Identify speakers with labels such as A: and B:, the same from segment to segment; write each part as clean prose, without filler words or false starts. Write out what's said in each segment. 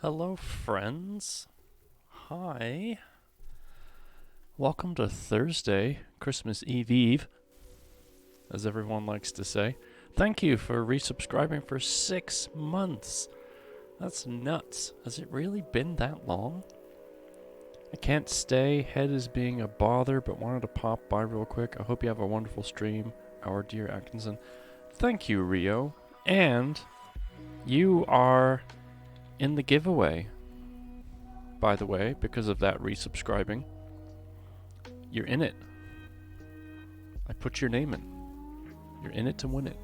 A: Hello, friends. Hi. Welcome to Thursday, Christmas Eve, as everyone likes to say. Thank you for resubscribing for 6 months. That's nuts. Has it really been that long? I can't stay. Head is being a bother, but wanted to pop by real quick. I hope you have a wonderful stream, our dear Atkinson. Thank you, Rio. And you are in the giveaway, by the way, because of that resubscribing. You're in it. I put your name in. You're in it to win it.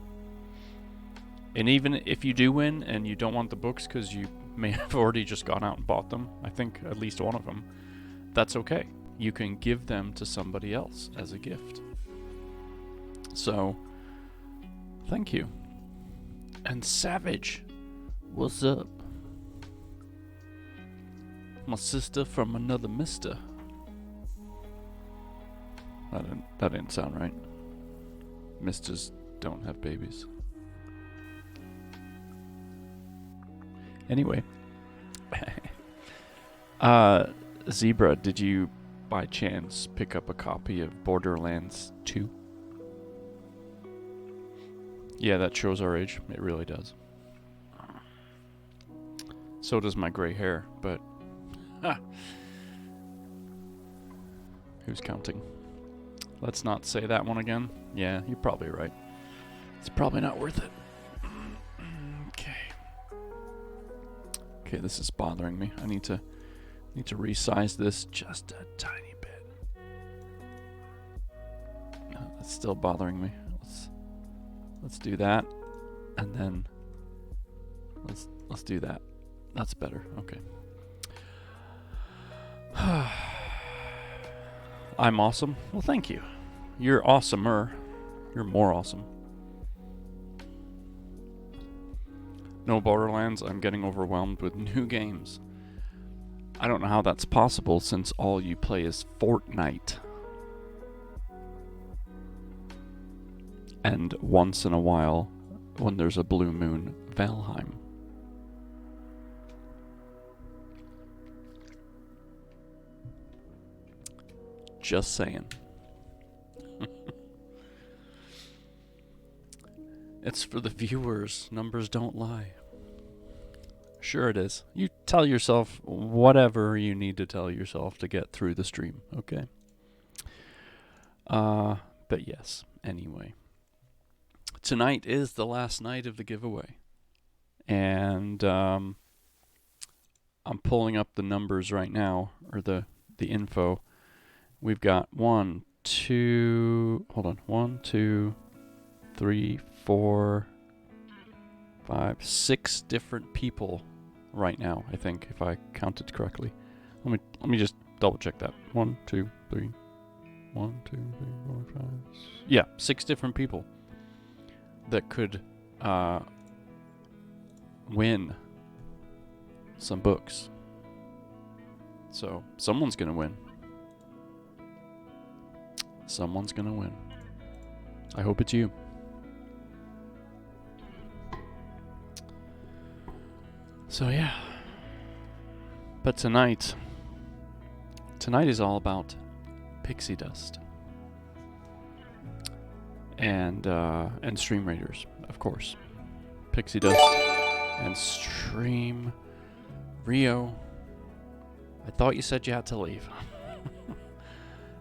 A: And even if you do win and you don't want the books because you may have already just gone out and bought them, I think at least one of them, that's okay. You can give them to somebody else as a gift. So, thank you. And Savage, what's up? My sister from another mister. That didn't sound right. Misters don't have babies. Anyway. Zebra, did you by chance pick up a copy of Borderlands 2? Yeah, that shows our age. It really does. So does my gray hair, but who's counting? Let's not say that one again. Yeah, you're probably right. It's probably not worth it. Okay, this is bothering me. I need to resize this just a tiny bit. No, that's still bothering me. Let's do that, and then let's do that. That's better. Okay. I'm awesome. Well, thank you. You're awesomer. You're more awesome. No Borderlands. I'm getting overwhelmed with new games. I don't know how that's possible since all you play is Fortnite. And once in a while, when there's a blue moon, Valheim. Just saying. It's for the viewers. Numbers don't lie. Sure it is. You tell yourself whatever you need to tell yourself to get through the stream, okay? But yes, anyway. Tonight is the last night of the giveaway. And I'm pulling up the numbers right now, or the info. We've got 1, 2, 3, 4, 5, 6 different people right now, I think, if I counted correctly. Let me just double check that. 1, 2, 3. 1, 2, 3, 4, 5. Yeah, 6 different people that could win some books. So someone's gonna win. Someone's gonna win. I hope it's you. So yeah. But tonight is all about Pixie Dust. And Stream Raiders, of course. Pixie Dust and Stream Rio. I thought you said you had to leave.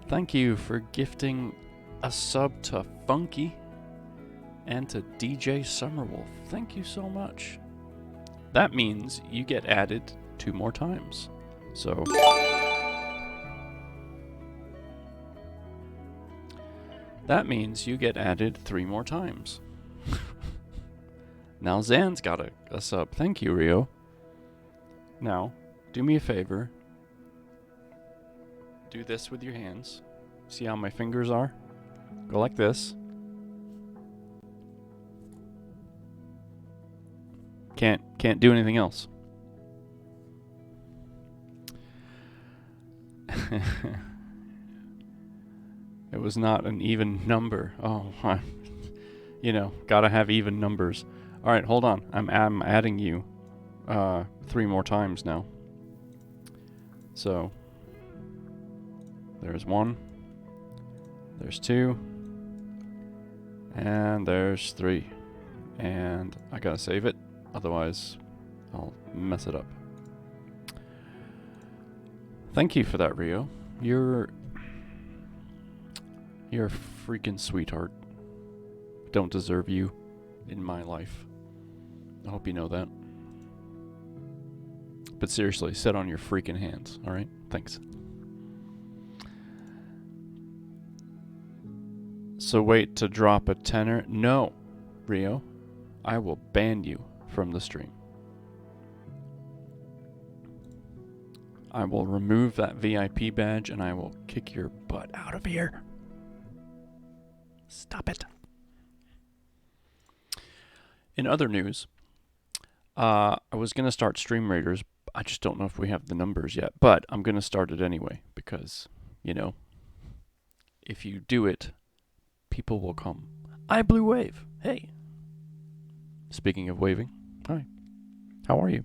A: Thank you for gifting a sub to Funky and to DJ Summerwolf. Thank you so much. That means you get added 2 more times. So that means you get added 3 more times. Now Zan's got a sub. Thank you, Rio. Now, do me a favor. Do this with your hands. See how my fingers are? Go like this. Can't do anything else. It was not an even number. Oh, gotta have even numbers. All right, hold on. I'm adding you. 3 more times now. So there's 1, there's 2, and there's 3. And I gotta save it, otherwise I'll mess it up. Thank you for that, Rio. You're a freaking sweetheart. Don't deserve you in my life. I hope you know that. But seriously, sit on your freaking hands, alright? Thanks. So wait to drop a tenner? No, Rio. I will ban you from the stream. I will remove that VIP badge and I will kick your butt out of here. Stop it. In other news, I was going to start Stream Raiders. I just don't know if we have the numbers yet, but I'm going to start it anyway because, you know, if you do it, people will come. I Blue Wave. Hey. Speaking of waving, hi. How are you?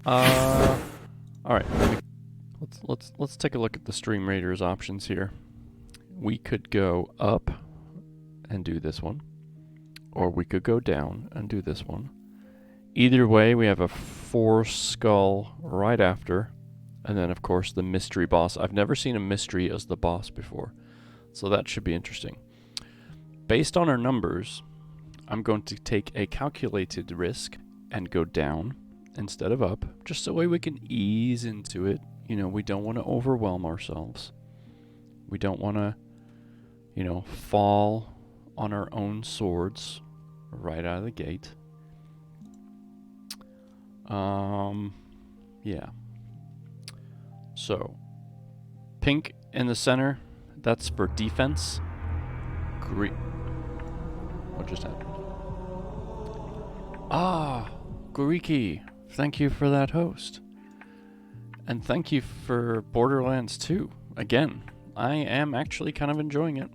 A: All right. Let's take a look at the Stream Raiders options here. We could go up and do this one, or we could go down and do this one. Either way, we have a 4 skull right after, and then of course the mystery boss. I've never seen a mystery as the boss before, so that should be interesting. Based on our numbers, I'm going to take a calculated risk and go down instead of up, just so we can ease into it. You know, we don't want to overwhelm ourselves. We don't want to, you know, fall on our own swords right out of the gate. Yeah. So, pink in the center, that's for defense. Green. What just happened? Ah, Goriki, thank you for that host. And thank you for Borderlands 2. Again, I am actually kind of enjoying it.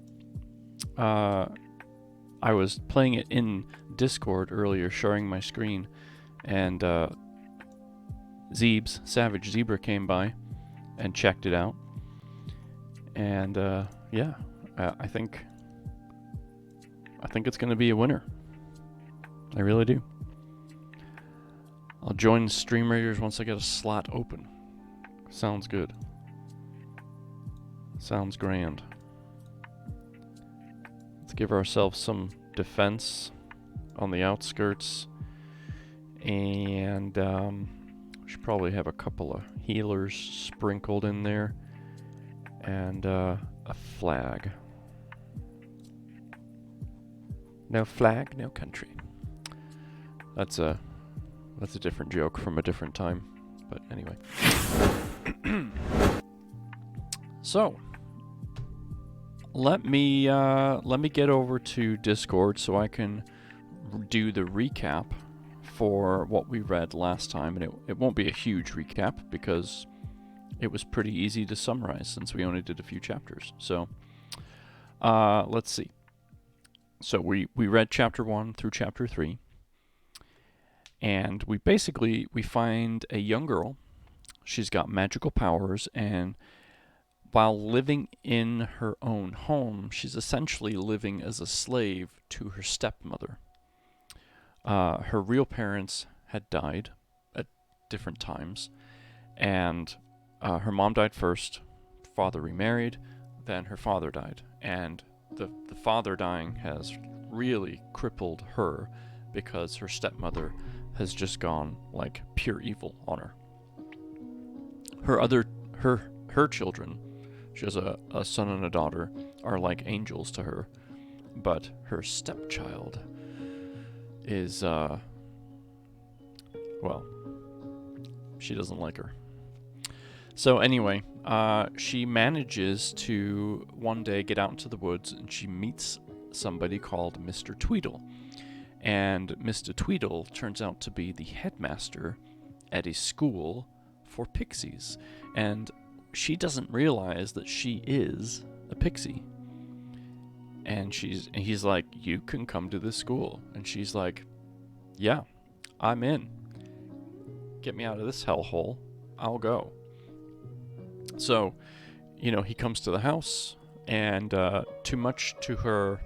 A: I was playing it in Discord earlier, sharing my screen, and Zeebs, Savage Zebra, came by and checked it out. And yeah, I think it's going to be a winner. I really do. I'll join Stream Raiders once I get a slot open. Sounds good. Sounds grand. Let's give ourselves some defense on the outskirts. And we should probably have a couple of healers sprinkled in there. And a flag. No flag, no country. That's a different joke from a different time. But anyway. So, let me get over to Discord so I can do the recap for what we read last time, and it won't be a huge recap because it was pretty easy to summarize since we only did a few chapters. So, let's see. So we read chapter 1 through chapter 3, and we find a young girl. She's got magical powers, and while living in her own home, she's essentially living as a slave to her stepmother. Her real parents had died at different times, and her mom died first, father remarried, then her father died, and the father dying has really crippled her because her stepmother has just gone like pure evil on her. Her children, she has a son and a daughter, are like angels to her, but her stepchild is well, she doesn't like her. So anyway, she manages to one day get out into the woods, and she meets somebody called Mr. Tweedle. And Mr. Tweedle turns out to be the headmaster at a school for pixies. And she doesn't realize that she is a pixie. And he's like, "You can come to this school." And she's like, "Yeah, I'm in. Get me out of this hellhole. I'll go. So, he comes to the house, and too much to the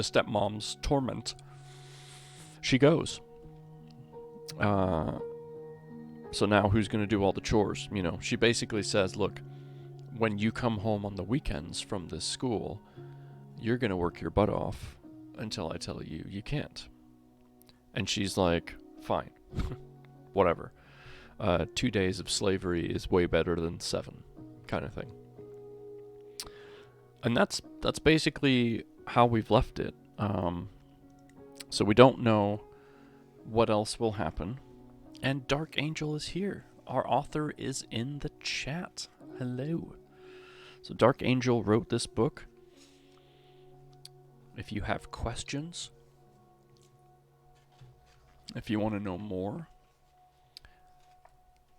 A: stepmom's torment, she goes. So now who's going to do all the chores? She basically says, look, when you come home on the weekends from this school, you're going to work your butt off until I tell you you can't. And she's like, fine, whatever. 2 days of slavery is way better than 7, kind of thing. And that's basically how we've left it. So we don't know what else will happen. And Dark Angel is here. Our author is in the chat. Hello. So Dark Angel wrote this book. If you have questions, if you want to know more,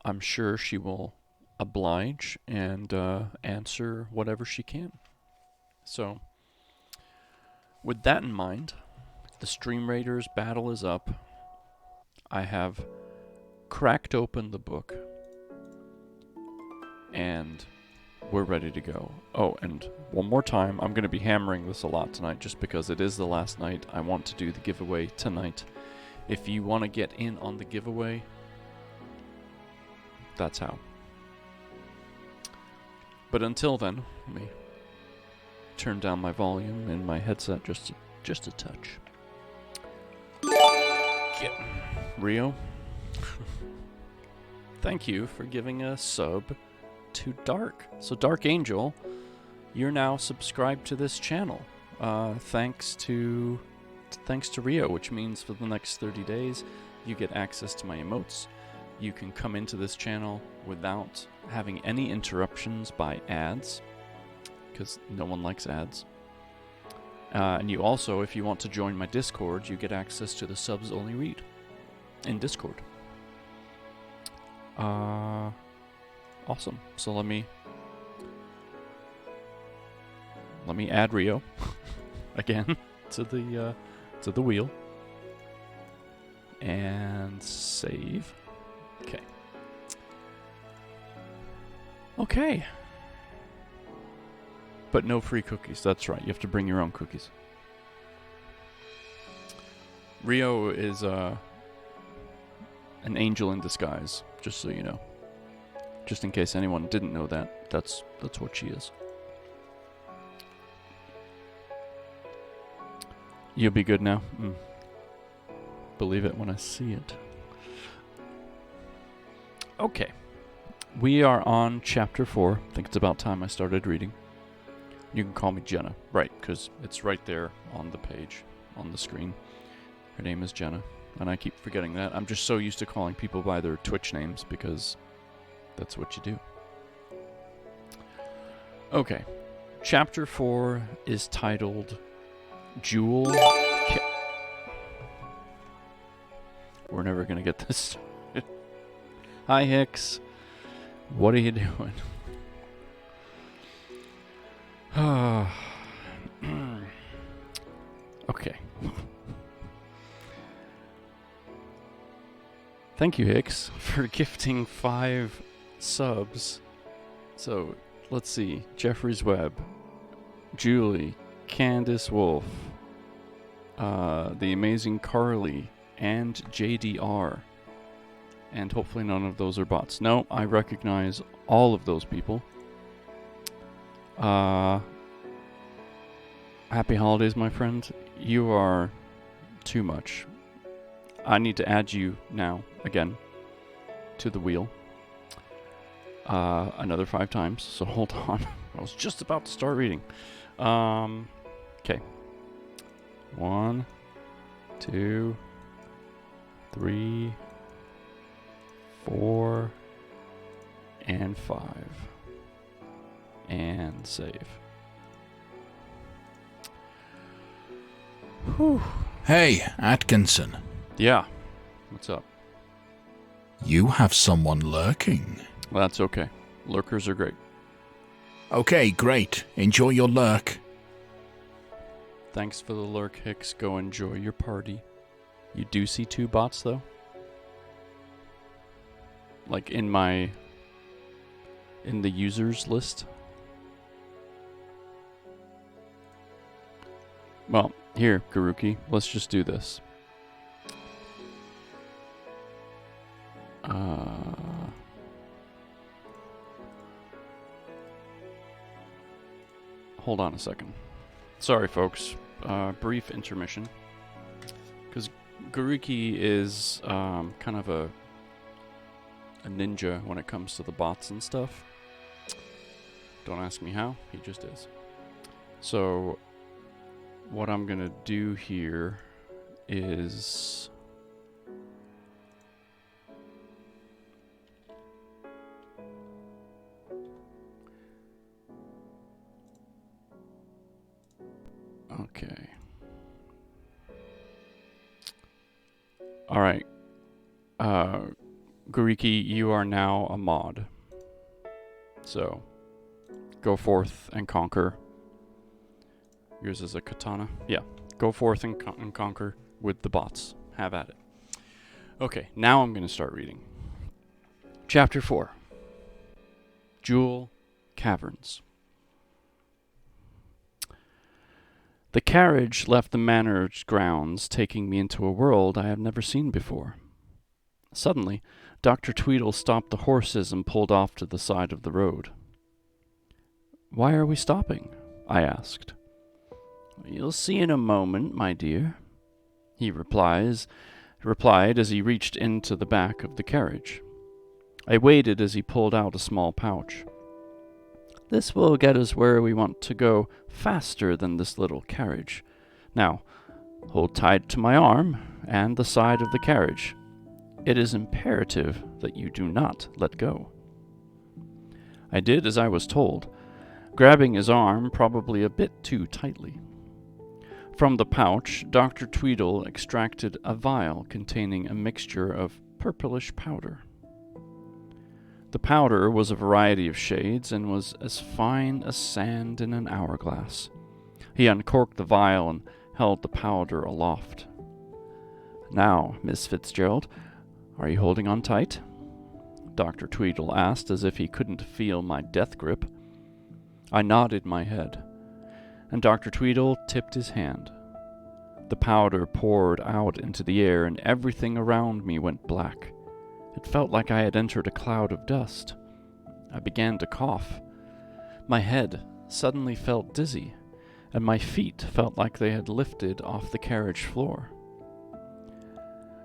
A: I'm sure she will oblige and answer whatever she can. So, with that in mind, the Stream Raiders battle is up. I have cracked open the book, and we're ready to go. Oh, and one more time, I'm going to be hammering this a lot tonight just because it is the last night. I want to do the giveaway tonight. If you want to get in on the giveaway, that's how. But until then, let me turn down my volume in my headset just a touch. Rio, thank you for giving a sub to Dark. So Dark Angel, you're now subscribed to this channel. Thanks to Rio, which means for the next 30 days, you get access to my emotes. You can come into this channel without having any interruptions by ads, because no one likes ads. And you also, if you want to join my Discord, you get access to the subs only read in Discord. Awesome. So let me add Rio again to the wheel and save. Okay. But no free cookies. That's right. You have to bring your own cookies. Rio is an angel in disguise, just so you know. Just in case anyone didn't know that, that's what she is. You'll be good now. Believe it when I see it. Okay. We are on chapter 4. I think it's about time I started reading. You can call me Jenna. Right, because it's right there on the page, on the screen. Her name is Jenna, and I keep forgetting that. I'm just so used to calling people by their Twitch names because that's what you do. Okay. Chapter 4 is titled Jewel. We're never going to get this. Hi, Hicks. What are you doing? Okay. Thank you, Hicks, for gifting 5 subs. So, let's see. Jeffrey's Web, Julie, Candace Wolf, The Amazing Carly, and JDR. And hopefully none of those are bots. No, I recognize all of those people. Happy holidays, my friend. You are too much. I need to add you now, again, to the wheel. Another 5 times, so hold on. I was just about to start reading. Okay. 1, 2, 3, 4, and 5. And save. Whew.
B: Hey, Atkinson.
A: Yeah. What's up?
B: You have someone lurking.
A: That's okay. Lurkers are great.
B: Okay, great. Enjoy your lurk.
A: Thanks for the lurk, Hicks. Go enjoy your party. You do see 2 bots, though? Like in the users list? Well, here, Garuki, let's just do this. Hold on a second. Sorry, folks. Brief intermission. Because Garuki is kind of a ninja when it comes to the bots and stuff. Don't ask me how, he just is. So, what I'm gonna do here is... Okay. Alright. Guriki, you are now a mod. So, go forth and conquer. Yours is a katana? Yeah. Go forth and conquer with the bots. Have at it. Okay, now I'm going to start reading. Chapter 4. Jewel Caverns. The carriage left the manor's grounds, taking me into a world I have never seen before. Suddenly, Dr. Tweedle stopped the horses and pulled off to the side of the road. "Why are we stopping?" I asked. "You'll see in a moment, my dear," he replied as he reached into the back of the carriage. I waited as he pulled out a small pouch. "This will get us where we want to go faster than this little carriage. Now, hold tight to my arm and the side of the carriage. It is imperative that you do not let go." I did as I was told, grabbing his arm probably a bit too tightly. From the pouch, Dr. Tweedle extracted a vial containing a mixture of purplish powder. The powder was a variety of shades and was as fine as sand in an hourglass. He uncorked the vial and held the powder aloft. "Now, Miss Fitzgerald, are you holding on tight?" Dr. Tweedle asked as if he couldn't feel my death grip. I nodded my head, and Dr. Tweedle tipped his hand. The powder poured out into the air and everything around me went black. It felt like I had entered a cloud of dust. I began to cough. My head suddenly felt dizzy, and my feet felt like they had lifted off the carriage floor.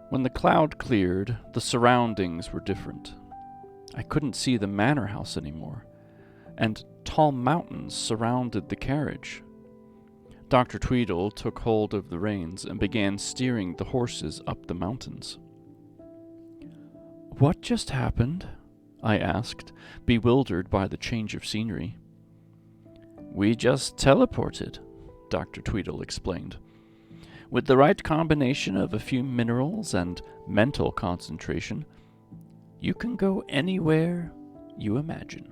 A: When the cloud cleared, the surroundings were different. I couldn't see the manor house anymore, and tall mountains surrounded the carriage. Dr. Tweedle took hold of the reins and began steering the horses up the mountains. "What just happened?" I asked, bewildered by the change of scenery. "We just teleported," Dr. Tweedle explained. "With the right combination of a few minerals and mental concentration, you can go anywhere you imagine."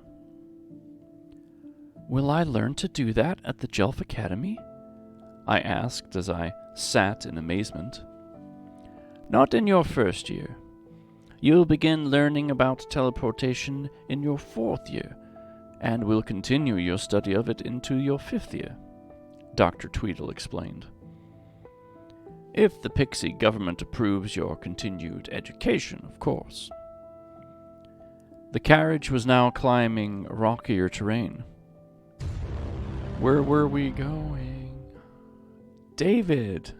A: "Will I learn to do that at the Jelf Academy?" I asked as I sat in amazement. "Not in your first year. You'll begin learning about teleportation in your 4th year, and will continue your study of it into your 5th year," Dr. Tweedle explained. "If the Pixie government approves your continued education, of course." The carriage was now climbing rockier terrain. Where were we going? David!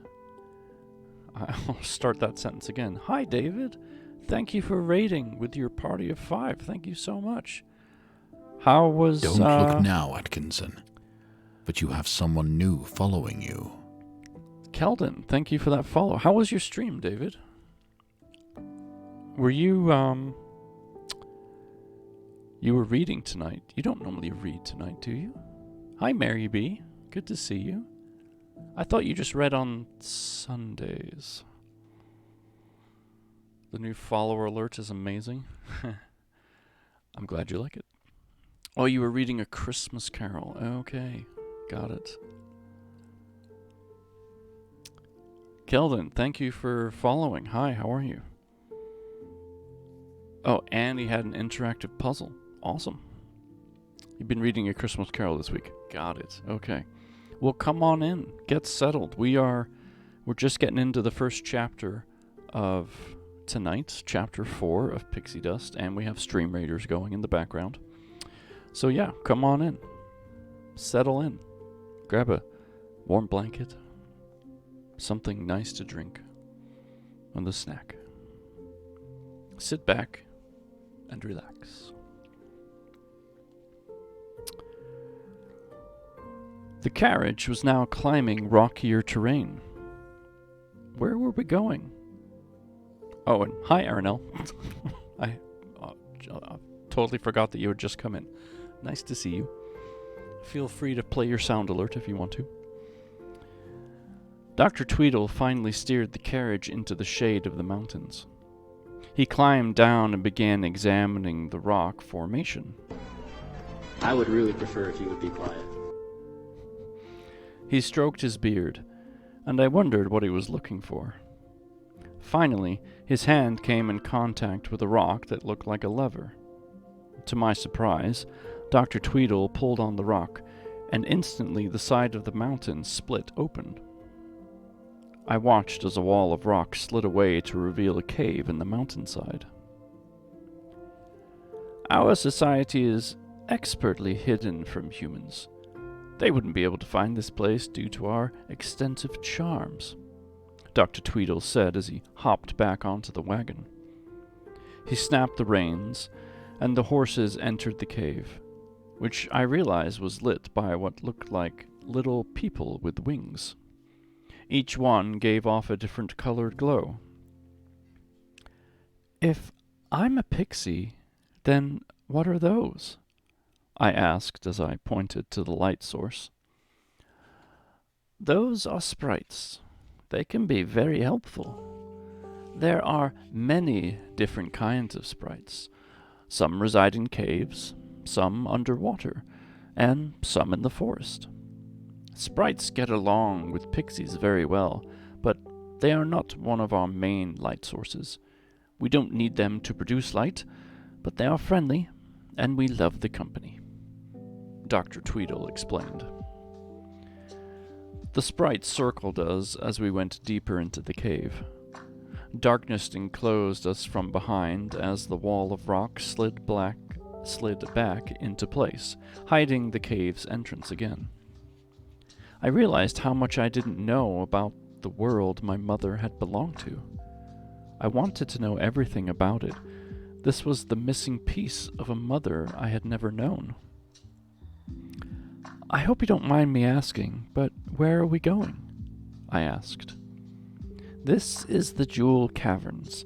A: I'll start that sentence again. "Hi, David. Thank you for raiding with your party of 5. Thank you so much. How was,
B: Don't look now, Atkinson. But you have someone new following you."
A: Keldon, thank you for that follow. How was your stream, David? Were you, you were reading tonight. You don't normally read tonight, do you? Hi, Mary B. Good to see you. I thought you just read on Sundays. The new follower alert is amazing. I'm glad you like it. Oh, you were reading A Christmas Carol. Okay, got it. Keldon, thank you for following. Hi, how are you? Oh, and he had an interactive puzzle. Awesome. You've been reading A Christmas Carol this week. Got it. Okay. Well, come on in. Get settled. We're just getting into the first chapter of tonight, chapter 4 of Pixie Dust, and we have Stream Raiders going in the background. So yeah, come on in. Settle in. Grab a warm blanket, something nice to drink, and a snack. Sit back and relax. The carriage was now climbing rockier terrain. Where were we going? Oh, and hi, Aranel. I totally forgot that you had just come in. Nice to see you. Feel free to play your sound alert if you want to. Dr. Tweedle finally steered the carriage into the shade of the mountains. He climbed down and began examining the rock formation.
C: I would really prefer if you would be quiet.
A: He stroked his beard, and I wondered what he was looking for. Finally, his hand came in contact with a rock that looked like a lever. To my surprise, Dr. Tweedle pulled on the rock, and instantly the side of the mountain split open. I watched as a wall of rock slid away to reveal a cave in the mountainside. Our society is expertly hidden from humans. They wouldn't be able to find this place due to our extensive charms, Dr. Tweedle said as he hopped back onto the wagon. He snapped the reins, and the horses entered the cave, which I realized was lit by what looked like little people with wings. Each one gave off a different colored glow. If I'm a pixie, then what are those? I asked as I pointed to the light source. Those are sprites. They can be very helpful. There are many different kinds of sprites. Some reside in caves, some underwater, and some in the forest. Sprites get along with pixies very well, but they are not one of our main light sources. We don't need them to produce light, but they are friendly, and we love the company, Dr. Tweedle explained. The sprites circled us as we went deeper into the cave. Darkness enclosed us from behind as the wall of rock slid back into place, hiding the cave's entrance again. I realized how much I didn't know about the world my mother had belonged to. I wanted to know everything about it. This was the missing piece of a mother I had never known. I hope you don't mind me asking, but where are we going? I asked. This is the Jewel Caverns,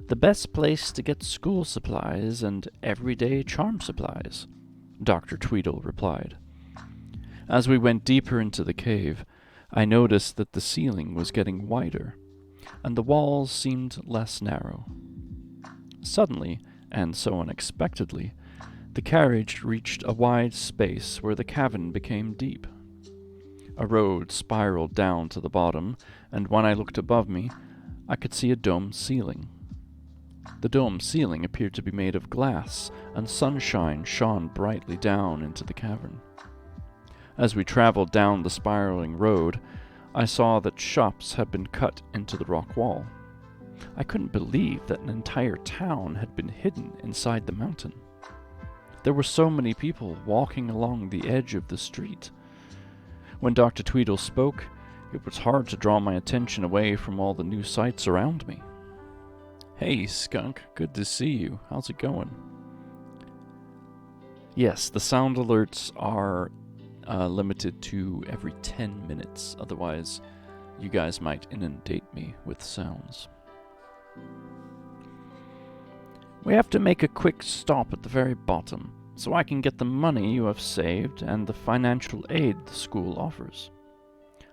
A: the best place to get school supplies and everyday charm supplies, Dr. Tweedle replied. As we went deeper into the cave, I noticed that the ceiling was getting wider, and the walls seemed less narrow. Suddenly, and so unexpectedly, the carriage reached a wide space where the cavern became deep. A road spiraled down to the bottom, and when I looked above me, I could see a dome ceiling. The dome ceiling appeared to be made of glass, and sunshine shone brightly down into the cavern. As we traveled down the spiraling road, I saw that shops had been cut into the rock wall. I couldn't believe that an entire town had been hidden inside the mountain. There were so many people walking along the edge of the street. When Dr. Tweedle spoke, it was hard to draw my attention away from all the new sights around me. Hey, Skunk, good to see you. How's it going? Yes, the sound alerts are limited to every 10 minutes. Otherwise, you guys might inundate me with sounds. We have to make a quick stop at the very bottom, so I can get the money you have saved and the financial aid the school offers,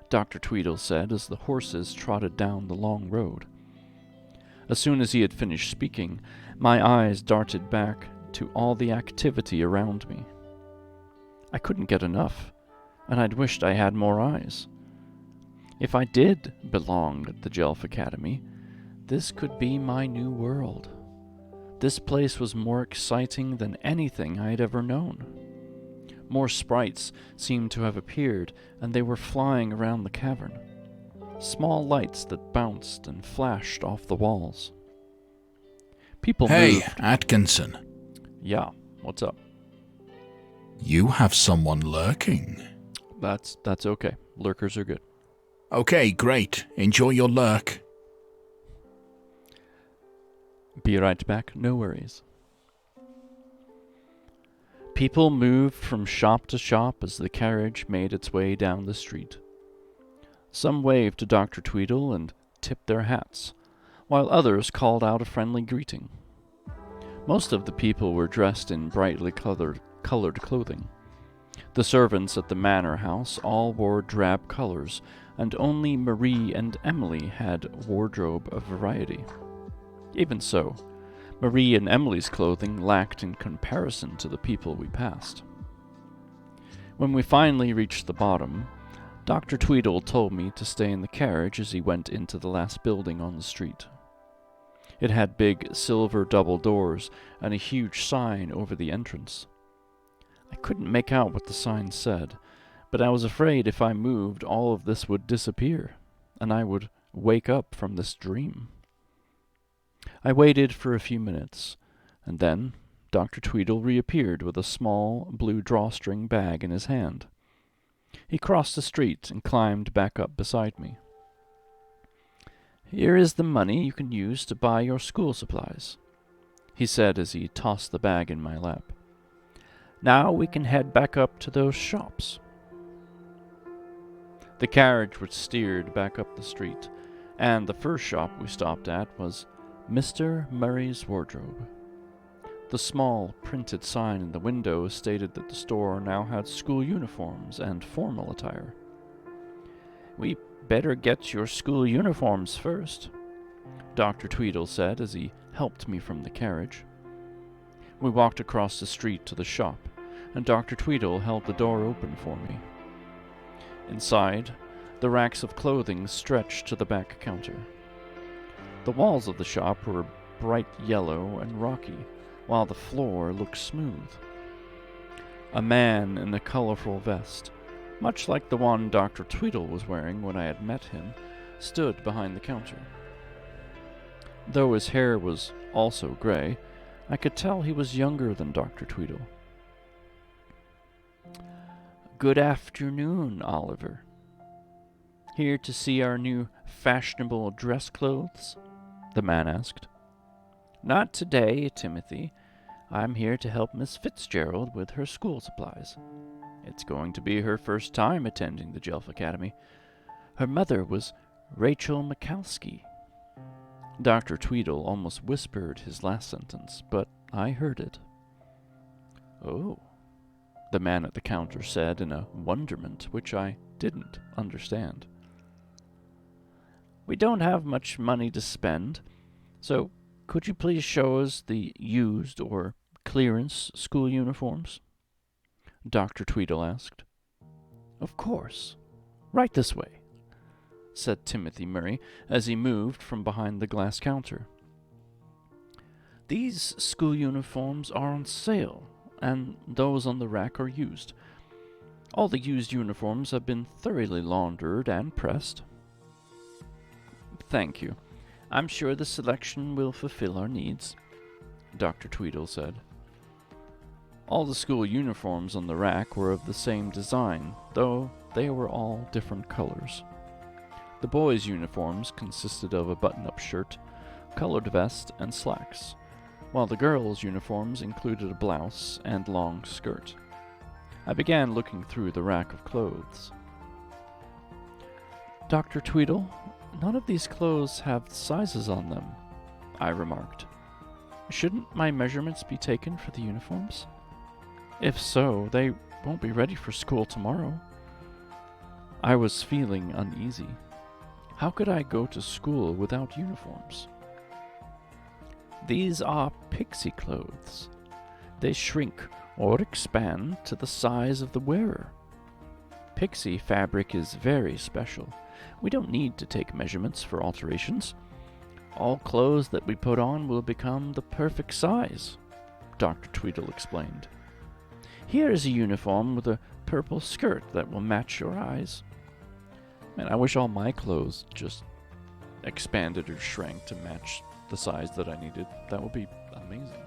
A: Dr. Tweedle said as the horses trotted down the long road. As soon as he had finished speaking, my eyes darted back to all the activity around me. I couldn't get enough, and I'd wished I had more eyes. If I did belong at the Jelf Academy, this could be my new world. This place was more exciting than anything I had ever known. More sprites seemed to have appeared, and they were flying around the cavern. Small lights that bounced and flashed off the walls. People
B: Hey,
A: moved.
B: Atkinson.
A: Yeah, what's up?
B: You have someone lurking.
A: That's okay. Lurkers are good.
B: Okay, great. Enjoy your lurk.
A: Be right back, no worries. People moved from shop to shop as the carriage made its way down the street. Some waved to Dr. Tweedle and tipped their hats, while others called out a friendly greeting. Most of the people were dressed in brightly colored clothing. The servants at the manor house all wore drab colors, and only Marie and Emily had wardrobe of variety. Even so, Marie and Emily's clothing lacked in comparison to the people we passed. When we finally reached the bottom, Dr. Tweedle told me to stay in the carriage as he went into the last building on the street. It had big silver double doors and a huge sign over the entrance. I couldn't make out what the sign said, but I was afraid if I moved, all of this would disappear, and I would wake up from this dream. I waited for a few minutes, and then Dr. Tweedle reappeared with a small blue drawstring bag in his hand. He crossed the street and climbed back up beside me. "Here is the money you can use to buy your school supplies," he said as he tossed the bag in my lap. "Now we can head back up to those shops." The carriage was steered back up the street, and the first shop we stopped at was Mr. Murray's Wardrobe. The small printed sign in the window stated that the store now had school uniforms and formal attire. "We better get your school uniforms first," Dr. Tweedle said as he helped me from the carriage. We walked across the street to the shop, and Dr. Tweedle held the door open for me. Inside, the racks of clothing stretched to the back counter. The walls of the shop were bright yellow and rocky, while the floor looked smooth. A man in a colorful vest, much like the one Dr. Tweedle was wearing when I had met him, stood behind the counter. Though his hair was also gray, I could tell he was younger than Dr. Tweedle. "Good afternoon, Oliver. Here to see our new fashionable dress clothes?" the man asked. "Not today, Timothy. I'm here to help Miss Fitzgerald with her school supplies. It's going to be her first time attending the Jelf Academy. Her mother was Rachel Mikowski." Dr. Tweedle almost whispered his last sentence, but I heard it. "Oh," the man at the counter said in a wonderment which I didn't understand. "We don't have much money to spend, so could you please show us the used or clearance school uniforms?" Dr. Tweedle asked. "Of course. Right this way," said Timothy Murray as he moved from behind the glass counter. "These school uniforms are on sale, and those on the rack are used. All the used uniforms have been thoroughly laundered and pressed." "Thank you. I'm sure the selection will fulfill our needs," Dr. Tweedle said. All the school uniforms on the rack were of the same design, though they were all different colors. The boys' uniforms consisted of a button-up shirt, colored vest, and slacks, while the girls' uniforms included a blouse and long skirt. I began looking through the rack of clothes. "Dr. Tweedle, none of these clothes have sizes on them," I remarked. "Shouldn't my measurements be taken for the uniforms? If so, they won't be ready for school tomorrow." I was feeling uneasy. How could I go to school without uniforms? "These are pixie clothes. They shrink or expand to the size of the wearer. Pixie fabric is very special, We don't need to take measurements for alterations. All clothes that we put on will become the perfect size, Dr. Tweedle explained. Here is a uniform with a purple skirt that will match your eyes. Man, I wish all my clothes just expanded or shrank to match the size that I needed. That would be amazing.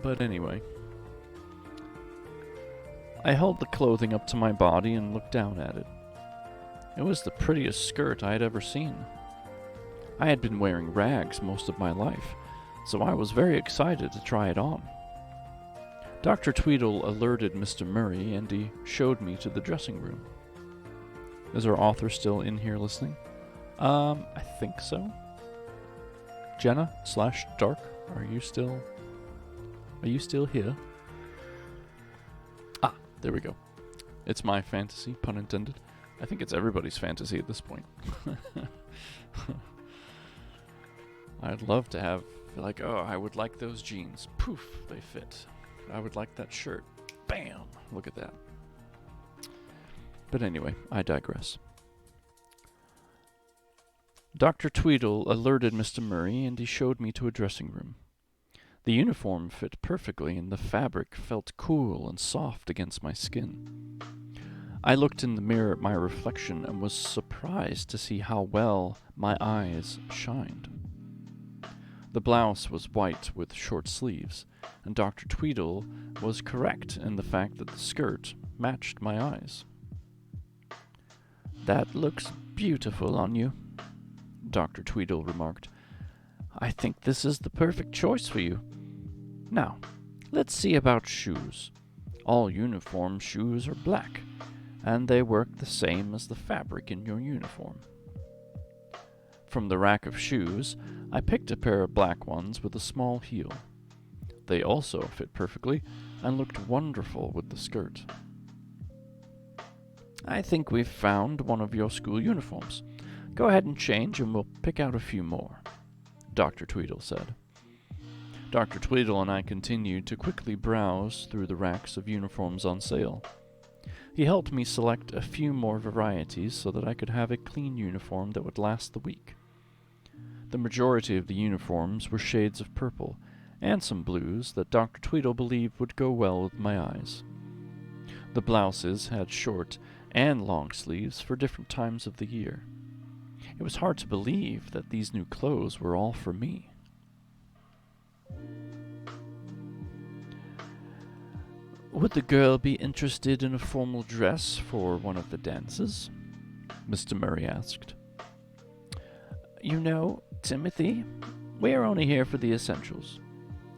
A: But anyway, I held the clothing up to my body and looked down at it. It was the prettiest skirt I had ever seen. I had been wearing rags most of my life, so I was very excited to try it on. Dr. Tweedle alerted Mr. Murray, and he showed me to the dressing room. Is our author still in here listening? I think so. Jenna/Dark, are you still here? Ah, there we go. It's my fantasy, pun intended. I think it's everybody's fantasy at this point. I'd love to have, like, oh, I would like those jeans. Poof, they fit. I would like that shirt. Bam! Look at that. But anyway, I digress. Dr. Tweedle alerted Mr. Murray, and he showed me to a dressing room. The uniform fit perfectly, and the fabric felt cool and soft against my skin. I looked in the mirror at my reflection and was surprised to see how well my eyes shined. The blouse was white with short sleeves, and Dr. Tweedle was correct in the fact that the skirt matched my eyes. "That looks beautiful on you," Dr. Tweedle remarked. "I think this is the perfect choice for you. Now, let's see about shoes. All uniform shoes are black, and they work the same as the fabric in your uniform." From the rack of shoes, I picked a pair of black ones with a small heel. They also fit perfectly and looked wonderful with the skirt. "I think we've found one of your school uniforms. Go ahead and change, and we'll pick out a few more," Dr. Tweedle said. Dr. Tweedle and I continued to quickly browse through the racks of uniforms on sale. He helped me select a few more varieties so that I could have a clean uniform that would last the week. The majority of the uniforms were shades of purple, and some blues that Dr. Tweedle believed would go well with my eyes. The blouses had short and long sleeves for different times of the year. It was hard to believe that these new clothes were all for me. "Would the girl be interested in a formal dress for one of the dances?" Mr. Murray asked. "You know, Timothy, we're only here for the essentials.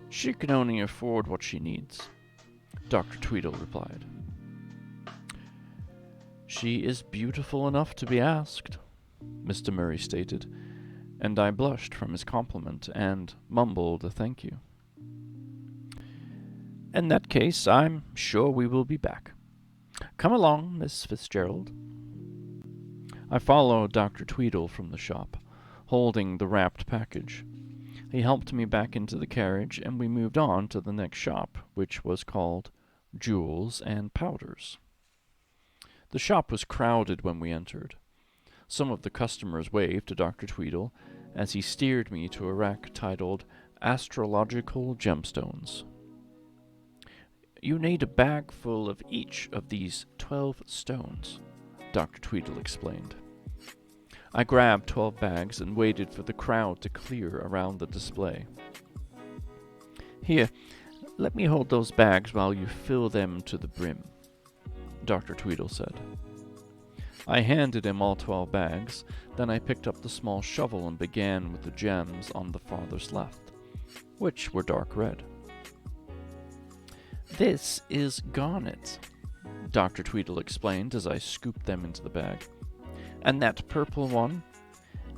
A: She can only afford what she needs," Dr. Tweedle replied. "She is beautiful enough to be asked," Mr. Murray stated, and I blushed from his compliment and mumbled a thank you. "In that case, I'm sure we will be back. Come along, Miss Fitzgerald." I followed Dr. Tweedle from the shop, holding the wrapped package. He helped me back into the carriage, and we moved on to the next shop, which was called Jewels and Powders. The shop was crowded when we entered. Some of the customers waved to Dr. Tweedle as he steered me to a rack titled Astrological Gemstones. "You need a bag full of each of these 12 stones," Dr. Tweedle explained. I grabbed 12 bags and waited for the crowd to clear around the display. "Here, let me hold those bags while you fill them to the brim," Dr. Tweedle said. I handed him all 12 bags, then I picked up the small shovel and began with the gems on the farthest left, which were dark red. "This is garnet," Dr. Tweedle explained as I scooped them into the bag. "And that purple one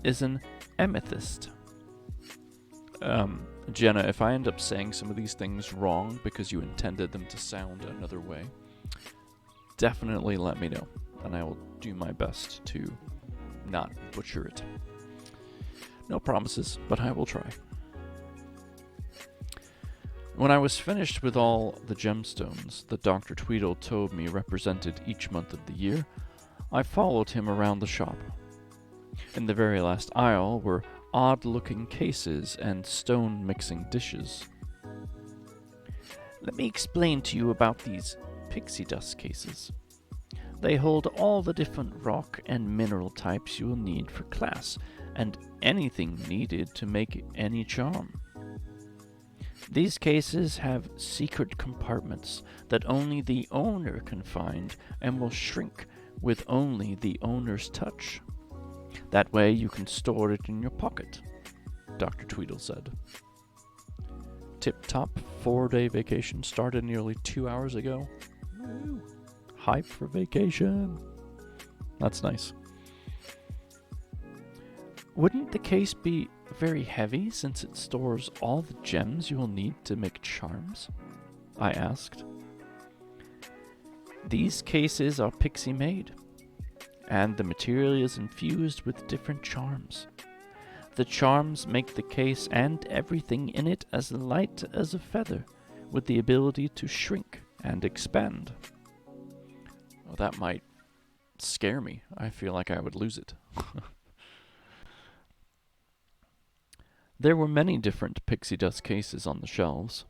A: is an amethyst." Jenna, if I end up saying some of these things wrong because you intended them to sound another way, definitely let me know, and I will do my best to not butcher it. No promises, but I will try. When I was finished with all the gemstones that Dr. Tweedle told me represented each month of the year, I followed him around the shop. In the very last aisle were odd-looking cases and stone-mixing dishes. Let me explain to you about these Pixie Dust cases. They hold all the different rock and mineral types you will need for class, and anything needed to make any charm. These cases have secret compartments that only the owner can find and will shrink with only the owner's touch. That way you can store it in your pocket, Dr. Tweedle said. Tip-top 4-day vacation started nearly 2 hours ago. Woo. Hype for vacation. That's nice. Wouldn't the case be very heavy since it stores all the gems you will need to make charms? I asked. These cases are pixie made, and the material is infused with different charms. The charms make the case and everything in it as light as a feather, with the ability to shrink and expand. Well, that might scare me. I feel like I would lose it. There were many different pixie dust cases on the shelves.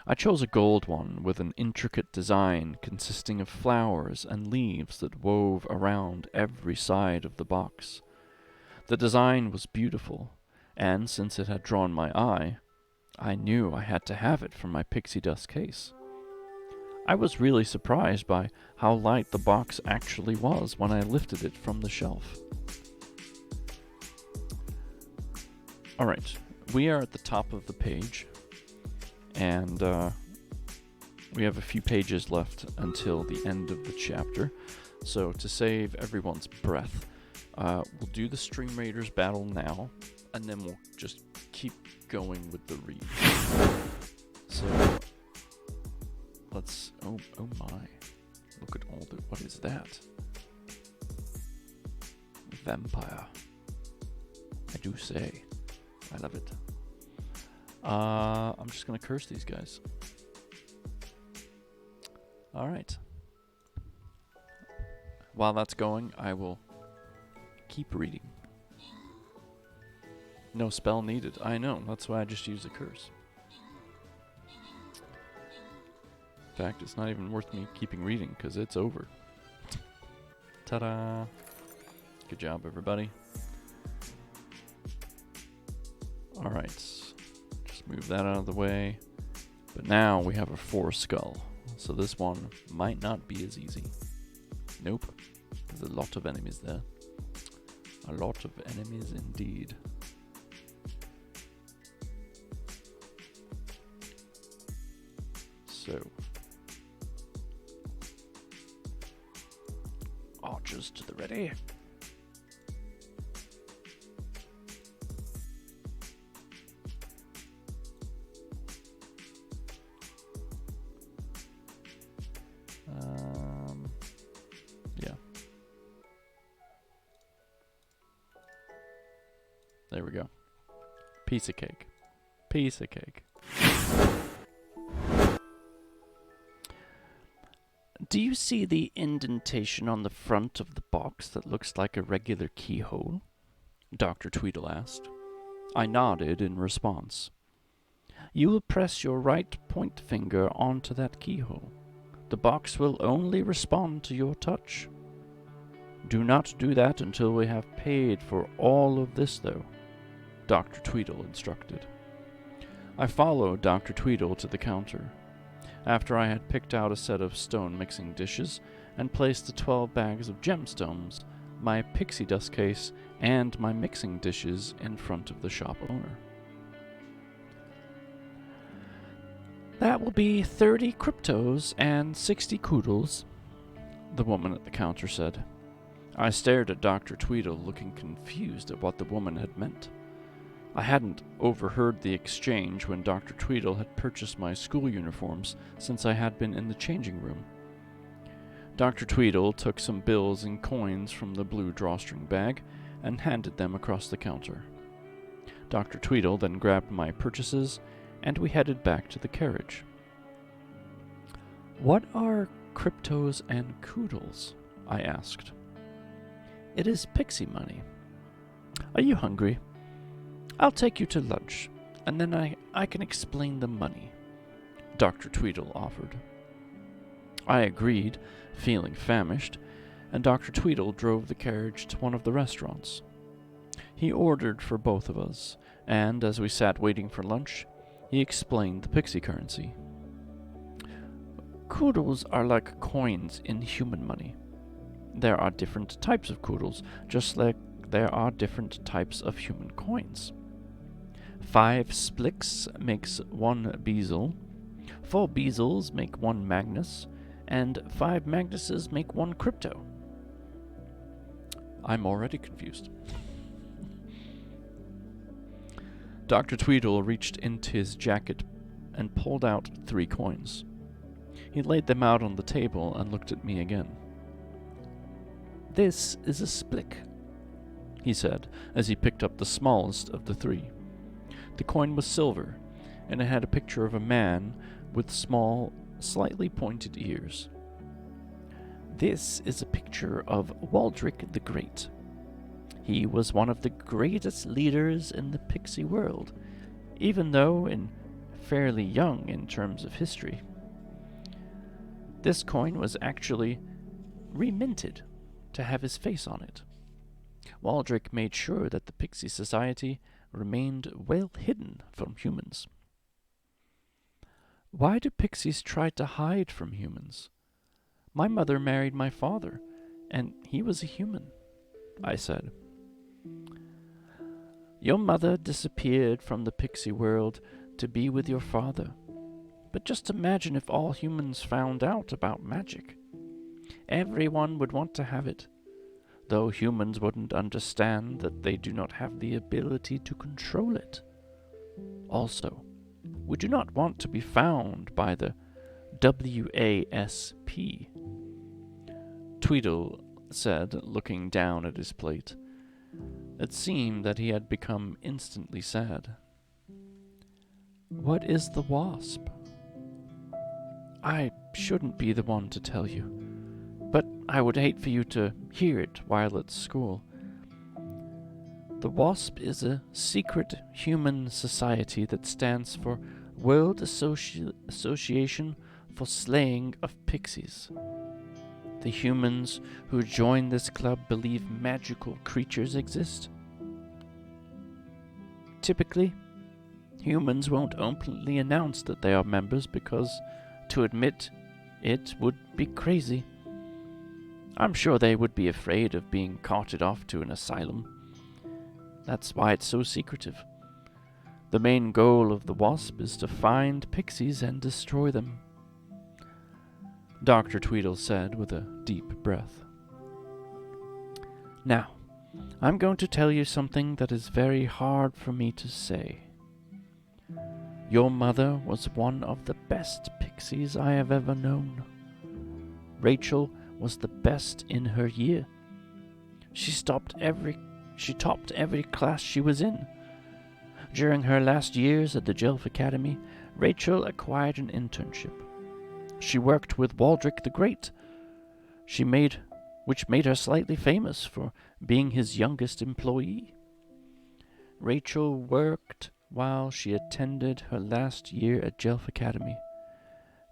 A: I chose a gold one with an intricate design consisting of flowers and leaves that wove around every side of the box. The design was beautiful, and since it had drawn my eye, I knew I had to have it for my pixie dust case. I was really surprised by how light the box actually was when I lifted it from the shelf. Alright, we are at the top of the page, and we have a few pages left until the end of the chapter. So to save everyone's breath, we'll do the Stream Raiders battle now, and then we'll just keep going with the read. So let's, oh my, look at all the, what is that? Vampire. I do say. I love it. I'm just gonna curse these guys. Alright. While that's going, I will keep reading. No spell needed. I know, that's why I just used a curse. In fact, it's not even worth me keeping reading, because it's over. Ta-da! Good job, everybody. Alright, just move that out of the way. But now we have a 4 skull, so this one might not be as easy. Nope, there's a lot of enemies there. A lot of enemies indeed. So, archers to the ready. Yeah. There we go. Piece of cake. Piece of cake. Do you see the indentation on the front of the box that looks like a regular keyhole? Dr. Tweedle asked. I nodded in response. You will press your right point finger onto that keyhole. The box will only respond to your touch. Do not do that until we have paid for all of this, though, Dr. Tweedle instructed. I followed Dr. Tweedle to the counter. After I had picked out a set of stone-mixing dishes and placed the 12 bags of gemstones, my pixie dust case, and my mixing dishes in front of the shop owner. That will be 30 cryptos and 60 koodles, the woman at the counter said. I stared at Dr. Tweedle, looking confused at what the woman had meant. I hadn't overheard the exchange when Dr. Tweedle had purchased my school uniforms since I had been in the changing room. Dr. Tweedle took some bills and coins from the blue drawstring bag and handed them across the counter. Dr. Tweedle then grabbed my purchases, and we headed back to the carriage. "What are cryptos and koodles?" I asked. "It is pixie money. Are you hungry? I'll take you to lunch, and then I can explain the money," Dr. Tweedle offered. I agreed, feeling famished, and Dr. Tweedle drove the carriage to one of the restaurants. He ordered for both of us, and as we sat waiting for lunch, he explained the Pixie Currency. Koodles are like coins in human money. There are different types of koodles, just like there are different types of human coins. 5 splicks makes 1 bezel, 4 bezels make 1 magnus, and 5 magnuses make 1 crypto. I'm already confused. Dr. Tweedle reached into his jacket and pulled out 3 coins. He laid them out on the table and looked at me again. "This is a splick," he said, as he picked up the smallest of the 3. The coin was silver, and it had a picture of a man with small, slightly pointed ears. "This is a picture of Waldrick the Great. He was one of the greatest leaders in the pixie world, even though fairly young in terms of history. This coin was actually reminted to have his face on it. Waldrick made sure that the Pixie Society remained well hidden from humans." "Why do pixies try to hide from humans? My mother married my father, and he was a human," I said. "Your mother disappeared from the pixie world to be with your father. But just imagine if all humans found out about magic. Everyone would want to have it, though humans wouldn't understand that they do not have the ability to control it. Also, we do not want to be found by the WASP." Tweedle said, looking down at his plate. It seemed that he had become instantly sad. "What is the WASP?" "I shouldn't be the one to tell you, but I would hate for you to hear it while at school. The WASP is a secret human society that stands for World Association for Slaying of Pixies. The humans who join this club believe magical creatures exist. Typically, humans won't openly announce that they are members because to admit it would be crazy. I'm sure they would be afraid of being carted off to an asylum. That's why it's so secretive. The main goal of the WASP is to find pixies and destroy them," Dr. Tweedle said with a deep breath. "Now, I'm going to tell you something that is very hard for me to say. Your mother was one of the best pixies I have ever known. Rachel was the best in her year. She topped every class she was in. During her last years at the Jelf Academy, Rachel acquired an internship. She worked with Waldrick the Great, which made her slightly famous for being his youngest employee. Rachel worked while she attended her last year at Jelf Academy.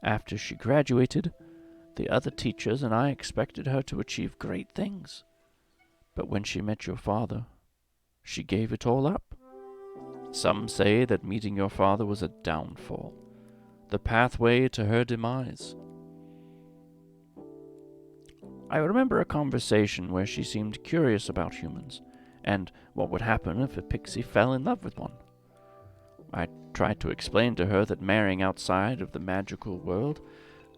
A: After she graduated, the other teachers and I expected her to achieve great things. But when she met your father, she gave it all up. Some say that meeting your father was a downfall, the pathway to her demise. I remember a conversation where she seemed curious about humans, and what would happen if a pixie fell in love with one. I tried to explain to her that marrying outside of the magical world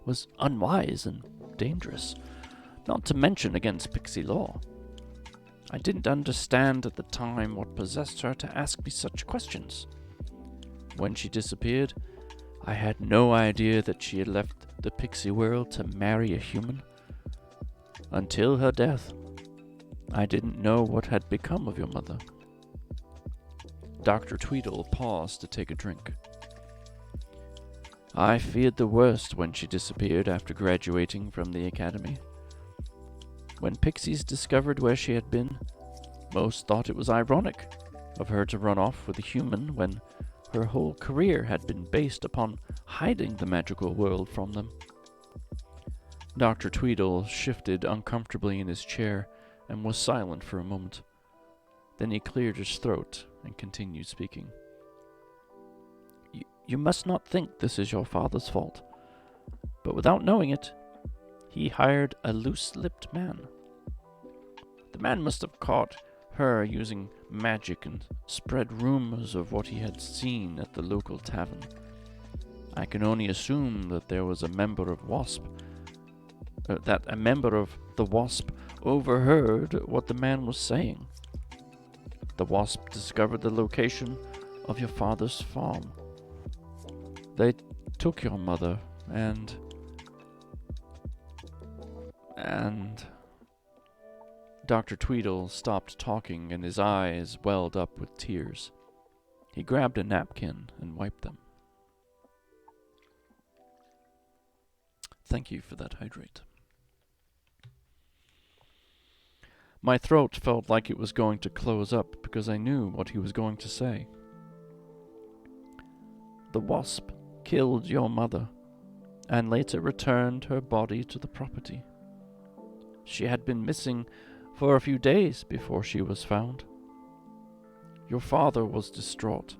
A: was unwise and dangerous, not to mention against pixie law. I didn't understand at the time what possessed her to ask me such questions. When she disappeared, I had no idea that she had left the pixie world to marry a human. Until her death, I didn't know what had become of your mother." Dr. Tweedle paused to take a drink. I feared the worst when she disappeared after graduating from the academy. When pixies discovered where she had been, most thought it was ironic of her to run off with a human when her whole career had been based upon hiding the magical world from them. Dr. Tweedle shifted uncomfortably in his chair and was silent for a moment. Then he cleared his throat and continued speaking. You must not think this is your father's fault, but without knowing it, he hired a loose-lipped man. The man must have caught her using magic and spread rumors of what he had seen at the local tavern. I can only assume that there was a member of the Wasp overheard what the man was saying. The Wasp discovered the location of your father's farm. They took your mother and Dr. Tweedle stopped talking and his eyes welled up with tears. He grabbed a napkin and wiped them. Thank you for that hydrate. My throat felt like it was going to close up because I knew what he was going to say. The Wasp killed your mother and later returned her body to the property. She had been missing for a few days before she was found. Your father was distraught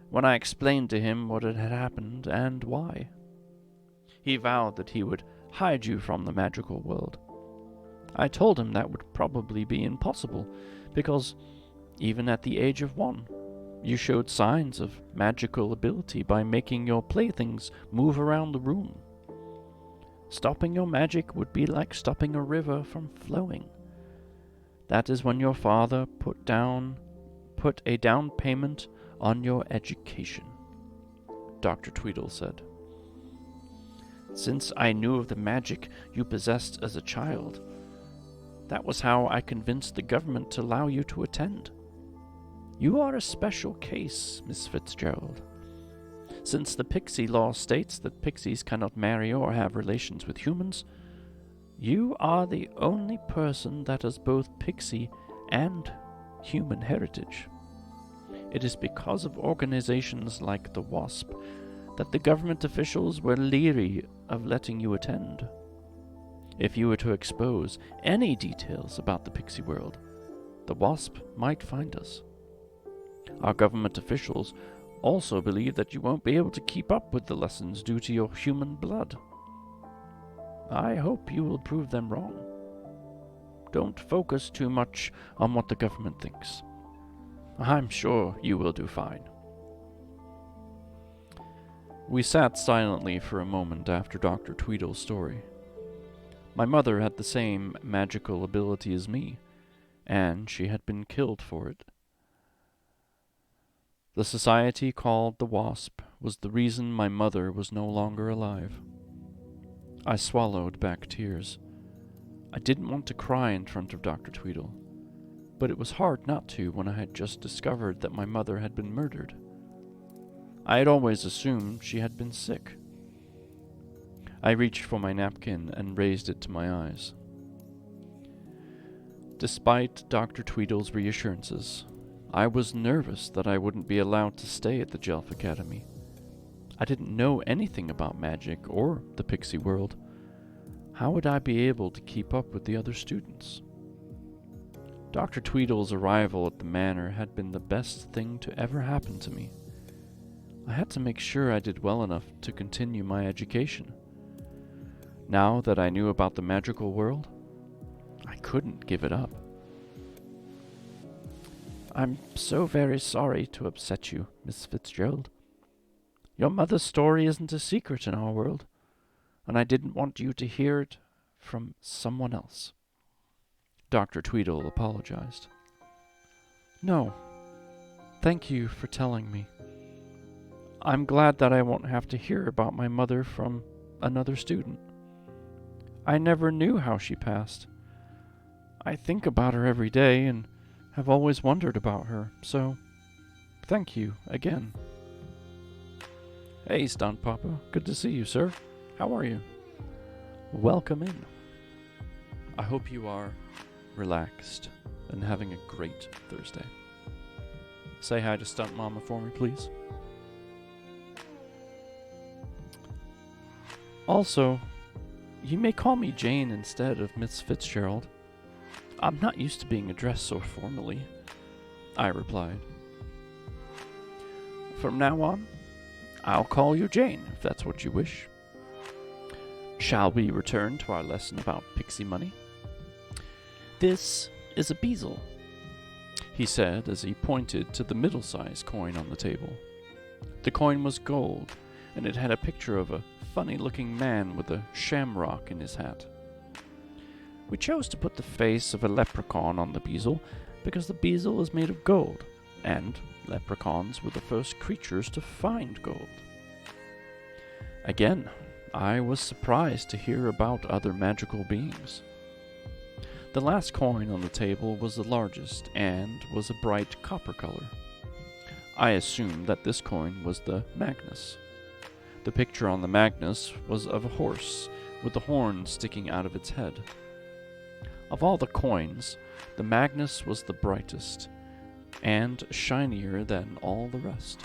A: when I explained to him what had happened and why. He vowed that he would hide you from the magical world. I told him that would probably be impossible, because even at the age of 1, you showed signs of magical ability by making your playthings move around the room. Stopping your magic would be like stopping a river from flowing. That is when your father put a down payment on your education, Dr. Tweedle said. Since I knew of the magic you possessed as a child, that was how I convinced the government to allow you to attend. You are a special case, Miss Fitzgerald. Since the pixie law states that pixies cannot marry or have relations with humans, you are the only person that has both pixie and human heritage. It is because of organizations like the Wasp that the government officials were leery of letting you attend. If you were to expose any details about the pixie world, the Wasp might find us. Our government officials also believe that you won't be able to keep up with the lessons due to your human blood. I hope you will prove them wrong. Don't focus too much on what the government thinks. I'm sure you will do fine. We sat silently for a moment after Dr. Tweedle's story. My mother had the same magical ability as me, and she had been killed for it. The society called the Wasp was the reason my mother was no longer alive. I swallowed back tears. I didn't want to cry in front of Dr. Tweedle, but it was hard not to when I had just discovered that my mother had been murdered. I had always assumed she had been sick. I reached for my napkin and raised it to my eyes. Despite Dr. Tweedle's reassurances, I was nervous that I wouldn't be allowed to stay at the Jelf Academy. I didn't know anything about magic or the pixie world. How would I be able to keep up with the other students? Dr. Tweedle's arrival at the manor had been the best thing to ever happen to me. I had to make sure I did well enough to continue my education. Now that I knew about the magical world, I couldn't give it up. I'm so very sorry to upset you, Miss Fitzgerald. Your mother's story isn't a secret in our world, and I didn't want you to hear it from someone else. Dr. Tweedle apologized. No, thank you for telling me. I'm glad that I won't have to hear about my mother from another student. I never knew how she passed. I think about her every day and have always wondered about her, so thank you again. Hey, Stunt Papa. Good to see you, sir. How are you? Welcome in. I hope you are relaxed and having a great Thursday. Say hi to Stunt Mama for me, please. Also, you may call me Jane instead of Miss Fitzgerald. I'm not used to being addressed so formally, I replied. From now on, I'll call you Jane, if that's what you wish. Shall we return to our lesson about pixie money? This is a bezel, he said as he pointed to the middle-sized coin on the table. The coin was gold, and it had a picture of a funny-looking man with a shamrock in his hat. We chose to put the face of a leprechaun on the bezel because the bezel is made of gold, and leprechauns were the first creatures to find gold. Again, I was surprised to hear about other magical beings. The last coin on the table was the largest and was a bright copper color. I assumed that this coin was the Magnus. The picture on the Magnus was of a horse with the horn sticking out of its head. Of all the coins, the Magnus was the brightest and shinier than all the rest.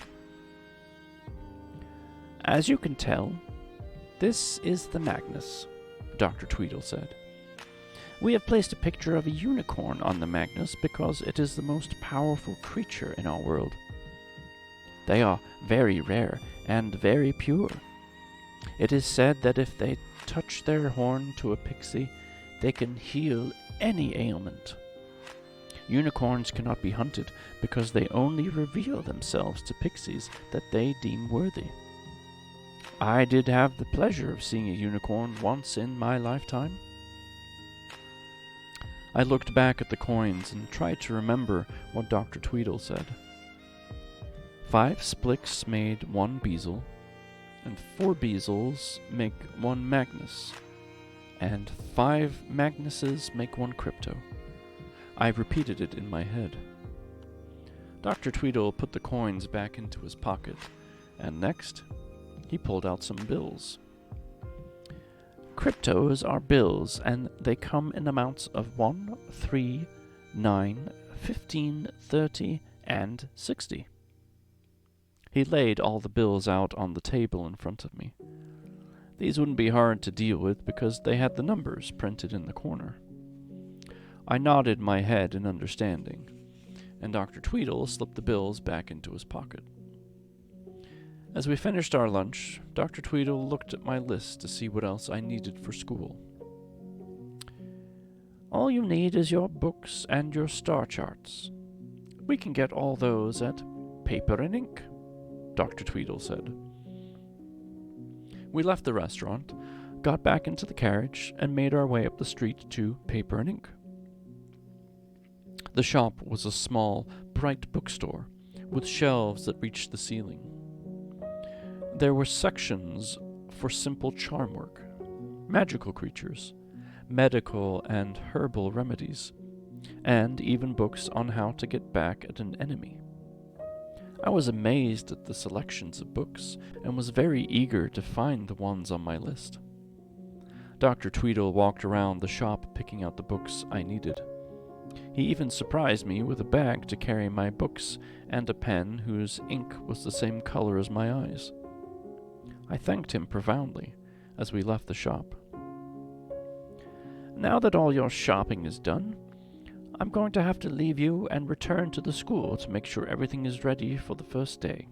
A: As you can tell, this is the Magnus, Dr. Tweedle said. We have placed a picture of a unicorn on the Magnus because it is the most powerful creature in our world. They are very rare and very pure. It is said that if they touch their horn to a pixie, they can heal any ailment. Unicorns cannot be hunted because they only reveal themselves to pixies that they deem worthy. I did have the pleasure of seeing a unicorn once in my lifetime. I looked back at the coins and tried to remember what Dr. Tweedle said. 5 splicks made 1 bezel, and 4 bezels make 1 Magnus, and 5 Magnuses make 1 crypto. I repeated it in my head. Dr. Tweedle put the coins back into his pocket, and next, he pulled out some bills. Cryptos are bills, and they come in amounts of 1, 3, 9, 15, 30, and 60. He laid all the bills out on the table in front of me. These wouldn't be hard to deal with because they had the numbers printed in the corner. I nodded my head in understanding, and Dr. Tweedle slipped the bills back into his pocket. As we finished our lunch, Dr. Tweedle looked at my list to see what else I needed for school. All you need is your books and your star charts. We can get all those at Paper and Ink, Dr. Tweedle said. We left the restaurant, got back into the carriage, and made our way up the street to Paper and Ink. The shop was a small, bright bookstore with shelves that reached the ceiling. There were sections for simple charm work, magical creatures, medical and herbal remedies, and even books on how to get back at an enemy. I was amazed at the selections of books and was very eager to find the ones on my list. Dr. Tweedle walked around the shop picking out the books I needed. He even surprised me with a bag to carry my books and a pen whose ink was the same color as my eyes. I thanked him profoundly as we left the shop. Now that all your shopping is done, I'm going to have to leave you and return to the school to make sure everything is ready for the first day.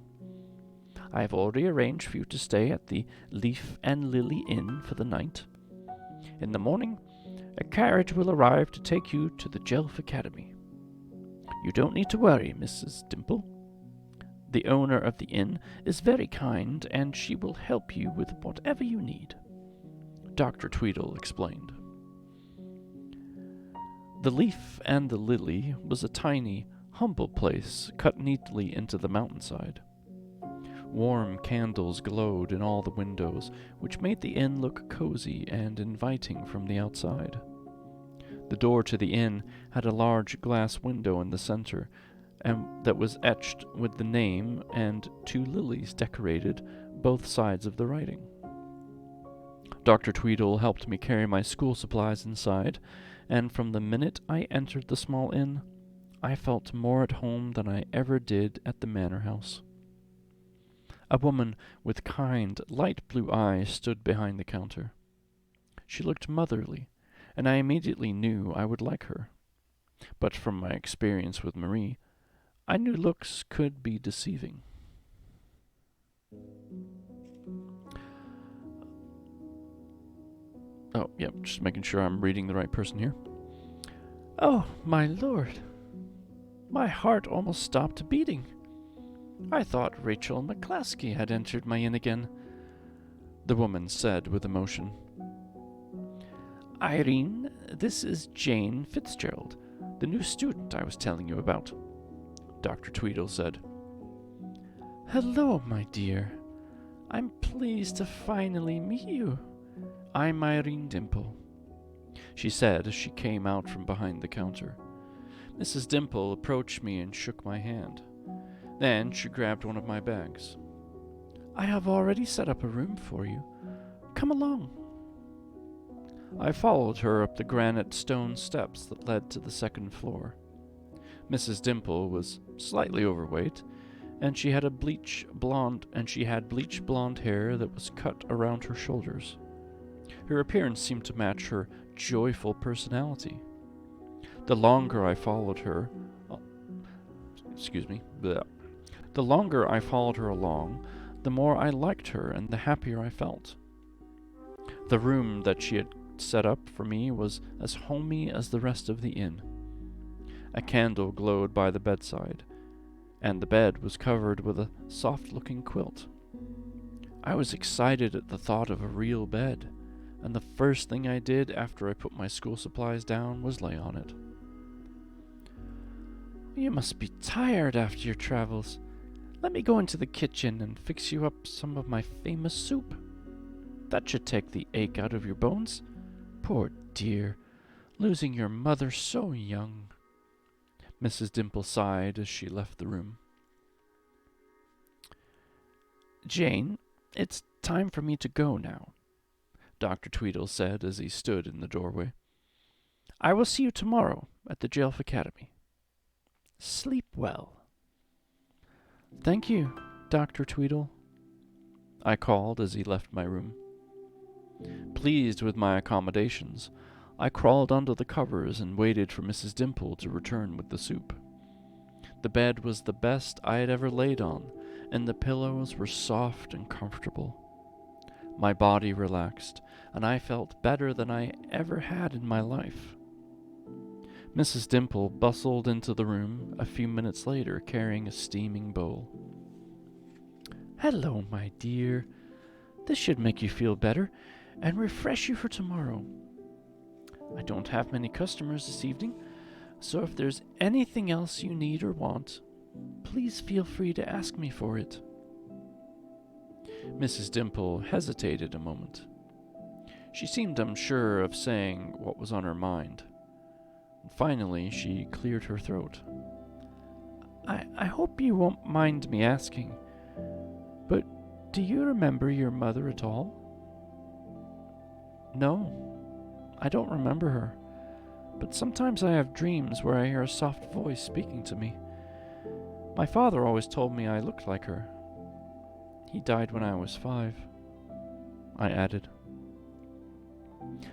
A: I have already arranged for you to stay at the Leaf and Lily Inn for the night. In the morning, a carriage will arrive to take you to the Jelf Academy. You don't need to worry, Mrs. Dimple. The owner of the inn is very kind, and she will help you with whatever you need, Dr. Tweedle explained. The Leaf and the Lily was a tiny, humble place cut neatly into the mountainside. Warm candles glowed in all the windows, which made the inn look cozy and inviting from the outside. The door to the inn had a large glass window in the center, and that was etched with the name and 2 lilies decorated both sides of the writing. Dr. Tweedle helped me carry my school supplies inside, and from the minute I entered the small inn, I felt more at home than I ever did at the manor house. A woman with kind, light blue eyes stood behind the counter. She looked motherly, and I immediately knew I would like her. But from my experience with Marie, I knew looks could be deceiving. Oh, yep, just making sure I'm reading the right person here. Oh, my lord. My heart almost stopped beating. I thought Rachel McClaskey had entered my inn again, the woman said with emotion. Irene, this is Jane Fitzgerald, the new student I was telling you about, Dr. Tweedle said. Hello, my dear. I'm pleased to finally meet you. I'm Irene Dimple, she said as she came out from behind the counter. Mrs. Dimple approached me and shook my hand. Then she grabbed one of my bags. I have already set up a room for you. Come along. I followed her up the granite stone steps that led to the second floor. Mrs. Dimple was slightly overweight, and she had bleach blonde hair that was cut around her shoulders. Her appearance seemed to match her joyful personality. The longer I followed her along, the more I liked her and the happier I felt. The room that she had set up for me was as homey as the rest of the inn. A candle glowed by the bedside, and the bed was covered with a soft-looking quilt. I was excited at the thought of a real bed, and the first thing I did after I put my school supplies down was lay on it. You must be tired after your travels. Let me go into the kitchen and fix you up some of my famous soup. That should take the ache out of your bones. Poor dear, losing your mother so young. Mrs. Dimple sighed as she left the room. Jane, it's time for me to go now, Dr. Tweedle said as he stood in the doorway. I will see you tomorrow at the Jelf Academy. Sleep well. Thank you, Dr. Tweedle, I called as he left my room. Pleased with my accommodations, I crawled under the covers and waited for Mrs. Dimple to return with the soup. The bed was the best I had ever laid on, and the pillows were soft and comfortable. My body relaxed, and I felt better than I ever had in my life. Mrs. Dimple bustled into the room a few minutes later carrying a steaming bowl. Hello, my dear. This should make you feel better and refresh you for tomorrow. I don't have many customers this evening, so if there's anything else you need or want, please feel free to ask me for it. Mrs. Dimple hesitated a moment. She seemed unsure of saying what was on her mind. Finally, she cleared her throat. I hope you won't mind me asking, but do you remember your mother at all? No, I don't remember her, but sometimes I have dreams where I hear a soft voice speaking to me. My father always told me I looked like her. He died when I was 5, I added.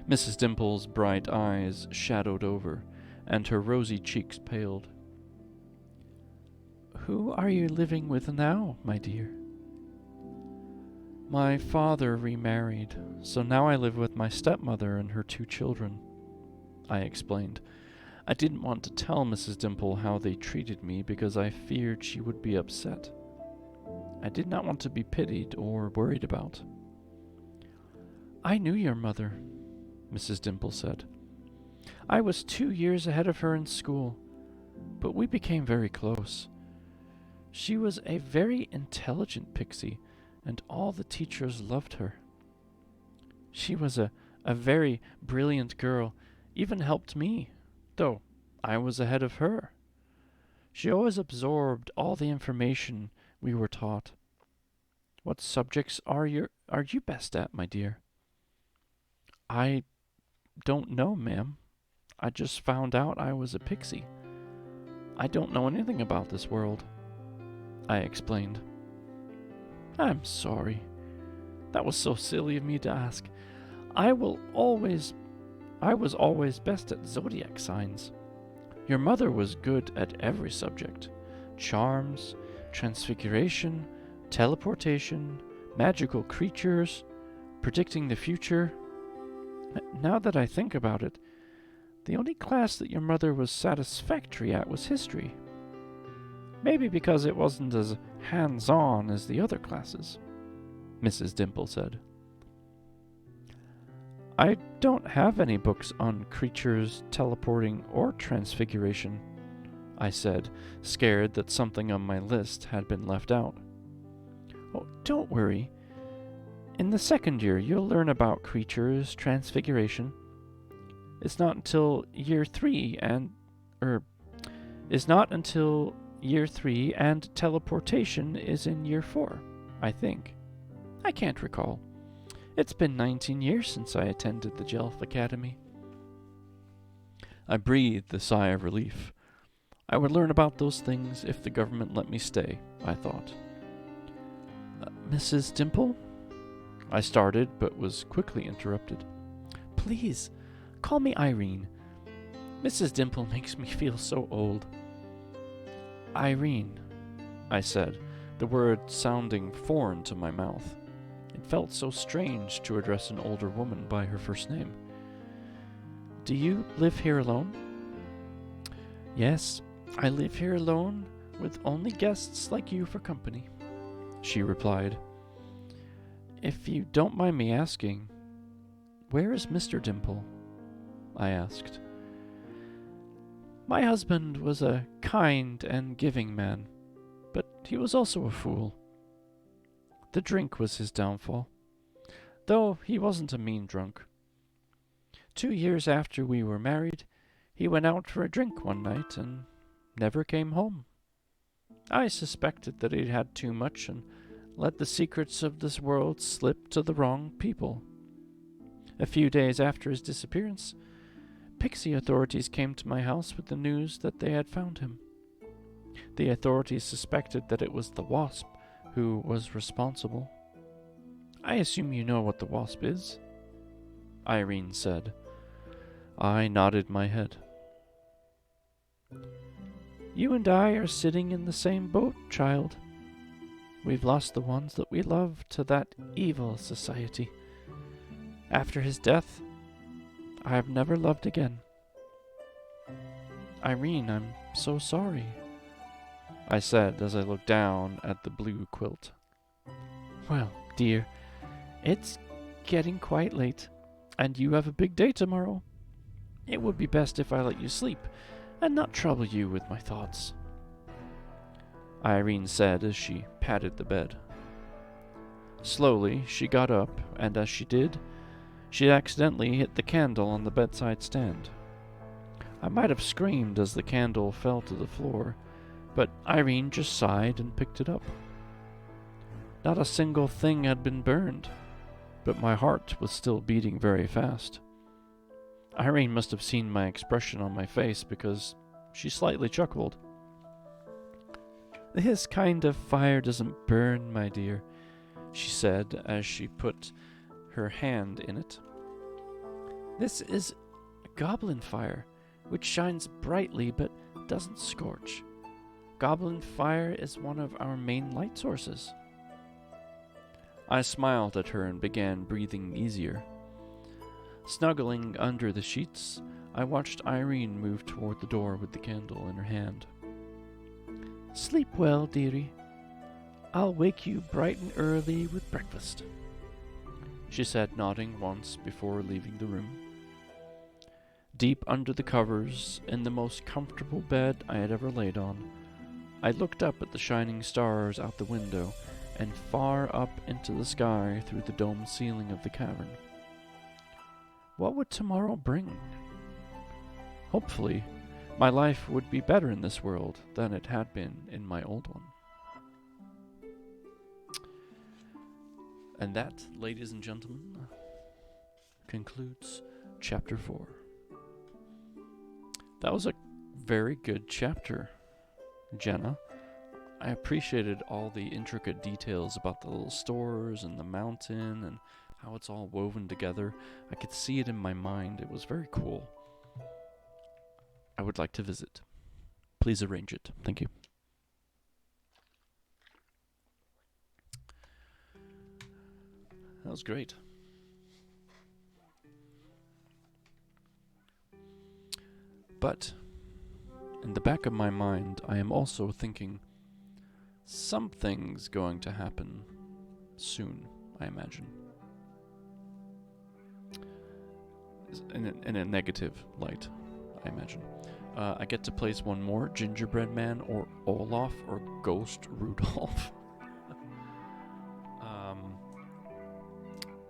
A: Mrs. Dimple's bright eyes shadowed over, and her rosy cheeks paled. Who are you living with now, my dear? My father remarried, so now I live with my stepmother and her 2 children, I explained. I didn't want to tell Mrs. Dimple how they treated me because I feared she would be upset. I did not want to be pitied or worried about. I knew your mother, Mrs. Dimple said. I was 2 years ahead of her in school, but we became very close. She was a very intelligent pixie, and all the teachers loved her. She was a very brilliant girl, even helped me, though I was ahead of her. She always absorbed all the information we were taught. What subjects are you best at, my dear? I don't know, ma'am. I just found out I was a pixie. I don't know anything about this world, I explained. I'm sorry. That was so silly of me to ask. I was always best at zodiac signs. Your mother was good at every subject. Charms, transfiguration, teleportation, magical creatures, predicting the future. Now that I think about it, the only class that your mother was satisfactory at was history. Maybe because it wasn't as hands-on as the other classes, Mrs. Dimple said. I don't have any books on creatures, teleporting, or transfiguration, I said, scared that something on my list had been left out. Oh, don't worry. In the second year, you'll learn about creatures, transfiguration. It's not until year 3 and teleportation is in year 4, I think. I can't recall. It's been 19 years since I attended the Jelf Academy. I breathed a sigh of relief. I would learn about those things if the government let me stay, I thought. Mrs. Dimple? I started, but was quickly interrupted. Please, call me Irene. Mrs. Dimple makes me feel so old. Irene, I said, the word sounding foreign to my mouth. It felt so strange to address an older woman by her first name. Do you live here alone? Yes, I live here alone, with only guests like you for company, she replied. If you don't mind me asking, where is Mr. Dimple? I asked. My husband was a kind and giving man, but he was also a fool. The drink was his downfall, though he wasn't a mean drunk. 2 years after we were married, he went out for a drink one night and never came home. I suspected that he'd had too much and let the secrets of this world slip to the wrong people. A few days after his disappearance, Pixie authorities came to my house with the news that they had found him. The authorities suspected that it was the Wasp who was responsible. I assume you know what the Wasp is? Irene said. I nodded my head. You and I are sitting in the same boat, child. We've lost the ones that we love to that evil society. After his death, I have never loved again. Irene, I'm so sorry, I said as I looked down at the blue quilt. Well, dear, it's getting quite late, and you have a big day tomorrow. It would be best if I let you sleep and not trouble you with my thoughts, Irene said as she patted the bed. Slowly, she got up, and as she did, she accidentally hit the candle on the bedside stand. I might have screamed as the candle fell to the floor, but Irene just sighed and picked it up. Not a single thing had been burned, but my heart was still beating very fast. Irene must have seen my expression on my face because she slightly chuckled. This kind of fire doesn't burn, my dear, she said as she put her hand in it. This is a goblin fire, which shines brightly but doesn't scorch. Goblin fire is one of our main light sources. I smiled at her and began breathing easier. Snuggling under the sheets, I watched Irene move toward the door with the candle in her hand. Sleep well, dearie. I'll wake you bright and early with breakfast, she said, nodding once before leaving the room. Deep under the covers, in the most comfortable bed I had ever laid on, I looked up at the shining stars out the window and far up into the sky through the domed ceiling of the cavern. What would tomorrow bring? Hopefully, my life would be better in this world than it had been in my old one. And that, ladies and gentlemen, concludes chapter 4. That was a very good chapter, Jenna. I appreciated all the intricate details about the little stores and the mountain and how it's all woven together. I could see it in my mind. It was very cool. I would like to visit. Please arrange it. Thank you. That was great. But in the back of my mind, I am also thinking something's going to happen soon, I imagine. In a negative light, I imagine. I get to place one more Gingerbread Man or Olaf or Ghost Rudolph.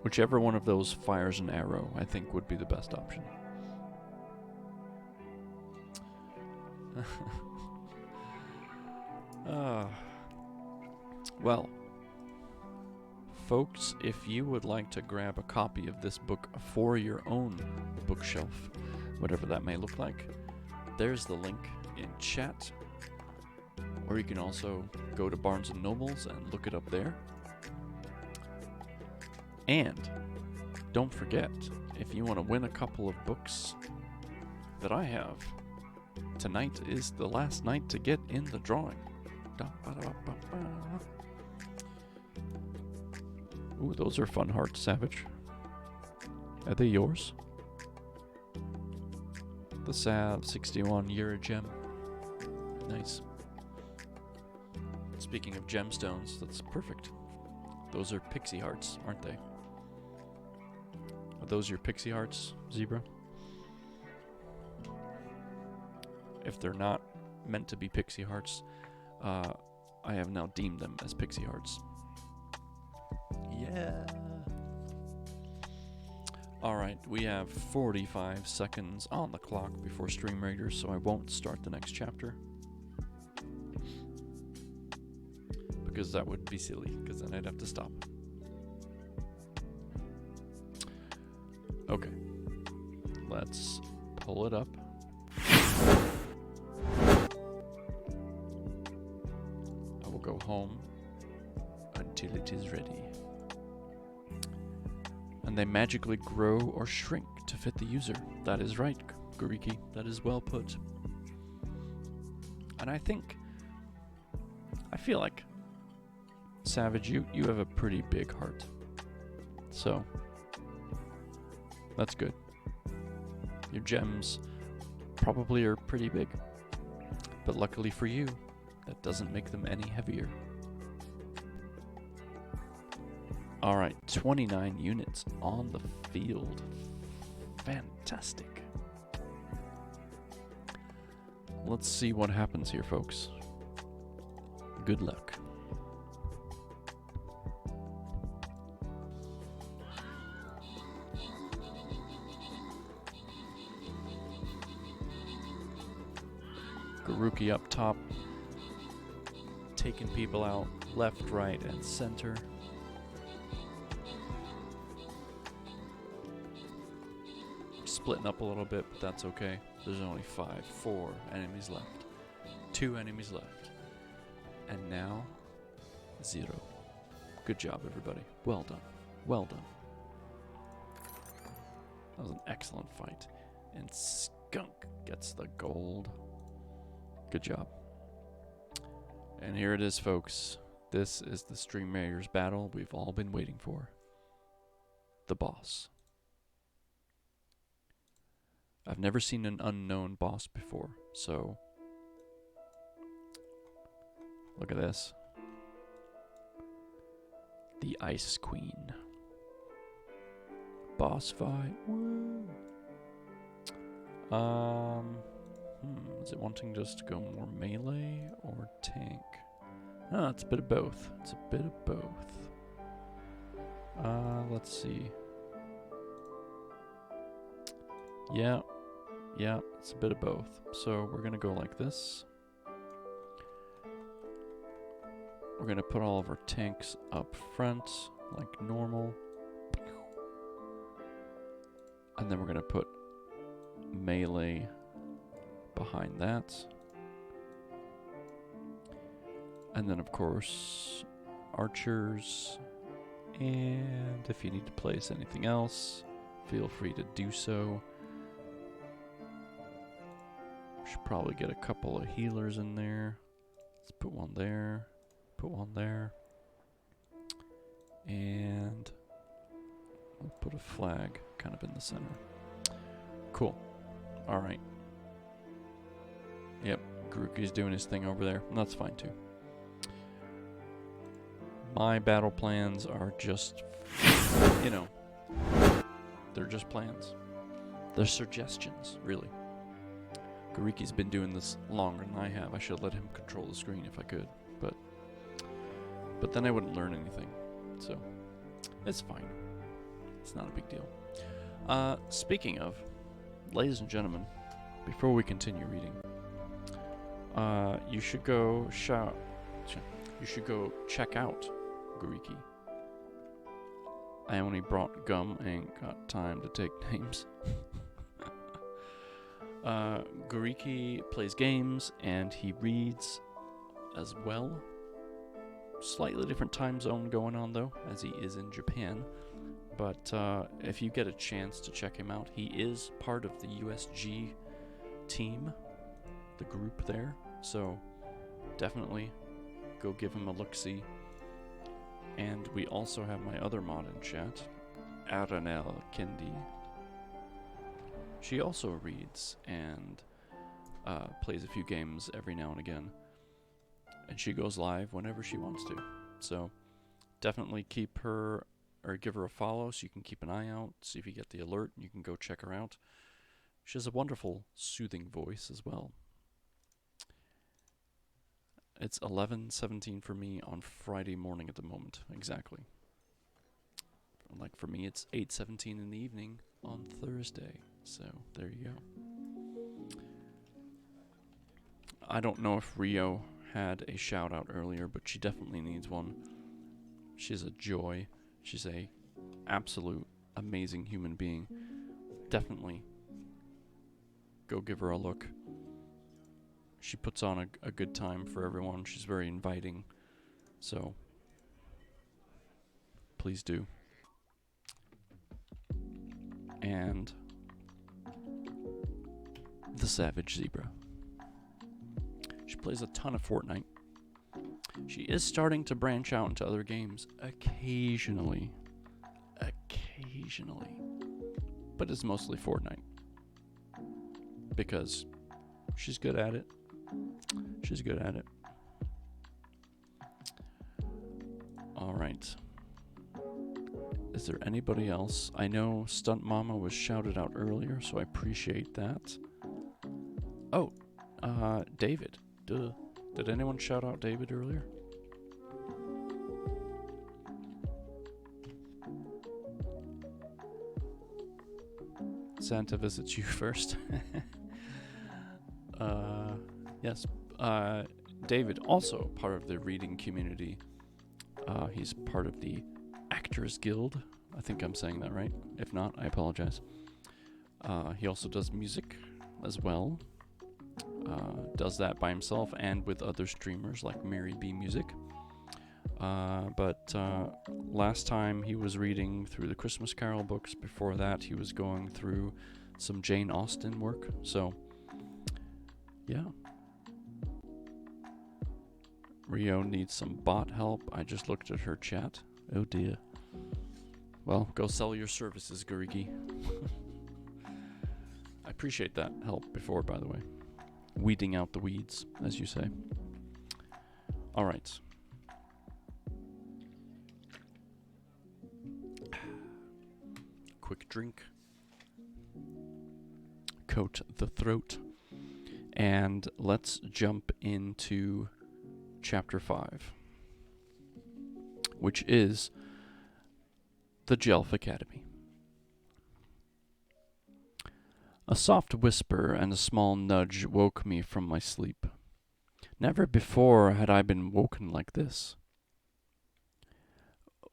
A: Whichever one of those fires an arrow, I think would be the best option. Well, folks, if you would like to grab a copy of this book for your own bookshelf, whatever that may look like, there's the link in chat. Or you can also go to Barnes & Nobles and look it up there. And don't forget, if you want to win a couple of books that I have, tonight is the last night to get in the drawing. Ooh, those are fun hearts, Savage. Are they yours? The Sav 61 Eurogem. Nice. Speaking of gemstones, that's perfect. Those are pixie hearts, aren't they? Are those your pixie hearts, Zebra? If they're not meant to be pixie hearts, I have now deemed them as pixie hearts. Yeah. Alright, we have 45 seconds on the clock before Stream Raiders, so I won't start the next chapter. Because that would be silly, because then I'd have to stop. Okay. Let's pull it up. I will go home until it is ready. And they magically grow or shrink to fit the user. That is right, Guriki. That is well put. And I feel like, Savage, you have a pretty big heart. So, that's good. Your gems probably are pretty big. But luckily for you, that doesn't make them any heavier. Alright, 29 units on the field. Fantastic. Let's see what happens here, folks. Good luck. Garuki up top, taking people out left, right, and center. Splitting up a little bit, but that's okay. There's only 4 enemies left. 2 enemies left. And now, 0. Good job, everybody. Well done. Well done. That was an excellent fight. And Skunk gets the gold. Good job. And here it is, folks. This is the Stream Raiders battle we've all been waiting for. The boss. I've never seen an unknown boss before, so look at this. The Ice Queen. Boss fight. Woo. Is it wanting just to go more melee or tank? Ah, it's a bit of both. It's a bit of both. Let's see. Yeah, it's a bit of both. So we're gonna go like this. We're gonna put all of our tanks up front, like normal. And then we're going to put melee behind that. And then, of course, archers. And if you need to place anything else, feel free to do so. Should probably get a couple of healers in there. Let's put one there. Put one there. And we'll put a flag kind of in the center. Cool. Alright. Yep, Garuki's doing his thing over there. And that's fine too. My battle plans are just, you know, they're just plans. They're suggestions, really. Garuki's been doing this longer than I have. I should let him control the screen if I could, but then I wouldn't learn anything. So, it's fine. It's not a big deal. Speaking of, ladies and gentlemen, before we continue reading, you should go check out Garuki. I only brought gum, I ain't got time to take names. Garuki plays games and he reads as well. Slightly different time zone going on though, as he is in Japan. But if you get a chance to check him out, he is part of the USG team, the group there. So definitely go give him a look-see. And we also have my other mod in chat, Aranel Kendi. She also reads and plays a few games every now and again. And she goes live whenever she wants to. So definitely keep her, or give her a follow so you can keep an eye out, see if you get the alert, and you can go check her out. She has a wonderful, soothing voice as well. It's 11:17 for me on Friday morning at the moment, exactly. Like for me, it's 8:17 in the evening on Thursday. So there you go. I don't know if Rio had a shout out earlier, but she definitely needs one. She's a joy. She's a absolute amazing human being. Definitely go give her a look. She puts on a good time for everyone. She's very inviting. So please do. And the Savage Zebra. She plays a ton of Fortnite. She is starting to branch out into other games occasionally. But it's mostly Fortnite. Because she's good at it. Alright. Is there anybody else? I know Stunt Mama was shouted out earlier, so I appreciate that. Oh, David. Duh. Did anyone shout out David earlier? Santa visits you first. Yes. David, also part of the reading community. He's part of the Actors Guild. I think I'm saying that right. If not, I apologize. He also does music as well. Does that by himself and with other streamers like Mary B Music. But last time he was reading through the Christmas Carol books. Before that, he was going through some Jane Austen work. So, yeah. Rio needs some bot help. I just looked at her chat. Oh dear. Well, go sell your services, Garuki. I appreciate that help before, by the way. Weeding out the weeds, as you say. Alright. Quick drink. Coat the throat. And let's jump into Chapter 5, which is the Jelf Academy. A soft whisper and a small nudge woke me from my sleep. Never before had I been woken like this.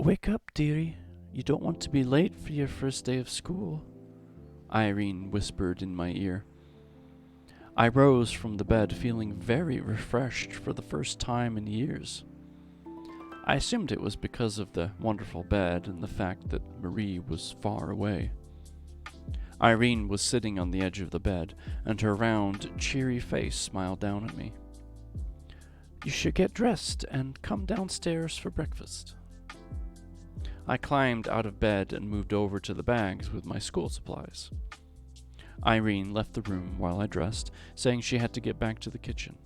A: Wake up, dearie. You don't want to be late for your first day of school, Irene whispered in my ear. I rose from the bed feeling very refreshed for the first time in years. I assumed it was because of the wonderful bed and the fact that Marie was far away. Irene was sitting on the edge of the bed, and her round, cheery face smiled down at me. You should get dressed and come downstairs for breakfast. I climbed out of bed and moved over to the bags with my school supplies. Irene left the room while I dressed, saying she had to get back to the kitchen.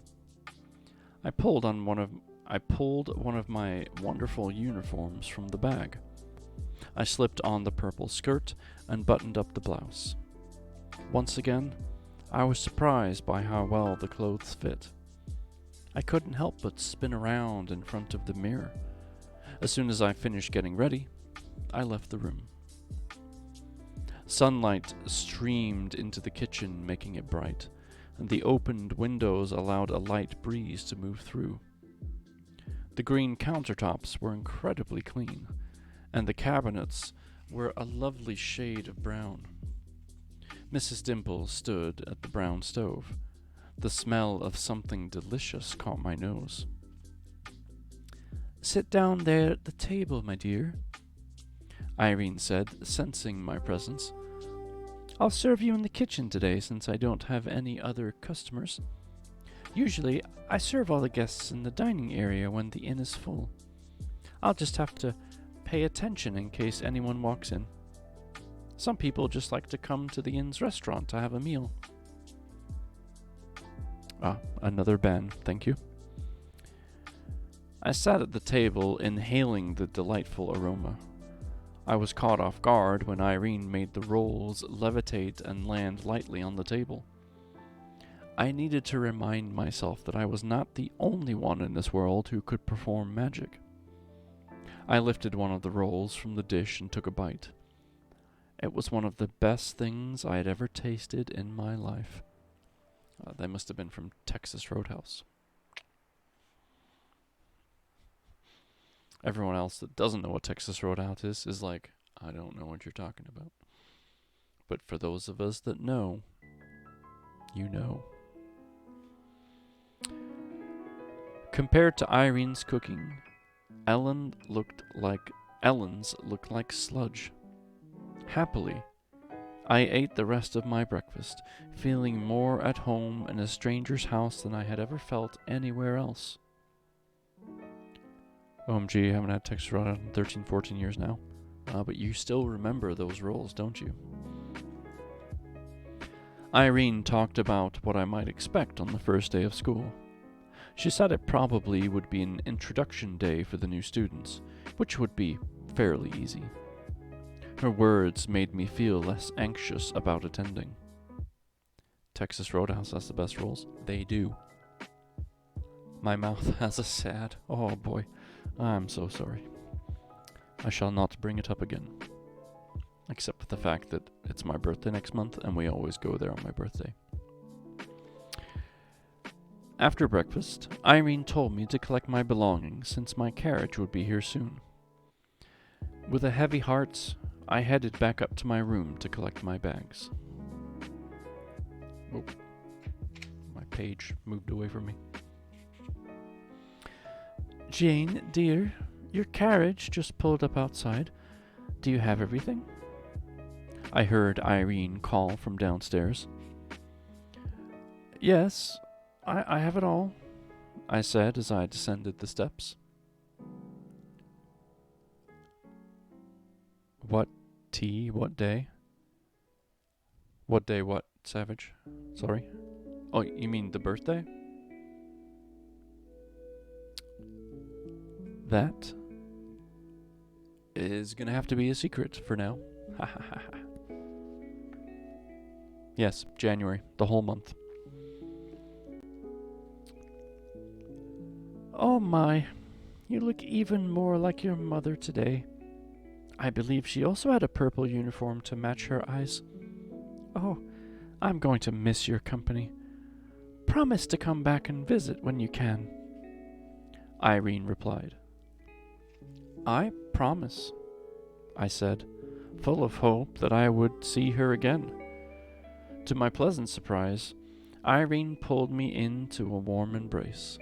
A: I pulled one of my wonderful uniforms from the bag. I slipped on the purple skirt and buttoned up the blouse. Once again, I was surprised by how well the clothes fit. I couldn't help but spin around in front of the mirror. As soon as I finished getting ready, I left the room. Sunlight streamed into the kitchen, making it bright, and the opened windows allowed a light breeze to move through. The green countertops were incredibly clean, and the cabinets were a lovely shade of brown. Mrs. Dimple stood at the brown stove. The smell of something delicious caught my nose. Sit down there at the table, my dear, Irene said, sensing my presence. I'll serve you in the kitchen today since I don't have any other customers. Usually, I serve all the guests in the dining area when the inn is full. I'll just have to pay attention in case anyone walks in. Some people just like to come to the inn's restaurant to have a meal. Another ban, thank you. I sat at the table, inhaling the delightful aroma. I was caught off guard when Irene made the rolls levitate and land lightly on the table. I needed to remind myself that I was not the only one in this world who could perform magic. I lifted one of the rolls from the dish and took a bite. It was one of the best things I had ever tasted in my life. They must have been from Texas Roadhouse. Everyone else that doesn't know what Texas Roadhouse is like, I don't know what you're talking about. But for those of us that know, you know. Compared to Irene's cooking, Ellen's looked like sludge. Happily, I ate the rest of my breakfast, feeling more at home in a stranger's house than I had ever felt anywhere else. OMG, I haven't had Texas Roadhouse in 13, 14 years now. But you still remember those rolls, don't you? Irene talked about what I might expect on the first day of school. She said it probably would be an introduction day for the new students, which would be fairly easy. Her words made me feel less anxious about attending. Texas Roadhouse has the best rolls. They do. My mouth has a sad... Oh boy, I'm so sorry. I shall not bring it up again. Except for the fact that it's my birthday next month and we always go there on my birthday. After breakfast, Irene told me to collect my belongings since my carriage would be here soon. With a heavy heart, I headed back up to my room to collect my bags. Oh, my page moved away from me. Jane, dear, your carriage just pulled up outside. Do you have everything? I heard Irene call from downstairs. Yes, I have it all, I said as I descended the steps. What tea? What day? What day what, Savage? Sorry? Oh, you mean the birthday? That is gonna have to be a secret for now. Ha ha ha ha. Yes, January, the whole month. Oh my, you look even more like your mother today. I believe she also had a purple uniform to match her eyes. Oh, I'm going to miss your company. Promise to come back and visit when you can. Irene replied. I promise," I said, full of hope that I would see her again. To my pleasant surprise, Irene pulled me into a warm embrace.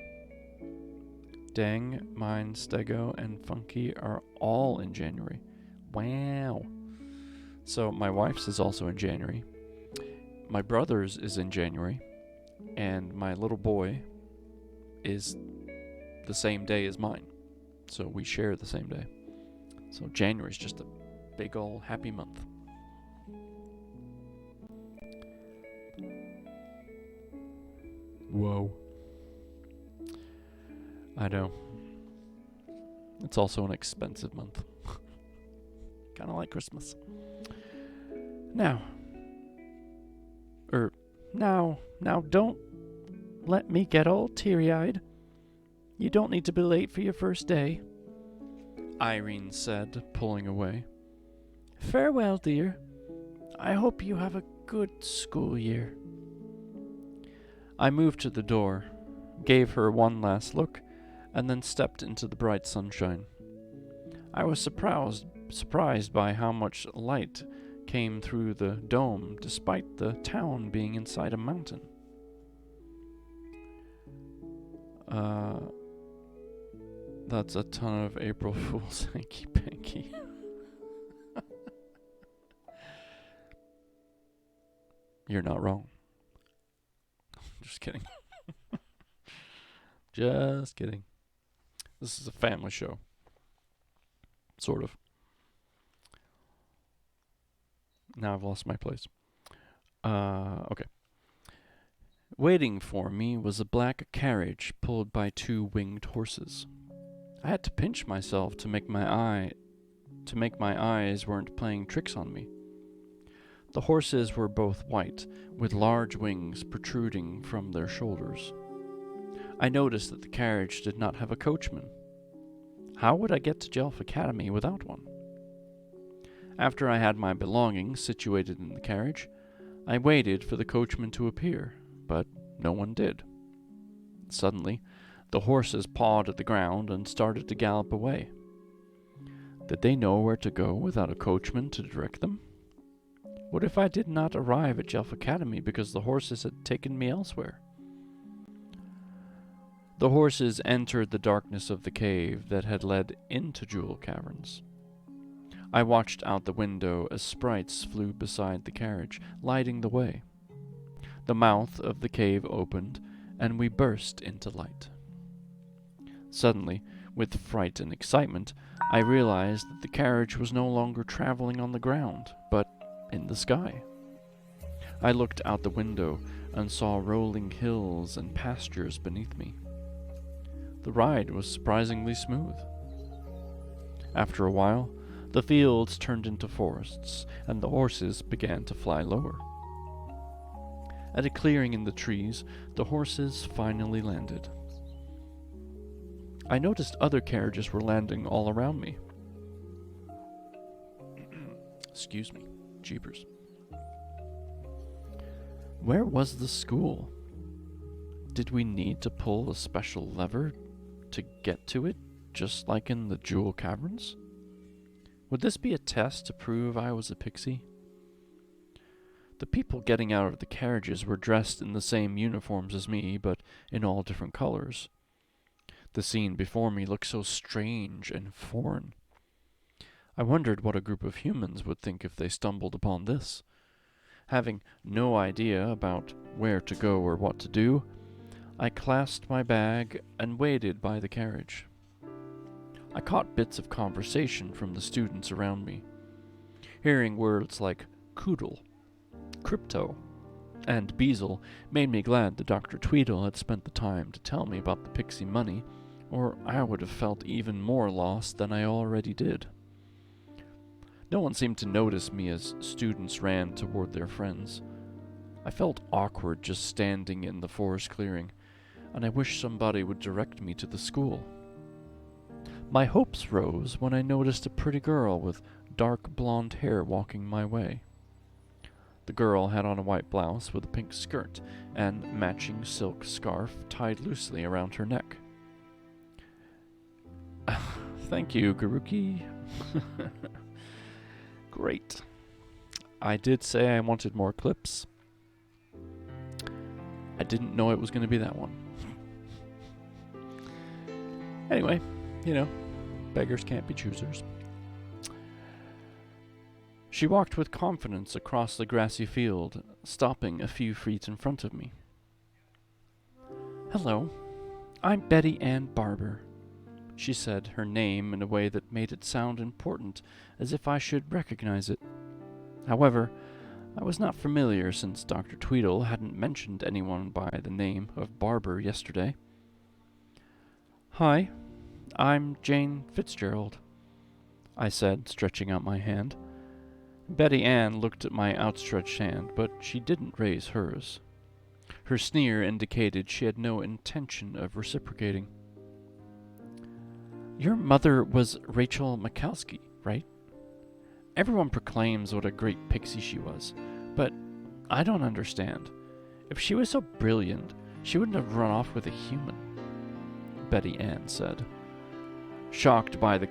A: Dang, mine, Stego, and Funky are all in January. Wow. So my wife's is also in January. My brother's is in January. And my little boy is the same day as mine. So we share the same day. So January's just a big ol' happy month. Whoa. I know. It's also an expensive month. Kind of like Christmas. Now, don't let me get all teary-eyed. You don't need to be late for your first day, Irene said, pulling away. Farewell, dear. I hope you have a good school year. I moved to the door, gave her one last look, and then stepped into the bright sunshine. I was surprised by how much light came through the dome despite the town being inside a mountain. That's a ton of April Fool's hanky-panky. You're not wrong. Just kidding. Just kidding. This is a family show. Sort of. Now I've lost my place. Okay. Waiting for me was a black carriage pulled by 2 winged horses. I had to pinch myself to make my eyes weren't playing tricks on me. The horses were both white, with large wings protruding from their shoulders. I noticed that the carriage did not have a coachman. How would I get to Jelf Academy without one? After I had my belongings situated in the carriage, I waited for the coachman to appear, but no one did. Suddenly, the horses pawed at the ground and started to gallop away. Did they know where to go without a coachman to direct them? What if I did not arrive at Jelf Academy because the horses had taken me elsewhere? The horses entered the darkness of the cave that had led into Jewel Caverns. I watched out the window as sprites flew beside the carriage, lighting the way. The mouth of the cave opened, and we burst into light. Suddenly, with fright and excitement, I realized that the carriage was no longer traveling on the ground, but in the sky. I looked out the window and saw rolling hills and pastures beneath me. The ride was surprisingly smooth. After a while, the fields turned into forests, and the horses began to fly lower. At a clearing in the trees, the horses finally landed. I noticed other carriages were landing all around me. Excuse me, jeepers. Where was the school? Did we need to pull a special lever to get to it, just like in the Jewel Caverns? Would this be a test to prove I was a pixie? The people getting out of the carriages were dressed in the same uniforms as me, but in all different colors. The scene before me looked so strange and foreign. I wondered what a group of humans would think if they stumbled upon this. Having no idea about where to go or what to do, I clasped my bag and waited by the carriage. I caught bits of conversation from the students around me. Hearing words like Koodle, Crypto, and Beazle made me glad that Dr. Tweedle had spent the time to tell me about the pixie money, or I would have felt even more lost than I already did. No one seemed to notice me as students ran toward their friends. I felt awkward just standing in the forest clearing, and I wished somebody would direct me to the school. My hopes rose when I noticed a pretty girl with dark blonde hair walking my way. The girl had on a white blouse with a pink skirt and matching silk scarf tied loosely around her neck. Thank you, Garuki. Great. I did say I wanted more clips. I didn't know it was going to be that one. Anyway, beggars can't be choosers. She walked with confidence across the grassy field, stopping a few feet in front of me. Hello, I'm Betty Ann Barber, she said her name in a way that made it sound important, as if I should recognize it. However, I was not familiar since Dr. Tweedle hadn't mentioned anyone by the name of Barber yesterday. Hi, I'm Jane Fitzgerald, I said, stretching out my hand. Betty Ann looked at my outstretched hand, but she didn't raise hers. Her sneer indicated she had no intention of reciprocating. Your mother was Rachel Mikowski, right? Everyone proclaims what a great pixie she was, but I don't understand. If she was so brilliant, she wouldn't have run off with a human, Betty Ann said. Shocked by the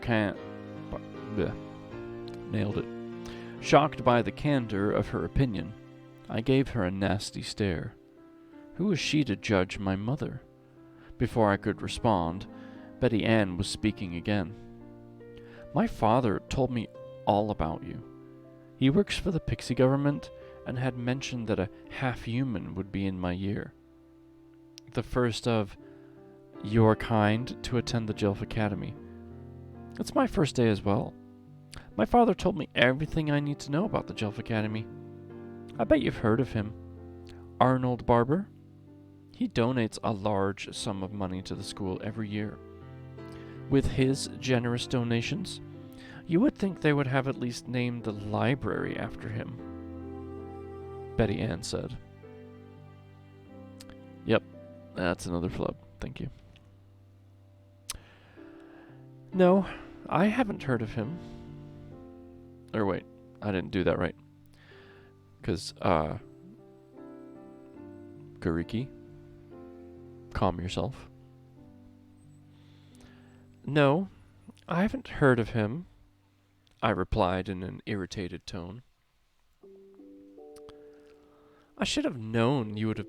A: Shocked by the candor of her opinion, I gave her a nasty stare. Who was she to judge my mother? Before I could respond, Betty Ann was speaking again. My father told me all about you. He works for the Pixie government and had mentioned that a half-human would be in my year. The first of your kind to attend the Jelf Academy. It's my first day as well. My father told me everything I need to know about the Jelf Academy. I bet you've heard of him. Arnold Barber? He donates a large sum of money to the school every year. With his generous donations, you would think they would have at least named the library after him, Betty Ann said. Yep, that's another flub. Thank you. No, I haven't heard of him. Or wait, I didn't do that right. Because, Gariki, calm yourself. No, I haven't heard of him, I replied in an irritated tone. I should have known you would have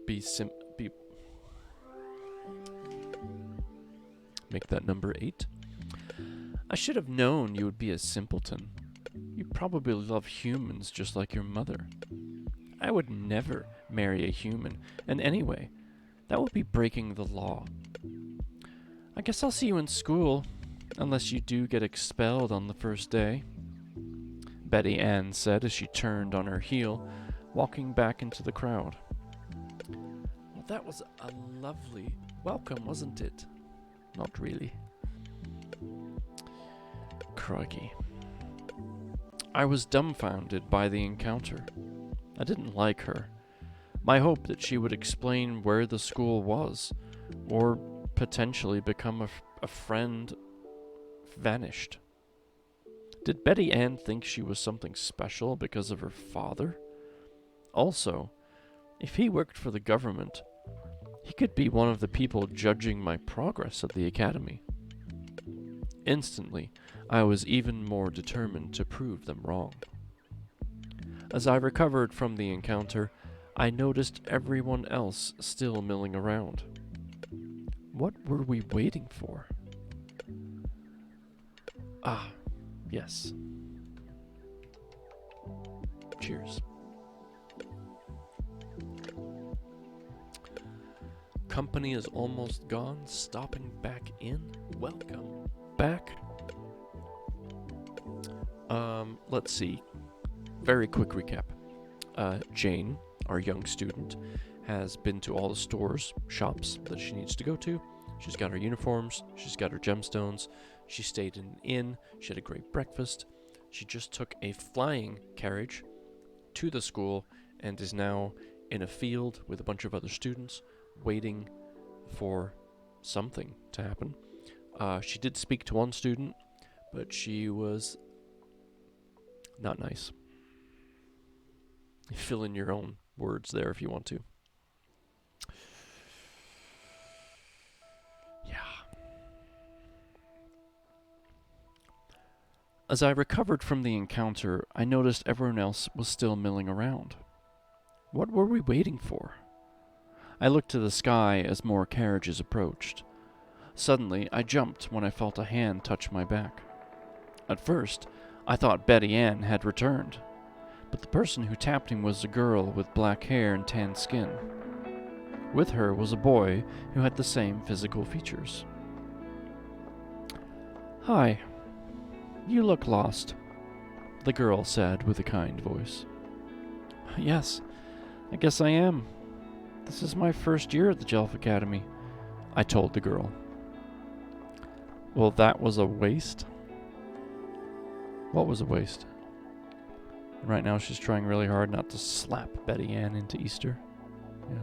A: Make that number 8. I should have known you would be a simpleton. You probably love humans just like your mother. I would never marry a human, and anyway, that would be breaking the law. I guess I'll see you in school, unless you do get expelled on the first day, Betty Ann said as she turned on her heel, walking back into the crowd. Well, that was a lovely welcome, wasn't it? Not really. Crikey. I was dumbfounded by the encounter. I didn't like her. My hope that she would explain where the school was, or potentially become a friend, vanished. Did Betty Ann think she was something special because of her father? Also, if he worked for the government, he could be one of the people judging my progress at the academy. Instantly, I was even more determined to prove them wrong. As I recovered from the encounter, I noticed everyone else still milling around. What were we waiting for? Ah, yes. Cheers. Company is almost gone, stopping back in. Welcome back. Let's see. Very quick recap. Jane, our young student, has been to all the shops that she needs to go to. She's got her uniforms, she's got her gemstones, she stayed in an inn, she had a great breakfast. She just took a flying carriage to the school and is now in a field with a bunch of other students waiting for something to happen. She did speak to one student, but she was not nice. Fill in your own words there if you want to. Yeah. As I recovered from the encounter, I noticed everyone else was still milling around. What were we waiting for? I looked to the sky as more carriages approached. Suddenly, I jumped when I felt a hand touch my back. At first, I thought Betty Ann had returned, but the person who tapped me was a girl with black hair and tan skin. With her was a boy who had the same physical features. "Hi. You look lost," the girl said with a kind voice. "Yes, I guess I am. This is my first year at the Jelf Academy," I told the girl. Well, that was a waste. What was a waste? Right now she's trying really hard not to slap Betty Ann into Easter. Yeah.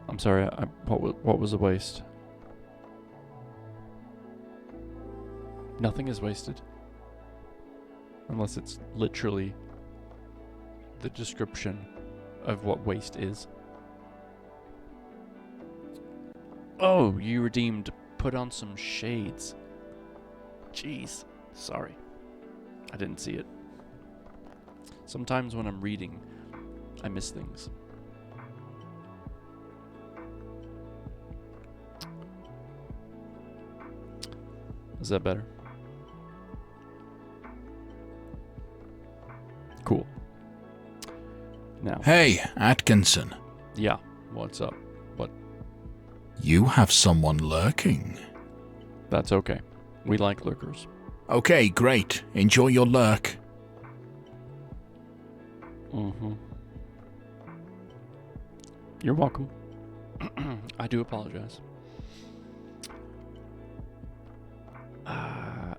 A: I'm sorry, what was a waste? Nothing is wasted. Unless it's literally the description of what waste is. Oh, you redeemed put on some shades. Jeez, sorry. I didn't see it. Sometimes when I'm reading, I miss things. Is that better? Cool. Now.
B: Hey, Atkinson.
A: Yeah, what's up? What?
B: You have someone lurking.
A: That's okay. We like lurkers.
B: Okay, great. Enjoy your lurk.
A: Mm-hmm. You're welcome. I do apologize.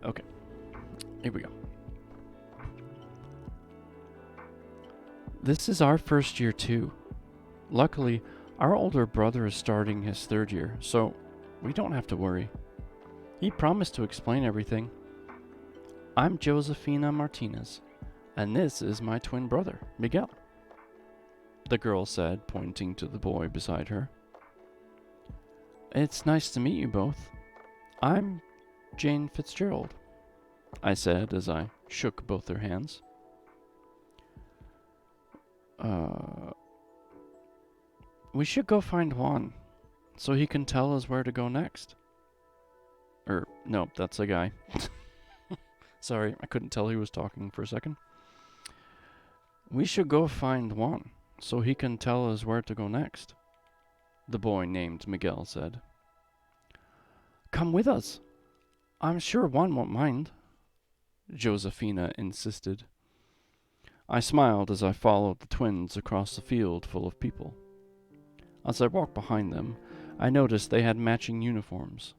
A: Okay. Here we go. This is our first year too. Luckily, our older brother is starting his third year, so we don't have to worry. He promised to explain everything. I'm Josefina Martinez, and this is my twin brother, Miguel, the girl said, pointing to the boy beside her. It's nice to meet you both. I'm Jane Fitzgerald, I said as I shook both their hands. We should go find Juan, so he can tell us where to go next. No, that's a guy. Sorry, I couldn't tell he was talking for a second. We should go find Juan, so he can tell us where to go next, the boy named Miguel said. Come with us. I'm sure Juan won't mind, Josefina insisted. I smiled as I followed the twins across the field full of people. As I walked behind them, I noticed they had matching uniforms.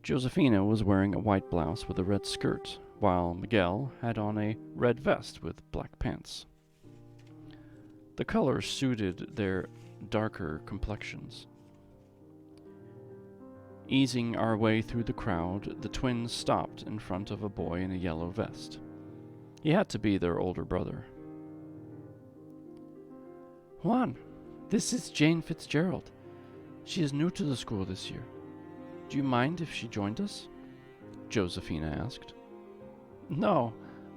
A: Josefina was wearing a white blouse with a red skirt, while Miguel had on a red vest with black pants. The colors suited their darker complexions. Easing our way through the crowd, the twins stopped in front of a boy in a yellow vest. He had to be their older brother. Juan, this is Jane Fitzgerald. She is new to the school this year. Do you mind if she joined us? Josefina asked. No,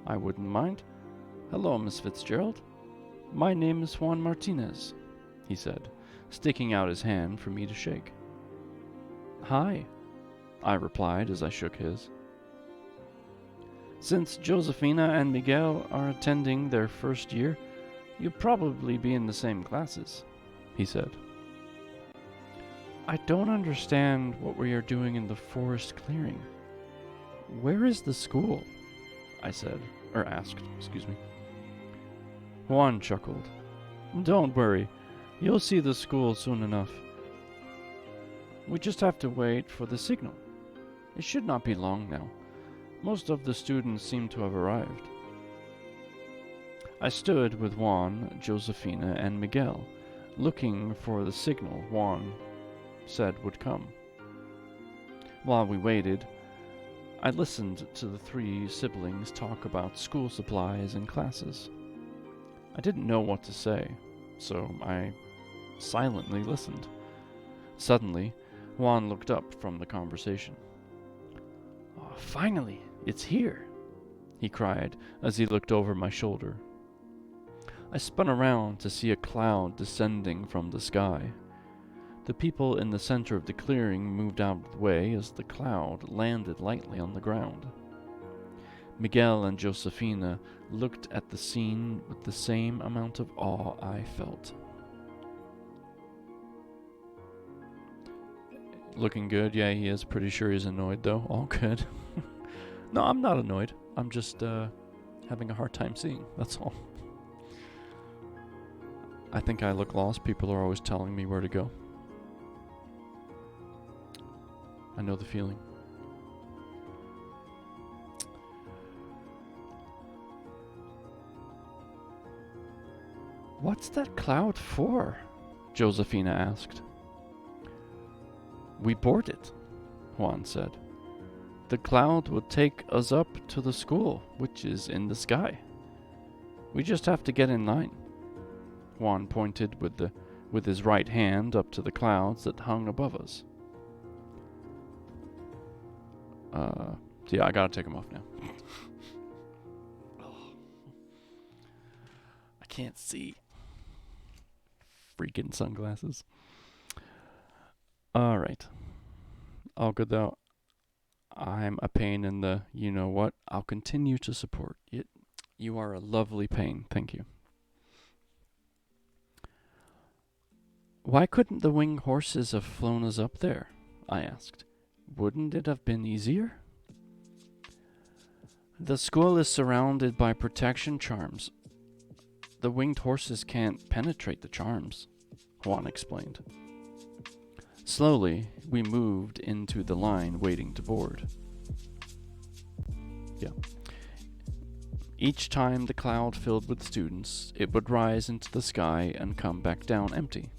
A: I wouldn't mind. Hello, Miss Fitzgerald. My name is Juan Martinez, he said, sticking out his hand for me to shake. Hi, I replied as I shook his. Since Josefina and Miguel are attending their first year, you'll probably be in the same classes, he said. I don't understand what we are doing in the forest clearing. Where is the school? I asked. Juan chuckled. Don't worry, you'll see the school soon enough. We just have to wait for the signal. It should not be long now. Most of the students seem to have arrived. I stood with Juan, Josefina, and Miguel, looking for the signal Juan said would come. While we waited, I listened to the three siblings talk about school supplies and classes. I didn't know what to say, so I silently listened. Suddenly, Juan looked up from the conversation. Finally, it's here, he cried as he looked over my shoulder. I spun around to see a cloud descending from the sky. The people in the center of the clearing moved out of the way as the cloud landed lightly on the ground. Miguel and Josefina looked at the scene with the same amount of awe I felt. Looking good, yeah, he is. Pretty sure he's annoyed, though. All good. No, I'm not annoyed. I'm just having a hard time seeing. That's all. I think I look lost. People are always telling me where to go. I know the feeling. What's that cloud for? Josefina asked. We board it, Juan said. The cloud will take us up to the school, which is in the sky. We just have to get in line. Juan pointed with his right hand up to the clouds that hung above us. Yeah, I gotta take them off now. I can't see. Freaking sunglasses. Alright. All good though. I'm a pain in the you-know-what. I'll continue to support it. You are a lovely pain. Thank you. Why couldn't the winged horses have flown us up there? I asked. Wouldn't it have been easier? The school is surrounded by protection charms. The winged horses can't penetrate the charms, Juan explained. Slowly, we moved into the line waiting to board. Yeah. Each time the cloud filled with students, it would rise into the sky and come back down empty.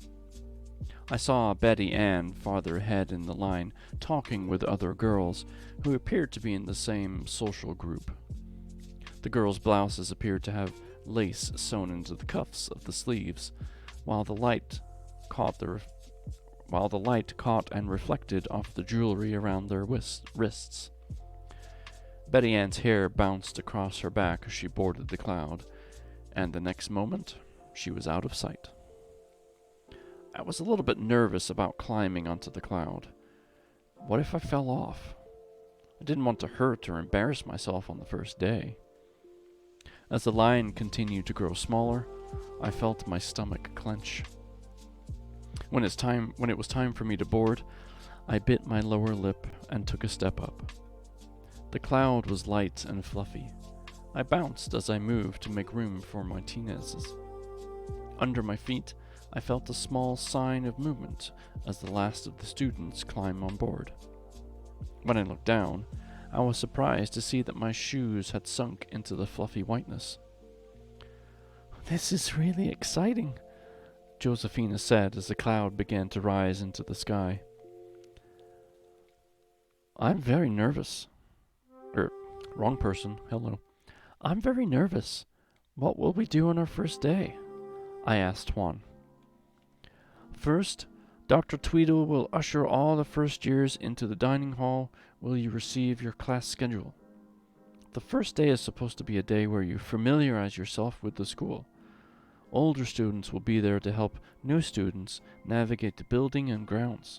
A: I saw Betty Ann farther ahead in the line, talking with other girls who appeared to be in the same social group. The girls' blouses appeared to have lace sewn into the cuffs of the sleeves, while the light caught and reflected off the jewelry around their wrists. Betty Ann's hair bounced across her back as she boarded the cloud, and the next moment, she was out of sight. I was a little bit nervous about climbing onto the cloud. What if I fell off? I didn't want to hurt or embarrass myself on the first day. As the line continued to grow smaller, I felt my stomach clench. When it was time for me to board, I bit my lower lip and took a step up. The cloud was light and fluffy. I bounced as I moved to make room for Martinez's. Under my feet, I felt a small sign of movement as the last of the students climbed on board. When I looked down, I was surprised to see that my shoes had sunk into the fluffy whiteness. This is really exciting, Josefina said as the cloud began to rise into the sky. I'm very nervous. Wrong person. Hello. I'm very nervous. What will we do on our first day? I asked Juan. First, Dr. Tweedle will usher all the first years into the dining hall where you receive your class schedule. The first day is supposed to be a day where you familiarize yourself with the school. Older students will be there to help new students navigate the building and grounds.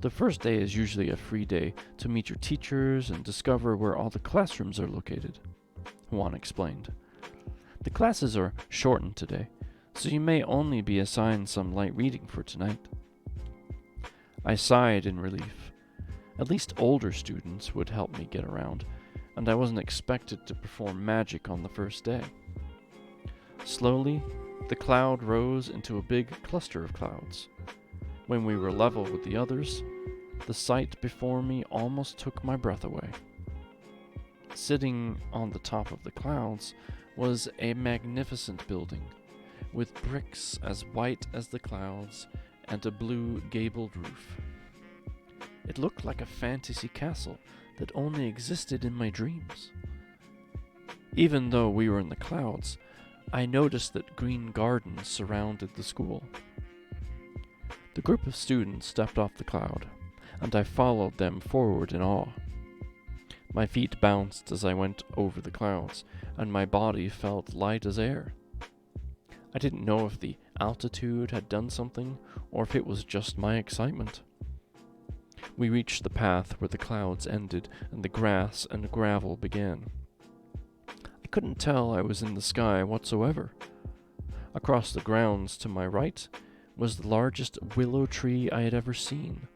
A: The first day is usually a free day to meet your teachers and discover where all the classrooms are located, Juan explained. The classes are shortened today, so you may only be assigned some light reading for tonight. I sighed in relief. At least older students would help me get around, and I wasn't expected to perform magic on the first day. Slowly, the cloud rose into a big cluster of clouds. When we were level with the others, the sight before me almost took my breath away. Sitting on the top of the clouds was a magnificent building, with bricks as white as the clouds and a blue gabled roof. It looked like a fantasy castle that only existed in my dreams. Even though we were in the clouds, I noticed that green gardens surrounded the school. The group of students stepped off the cloud, and I followed them forward in awe. My feet bounced as I went over the clouds, and my body felt light as air. I didn't know if the altitude had done something, or if it was just my excitement. We reached the path where the clouds ended and the grass and gravel began. I couldn't tell I was in the sky whatsoever. Across the grounds to my right was the largest willow tree I had ever seen.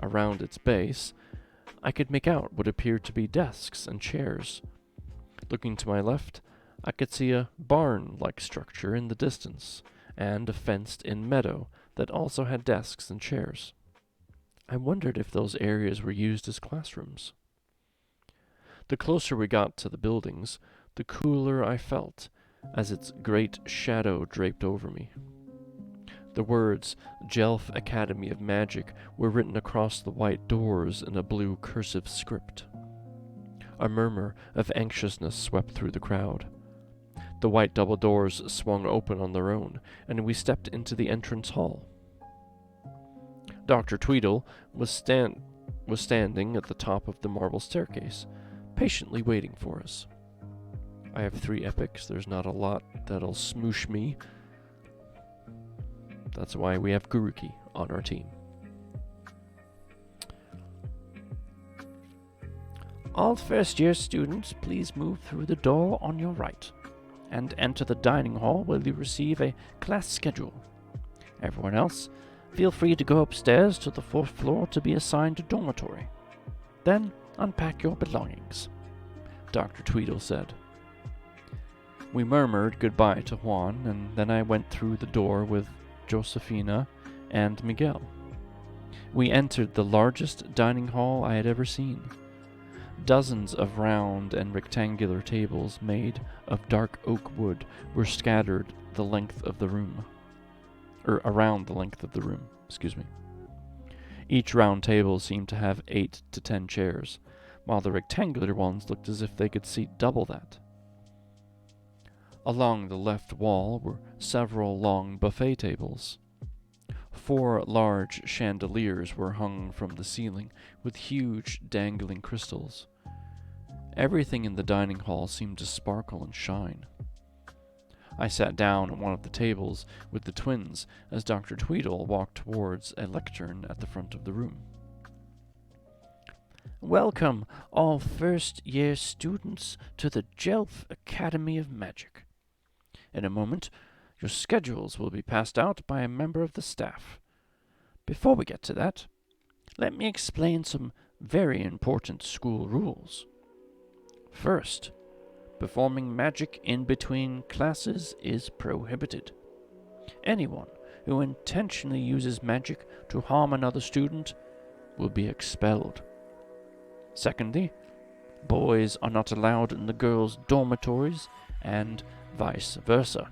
A: Around its base, I could make out what appeared to be desks and chairs. Looking to my left, I could see a barn-like structure in the distance, and a fenced-in meadow that also had desks and chairs. I wondered if those areas were used as classrooms. The closer we got to the buildings, the cooler I felt, as its great shadow draped over me. The words Jelf Academy of Magic were written across the white doors in a blue cursive script. A murmur of anxiousness swept through the crowd. The white double doors swung open on their own, and we stepped into the entrance hall. Dr. Tweedle was standing at the top of the marble staircase, patiently waiting for us. I have 3 epics. There's not a lot that'll smoosh me. That's why we have Guruki on our team. All first-year students, please move through the door on your right and enter the dining hall where you receive a class schedule. Everyone else, feel free to go upstairs to the 4th floor to be assigned a dormitory. Then unpack your belongings, Dr. Tweedle said. We murmured goodbye to Juan, and then I went through the door with Josefina and Miguel. We entered the largest dining hall I had ever seen. Dozens of round and rectangular tables made of dark oak wood were scattered the length of the room. Around the length of the room, Each round table seemed to have 8 to 10 chairs, while the rectangular ones looked as if they could seat double that. Along the left wall were several long buffet tables. 4 large chandeliers were hung from the ceiling with huge dangling crystals. Everything in the dining hall seemed to sparkle and shine. I sat down at one of the tables with the twins as Dr. Tweedle walked towards a lectern at the front of the room. Welcome, all first-year students, to the Jelf Academy of Magic. In a moment, your schedules will be passed out by a member of the staff. Before we get to that, let me explain some very important school rules. First, performing magic in between classes is prohibited. Anyone who intentionally uses magic to harm another student will be expelled. Secondly, boys are not allowed in the girls' dormitories, and vice versa.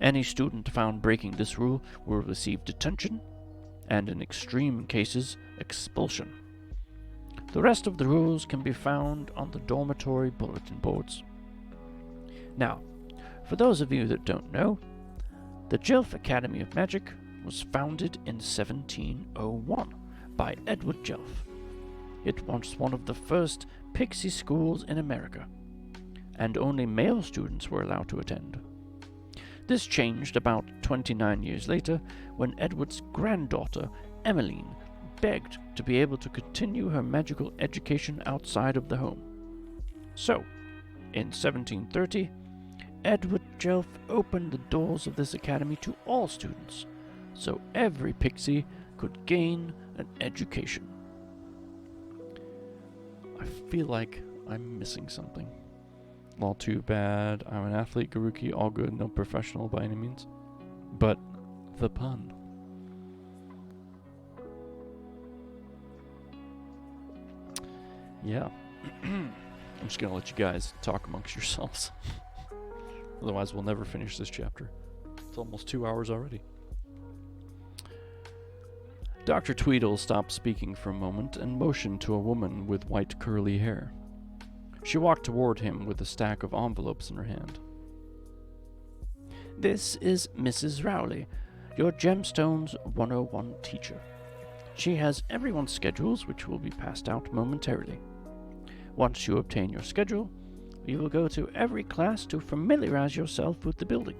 A: Any student found breaking this rule will receive detention, and in extreme cases, expulsion. The rest of the rules can be found on the dormitory bulletin boards. Now, for those of you that don't know, the Jelf Academy of Magic was founded in 1701 by Edward Jelf. It was one of the first pixie schools in America, and only male students were allowed to attend. This changed about 29 years later when Edward's granddaughter, Emmeline, begged to be able to continue her magical education outside of the home. So, in 1730, Edward Jelf opened the doors of this academy to all students, so every pixie could gain an education. I feel like I'm missing something. Well, too bad. I'm an athlete, Guruki, all good, no professional by any means. But the pun. Yeah. I'm just gonna let you guys talk amongst yourselves. Otherwise, we'll never finish this chapter. It's almost 2 hours already. Dr. Tweedle stopped speaking for a moment and motioned to a woman with white curly hair. She walked toward him with a stack of envelopes in her hand. This is Mrs. Rowley, your Gemstones 101 teacher. She has everyone's schedules, which will be passed out momentarily. Once you obtain your schedule, you will go to every class to familiarize yourself with the building.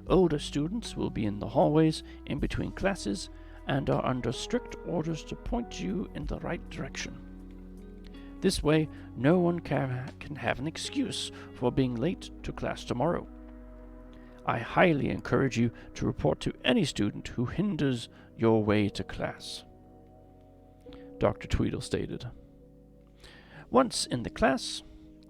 A: Older students will be in the hallways in between classes and are under strict orders to point you in the right direction. This way, no one can have an excuse for being late to class tomorrow. I highly encourage you to report to any student who hinders your way to class," Dr. Tweedle stated. "Once in the class,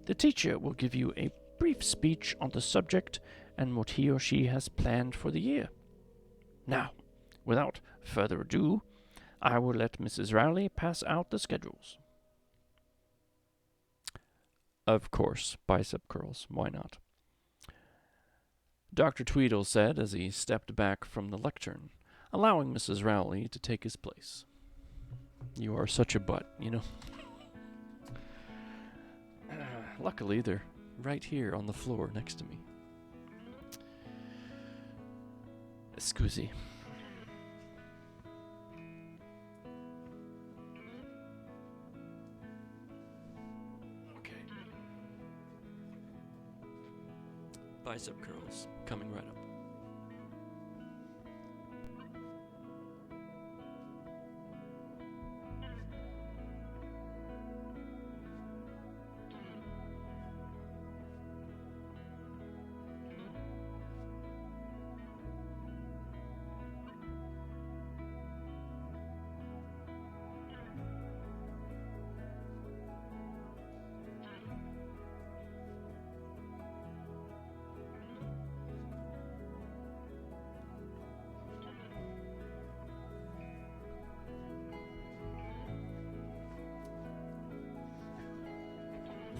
A: the teacher will give you a brief speech on the subject and what he or she has planned for the year. Now, without further ado, I will let Mrs. Rowley pass out the schedules." Of course, bicep curls. Why not? Dr. Tweedle said as he stepped back from the lectern, allowing Mrs. Rowley to take his place. "You are such a butt, you know." Luckily, they're right here on the floor next to me. Scusi. Okay. Bicep curls coming right up.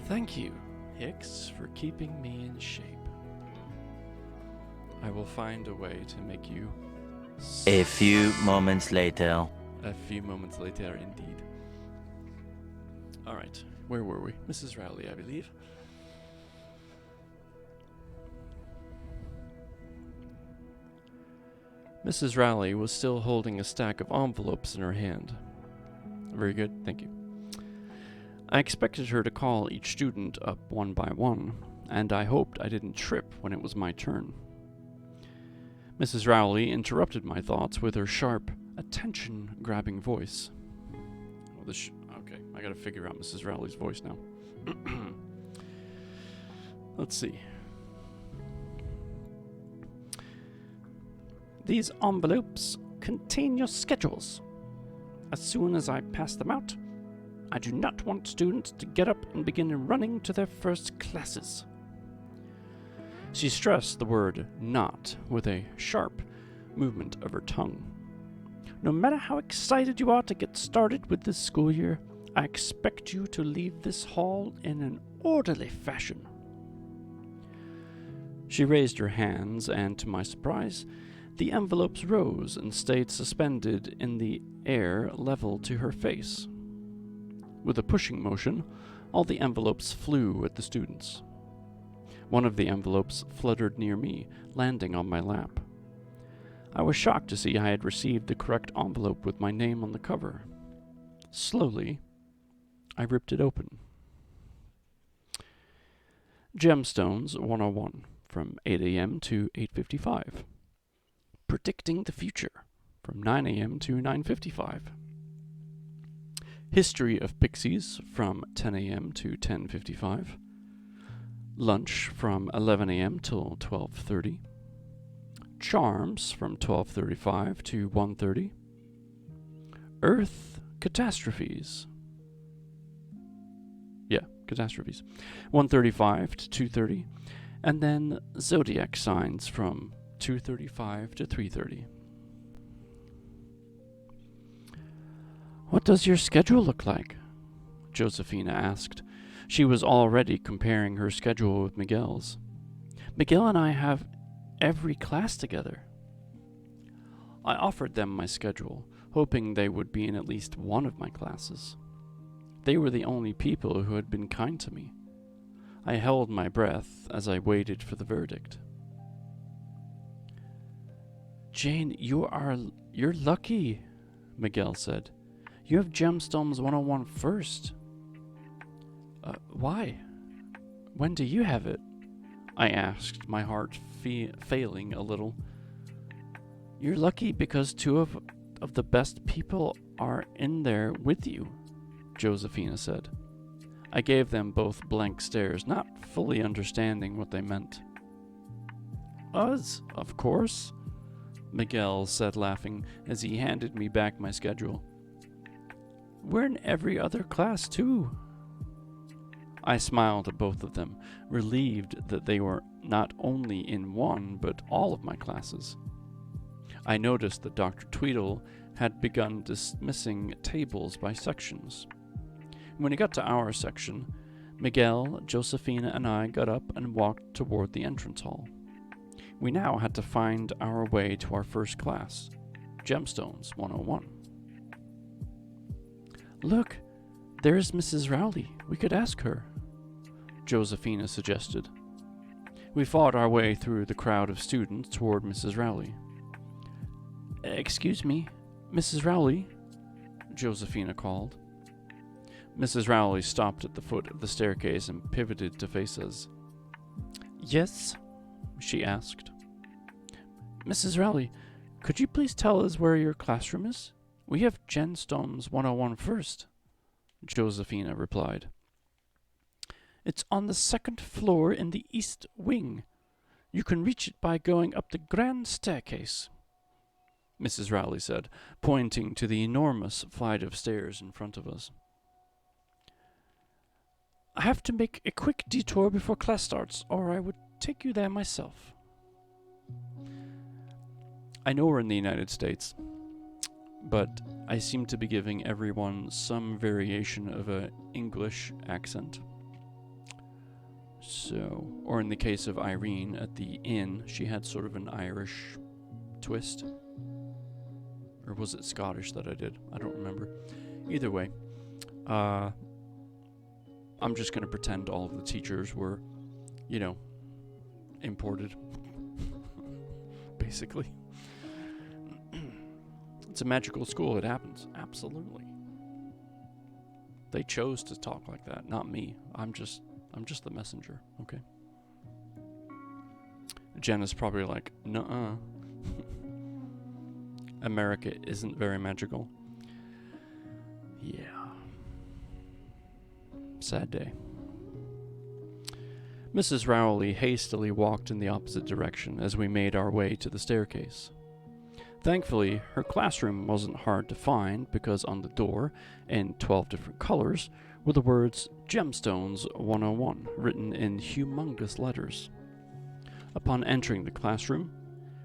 A: Thank you, Hicks, for keeping me in shape. I will find a way to make you...
D: A few moments later.
A: A few moments later, indeed. Alright, where were we? Mrs. Rowley, I believe. Mrs. Rowley was still holding a stack of envelopes in her hand. Very good, thank you. I expected her to call each student up one by one, and I hoped I didn't trip when it was my turn. Mrs. Rowley interrupted my thoughts with her sharp, attention-grabbing voice. Okay, I gotta figure out Mrs. Rowley's voice now. Let's see. "These envelopes contain your schedules. As soon as I pass them out, I do not want students to get up and begin running to their first classes." She stressed the word "not" with a sharp movement of her tongue. "No matter how excited you are to get started with this school year, I expect you to leave this hall in an orderly fashion." She raised her hands, and to my surprise, the envelopes rose and stayed suspended in the air level to her face. With a pushing motion, all the envelopes flew at the students. One of the envelopes fluttered near me, landing on my lap. I was shocked to see I had received the correct envelope with my name on the cover. Slowly, I ripped it open. Gemstones 101, from 8 a.m. to 8:55. Predicting the Future, from 9 a.m. to 9:55. History of Pixies, from 10 a.m. to 10:55. Lunch, from 11 a.m. till 12:30. Charms, from 12:35 to 1:30. Earth Catastrophes. Catastrophes. 1:35 to 2:30. And then Zodiac Signs, from 2:35 to 3:30. "What does your schedule look like?" Josephina asked. She was already comparing her schedule with Miguel's. "Miguel and I have every class together." I offered them my schedule, hoping they would be in at least one of my classes. They were the only people who had been kind to me. I held my breath as I waited for the verdict. "Jane, you're lucky," Miguel said. "You have Gemstones 101 first." Why? When do you have it? I asked, my heart failing a little. You're lucky because two of the best people are in there with you, Josephina said. I gave them both blank stares, not fully understanding what they meant. Us, of course, Miguel said, laughing as he handed me back my schedule. We're in every other class, too. I smiled at both of them, relieved that they were not only in one, but all of my classes. I noticed that Dr. Tweedle had begun dismissing tables by sections. When he got to our section, Miguel, Josephina, and I got up and walked toward the entrance hall. We now had to find our way to our first class, Gemstones 101. Look, there's Mrs. Rowley. We could ask her, Josephina suggested. We fought our way through the crowd of students toward Mrs. Rowley. Excuse me, Mrs. Rowley, Josephina called. Mrs. Rowley stopped at the foot of the staircase and pivoted to face us. Yes, she asked. Mrs. Rowley, could you please tell us where your classroom is? We have Gemstones 101 first, Josephina replied. It's on the second floor in the east wing. You can reach it by going up the grand staircase, Mrs. Rowley said, pointing to the enormous flight of stairs in front of us. I have to make a quick detour before class starts, or I would take you there myself. I know we're in the United States, but I seem to be giving everyone some variation of an English accent. So, or in the case of Irene at the inn, she had sort of an Irish twist. Or was it Scottish that I did? I don't remember. Either way, I'm just going to pretend all of the teachers were, imported. Basically. It's a magical school. It happens. Absolutely. They chose to talk like that, not me. I'm just the messenger, okay? Jen is probably like, nuh-uh. America isn't very magical. Yeah. Sad day. Mrs. Rowley hastily walked in the opposite direction as we made our way to the staircase. Thankfully, her classroom wasn't hard to find because on the door, in 12 different colors, were the words Gemstones 101 written in humongous letters. Upon entering the classroom,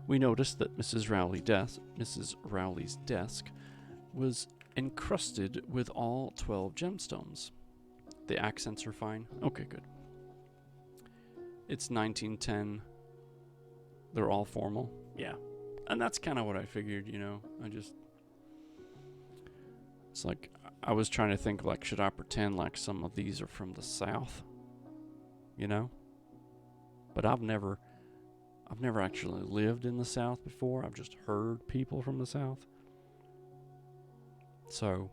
A: we noticed that Mrs. Rowley's desk was encrusted with all 12 gemstones. The accents are fine? Okay, good. It's 1910. They're all formal? Yeah. And that's kind of what I figured, It's like, I was trying to think, like, should I pretend like some of these are from the South? But I've never actually lived in the South before. I've just heard people from the South. So,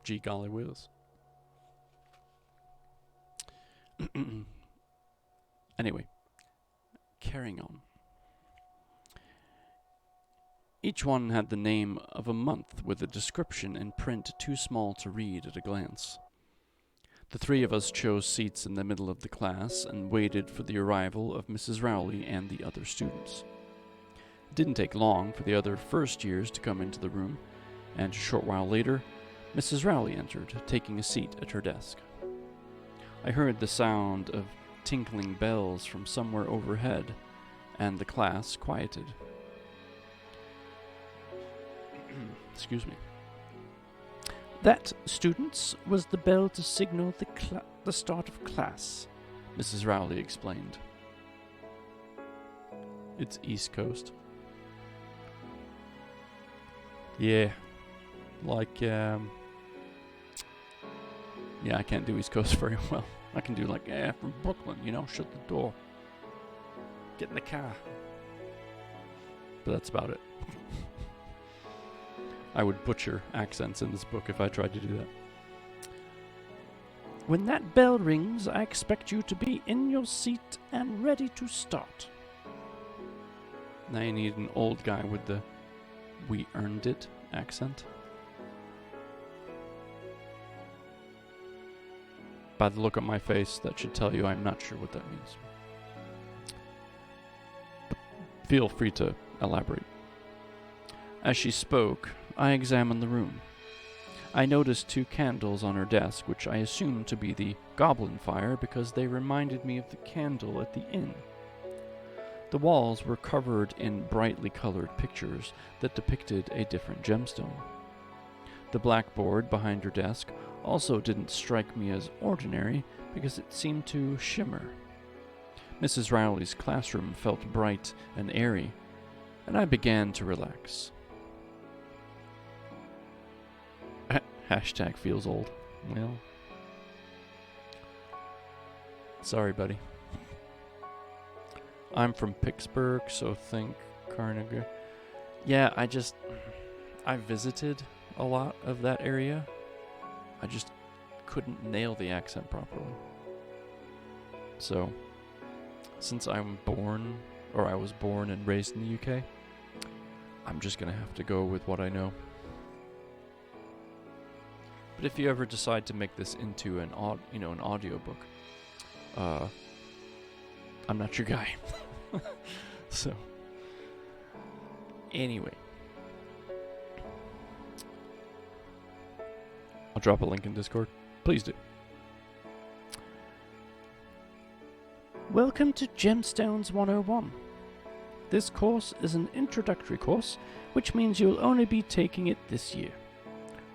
A: gee golly whiz. Anyway, carrying on. Each one had the name of a month with a description in print too small to read at a glance. The three of us chose seats in the middle of the class and waited for the arrival of Mrs. Rowley and the other students. It didn't take long for the other first years to come into the room, and a short while later, Mrs. Rowley entered, taking a seat at her desk. I heard the sound of tinkling bells from somewhere overhead, and the class quieted. Excuse me. That, students, was the bell to signal the start of class, Mrs. Rowley explained. It's East Coast. Yeah. Like, yeah, I can't do East Coast very well. I can do like, from Brooklyn, shut the door. Get in the car. But that's about it. I would butcher accents in this book if I tried to do that. When that bell rings, I expect you to be in your seat and ready to start. Now you need an old guy with the "we earned it" accent. By the look on my face, that should tell you I'm not sure what that means. Feel free to elaborate. As she spoke, I examined the room. I noticed 2 candles on her desk, which I assumed to be the goblin fire because they reminded me of the candle at the inn. The walls were covered in brightly colored pictures that depicted a different gemstone. The blackboard behind her desk also didn't strike me as ordinary because it seemed to shimmer. Mrs. Rowley's classroom felt bright and airy, and I began to relax. Hashtag feels old. Well, sorry, buddy. I'm from Pittsburgh, so think Carnegie. Yeah, I visited a lot of that area. I just couldn't nail the accent properly. So, since I was born and raised in the UK, I'm just gonna have to go with what I know. But if you ever decide to make this into an audiobook, I'm not your guy. So, anyway, I'll drop a link in Discord. Please do. Welcome to Gemstones 101. This course is an introductory course, which means you'll only be taking it this year.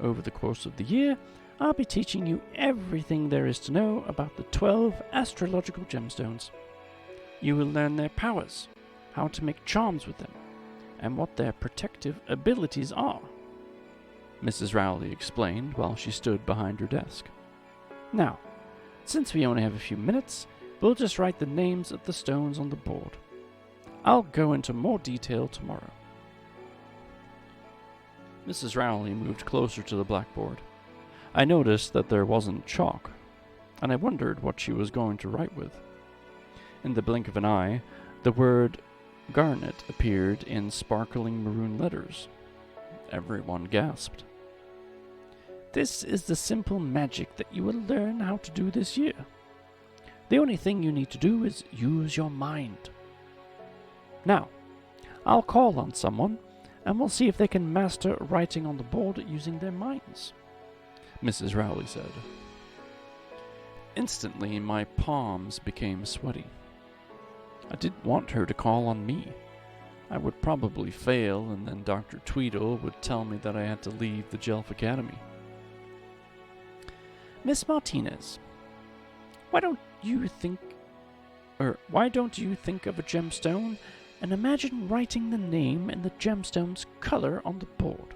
A: Over the course of the year, I'll be teaching you everything there is to know about the 12 astrological gemstones. You will learn their powers, how to make charms with them, and what their protective abilities are, Mrs. Rowley explained while she stood behind her desk. Now, since we only have a few minutes, we'll just write the names of the stones on the board. I'll go into more detail tomorrow. Mrs. Rowley moved closer to the blackboard. I noticed that there wasn't chalk, and I wondered what she was going to write with. In the blink of an eye, the word garnet appeared in sparkling maroon letters. Everyone gasped. This is the simple magic that you will learn how to do this year. The only thing you need to do is use your mind. Now, I'll call on someone, and we'll see if they can master writing on the board using their minds, Mrs. Rowley said. Instantly, my palms became sweaty. I didn't want her to call on me. I would probably fail, and then Dr. Tweedle would tell me that I had to leave the Jelf Academy. Miss Martinez, why don't you think of a gemstone and imagine writing the name and the gemstone's color on the board?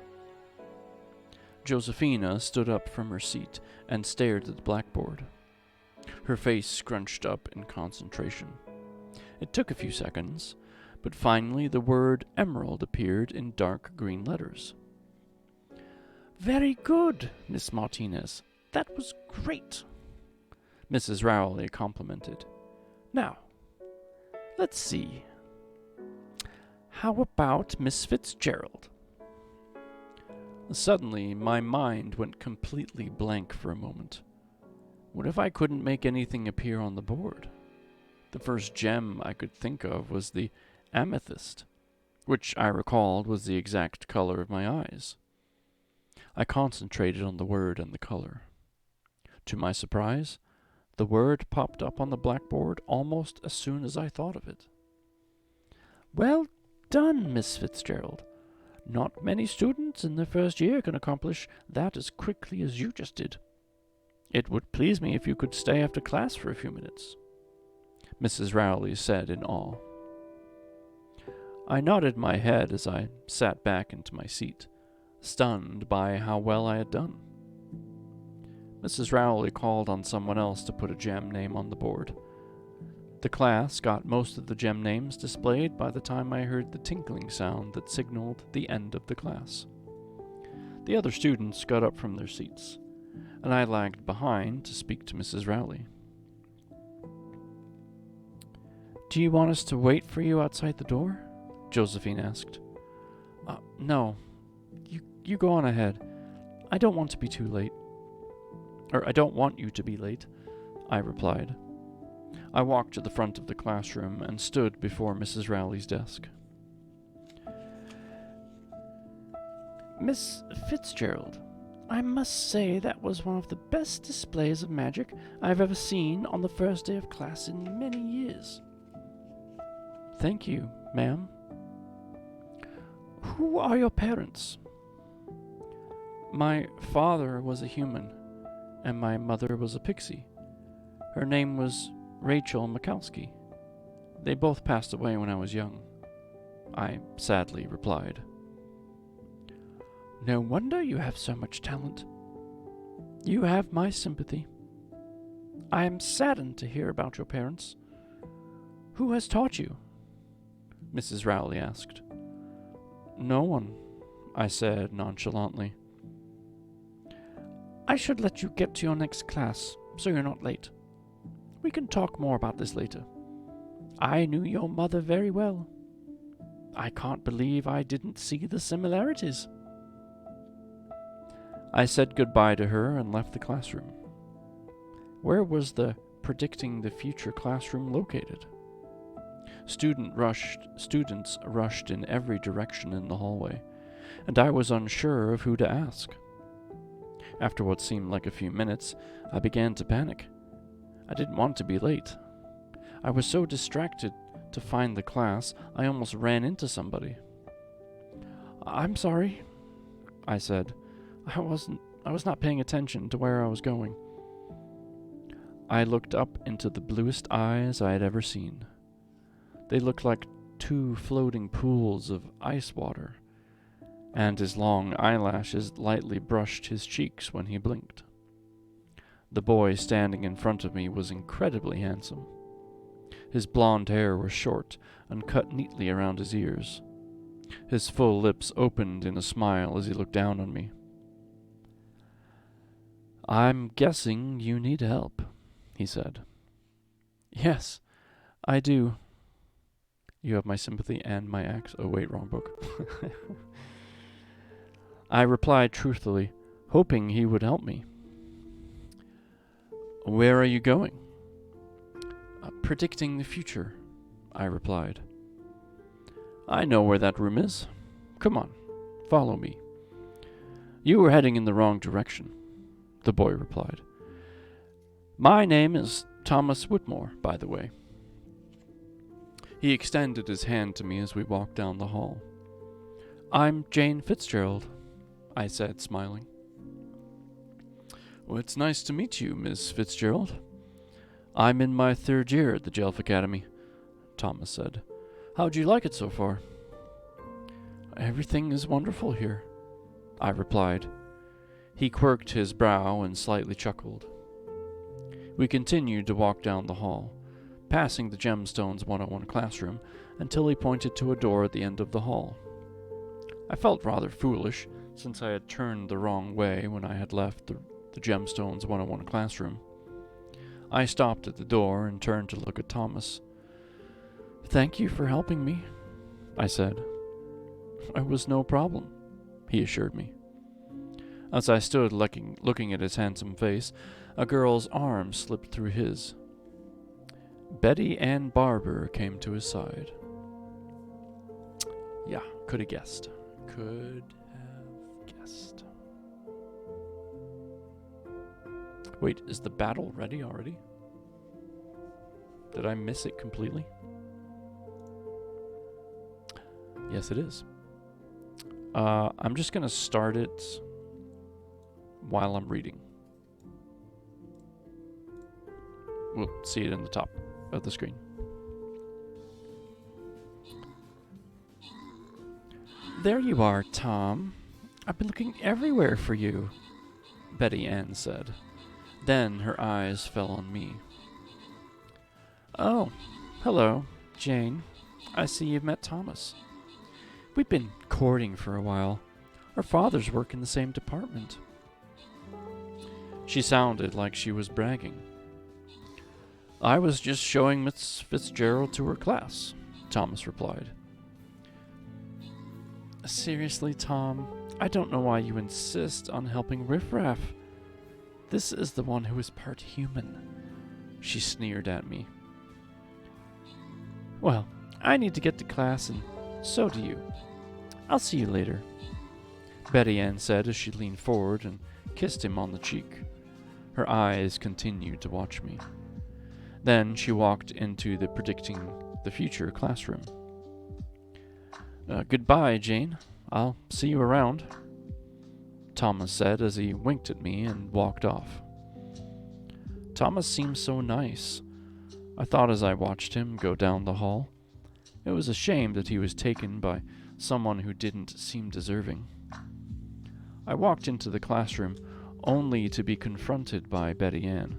A: Josephina stood up from her seat and stared at the blackboard. Her face scrunched up in concentration. It took a few seconds, but finally the word emerald appeared in dark green letters. Very good, Miss Martinez. That was great, Mrs. Rowley complimented. Now, let's see. How about Miss Fitzgerald? Suddenly, my mind went completely blank for a moment. What if I couldn't make anything appear on the board? The first gem I could think of was the amethyst, which I recalled was the exact color of my eyes. I concentrated on the word and the color. To my surprise, the word popped up on the blackboard almost as soon as I thought of it. Well done, Miss Fitzgerald. Not many students in their first year can accomplish that as quickly as you just did. It would please me if you could stay after class for a few minutes, Mrs. Rowley said in awe. I nodded my head as I sat back into my seat, stunned by how well I had done. Mrs. Rowley called on someone else to put a gem name on the board. The class got most of the gem names displayed by the time I heard the tinkling sound that signaled the end of the class. The other students got up from their seats. and I lagged behind to speak to Mrs. Rowley. "Do you want us to wait for you outside the door?" Josephine asked. No. You go on ahead. I don't want to be too late. Or I don't want you to be late, I replied. I walked to the front of the classroom and stood before Mrs. Rowley's desk. "Miss Fitzgerald, I must say that was one of the best displays of magic I've ever seen on the first day of class in many years." "Thank you, ma'am." "Who are your parents?" "My father was a human, and my mother was a pixie. Her name was Rachel Mikowski. They both passed away when I was young," I sadly replied. "No wonder you have so much talent. You have my sympathy. I am saddened to hear about your parents. Who has taught you?" Mrs. Rowley asked. "No one," I said nonchalantly. "I should let you get to your next class, so you're not late. We can talk more about this later. I knew your mother very well. I can't believe I didn't see the similarities." I said goodbye to her and left the classroom. Where was the predicting the future classroom located? Students rushed in every direction in the hallway, and I was unsure of who to ask. After what seemed like a few minutes, I began to panic. I didn't want to be late. I was so distracted to find the class, I almost ran into somebody. "I'm sorry," I said. I was not paying attention to where I was going." I looked up into the bluest eyes I had ever seen. They looked like two floating pools of ice water, and his long eyelashes lightly brushed his cheeks when he blinked. The boy standing in front of me was incredibly handsome. His blonde hair was short and cut neatly around his ears. His full lips opened in a smile as he looked down on me. "I'm guessing you need help," he said. "Yes, I do." You have my sympathy and my axe. Oh wait, wrong book. I replied truthfully, hoping he would help me. "Where are you going?" "Predicting the future," I replied. "I know where that room is. Come on, follow me." "You were heading in the wrong direction," the boy replied. "My name is Thomas Whitmore, by the way." He extended his hand to me as we walked down the hall. "I'm Jane Fitzgerald," I said, smiling. "Well, it's nice to meet you, Miss Fitzgerald. I'm in my 3rd year at the Jelf Academy," Thomas said. "How'd you like it so far?" "Everything is wonderful here," I replied. He quirked his brow and slightly chuckled. We continued to walk down the hall, passing the Gemstones 101 classroom, until he pointed to a door at the end of the hall. I felt rather foolish, since I had turned the wrong way when I had left the Gemstones 101 classroom. I stopped at the door and turned to look at Thomas. "Thank you for helping me," I said. "It was no problem," he assured me. As I stood looking at his handsome face, a girl's arm slipped through his. Betty Ann Barber came to his side. Yeah, could have guessed. Wait, is the battle ready already? Did I miss it completely? Yes, it is. I'm just going to start it while I'm reading. We'll see it in the top of the screen. "There you are, Tom. I've been looking everywhere for you," Betty Ann said. Then her eyes fell on me. "Oh, hello, Jane. I see you've met Thomas. We've been courting for a while. Our fathers work in the same department." She sounded like she was bragging. I was just showing Miss Fitzgerald to her class, Thomas replied. Seriously, Tom, I don't know why you insist on helping Riff Raff. This is the one who is part human. She sneered at me. Well, I need to get to class, and so do you. I'll see you later, Betty Ann said as she leaned forward and kissed him on the cheek. Her eyes continued to watch me. Then she walked into the predicting the future classroom. Goodbye, Jane. I'll see you around, Thomas said as he winked at me and walked off. Thomas seemed so nice, I thought as I watched him go down the hall. It was a shame that he was taken by someone who didn't seem deserving. I walked into the classroom only to be confronted by Betty Ann.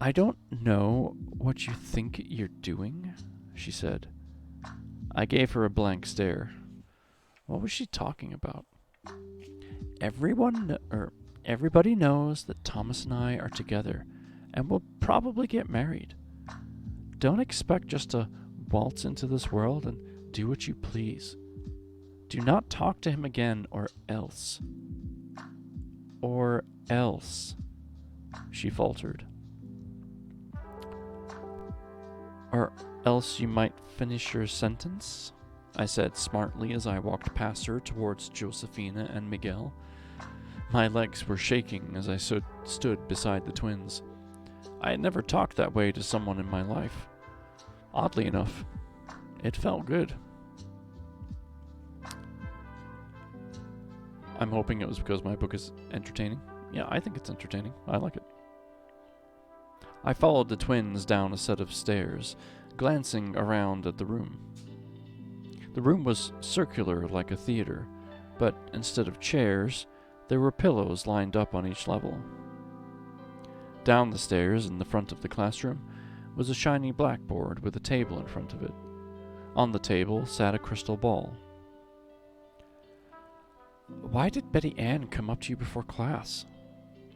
A: I don't know what you think you're doing, she said. I gave her a blank stare. What was she talking about? Everybody knows that Thomas and I are together, and we'll probably get married. Don't expect just to waltz into this world and do what you please. Do not talk to him again, or else. Or else, she faltered. Or else you might finish your sentence, I said smartly as I walked past her towards Josephina and Miguel. My legs were shaking as I stood beside the twins. I had never talked that way to someone in my life. Oddly enough, it felt good. I'm hoping it was because my book is entertaining. Yeah, I think it's entertaining. I like it. I followed the twins down a set of stairs, glancing around at the room. The room was circular like a theater, but instead of chairs, there were pillows lined up on each level. Down the stairs in the front of the classroom was a shiny blackboard with a table in front of it. On the table sat a crystal ball. Why did Betty Ann come up to you before class?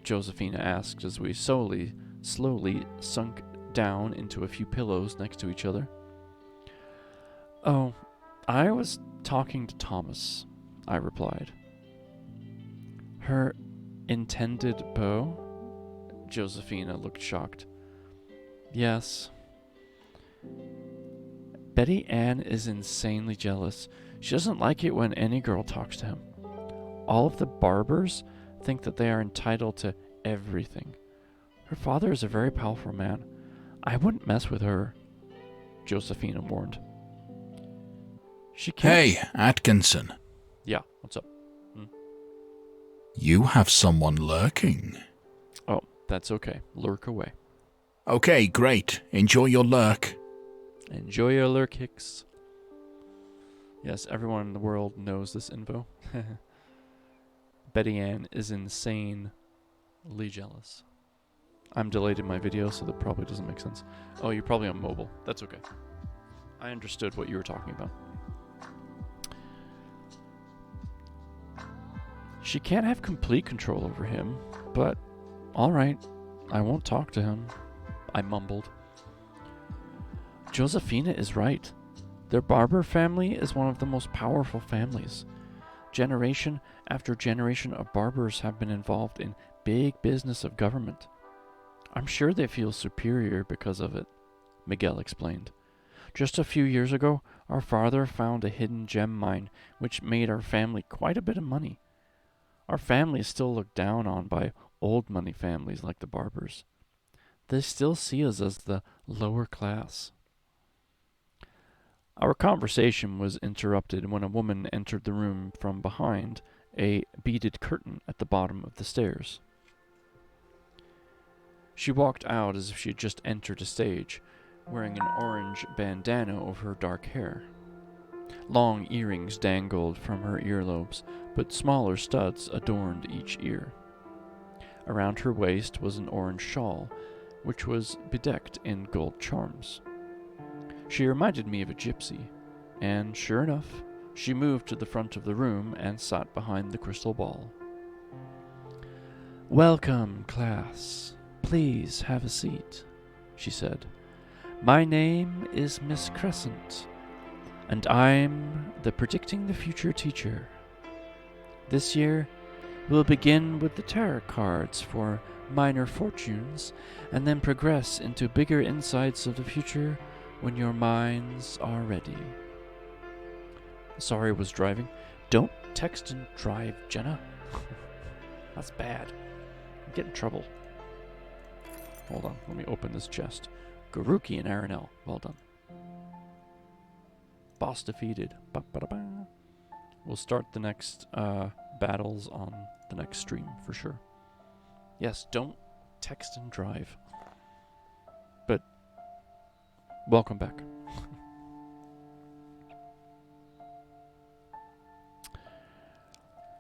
A: Josephina asked as we slowly sunk down into a few pillows next to each other. Oh, I was talking to Thomas, I replied. Her intended beau? Josephina looked shocked. Yes. Betty Ann is insanely jealous. She doesn't like it when any girl talks to him. All of the barbers think that they are entitled to everything. Her father is a very powerful man. I wouldn't mess with her, Josephina warned. She can't...
B: Hey, Atkinson.
A: Yeah, what's up?
B: You have someone lurking.
A: Oh, that's okay. Lurk away.
B: Okay, great. Enjoy your lurk.
A: Enjoy your lurk, Hicks. Yes, everyone in the world knows this info. Betty Ann is insanely jealous. I'm delayed in my video, so that probably doesn't make sense. Oh, you're probably on mobile. That's okay. I understood what you were talking about. She can't have complete control over him, but alright, I won't talk to him, I mumbled. Josephina is right. Their Barber family is one of the most powerful families. Generation after generation of barbers have been involved in big business of government. I'm sure they feel superior because of it, Miguel explained. Just a few years ago, our father found a hidden gem mine which made our family quite a bit of money. Our family is still looked down on by old money families like the Barbers. They still see us as the lower class. Our conversation was interrupted when a woman entered the room from behind a beaded curtain at the bottom of the stairs. She walked out as if she had just entered a stage, wearing an orange bandana over her dark hair. Long earrings dangled from her earlobes, but smaller studs adorned each ear. Around her waist was an orange shawl, which was bedecked in gold charms. She reminded me of a gypsy, and sure enough, she moved to the front of the room and sat behind the crystal ball. "Welcome, class. Please have a seat," she said. "My name is Miss Crescent, and I'm the Predicting the Future teacher. This year, we'll begin with the tarot cards for minor fortunes, and then progress into bigger insights of the future when your minds are ready." Sorry, was driving. Don't text and drive, Jenna. That's bad. Get in trouble. Hold on, let me open this chest. Garuki and Aranel, well done. Boss defeated. Ba-ba-da-ba. We'll start the next battles on the next stream for sure. Yes, don't text and drive. But welcome back.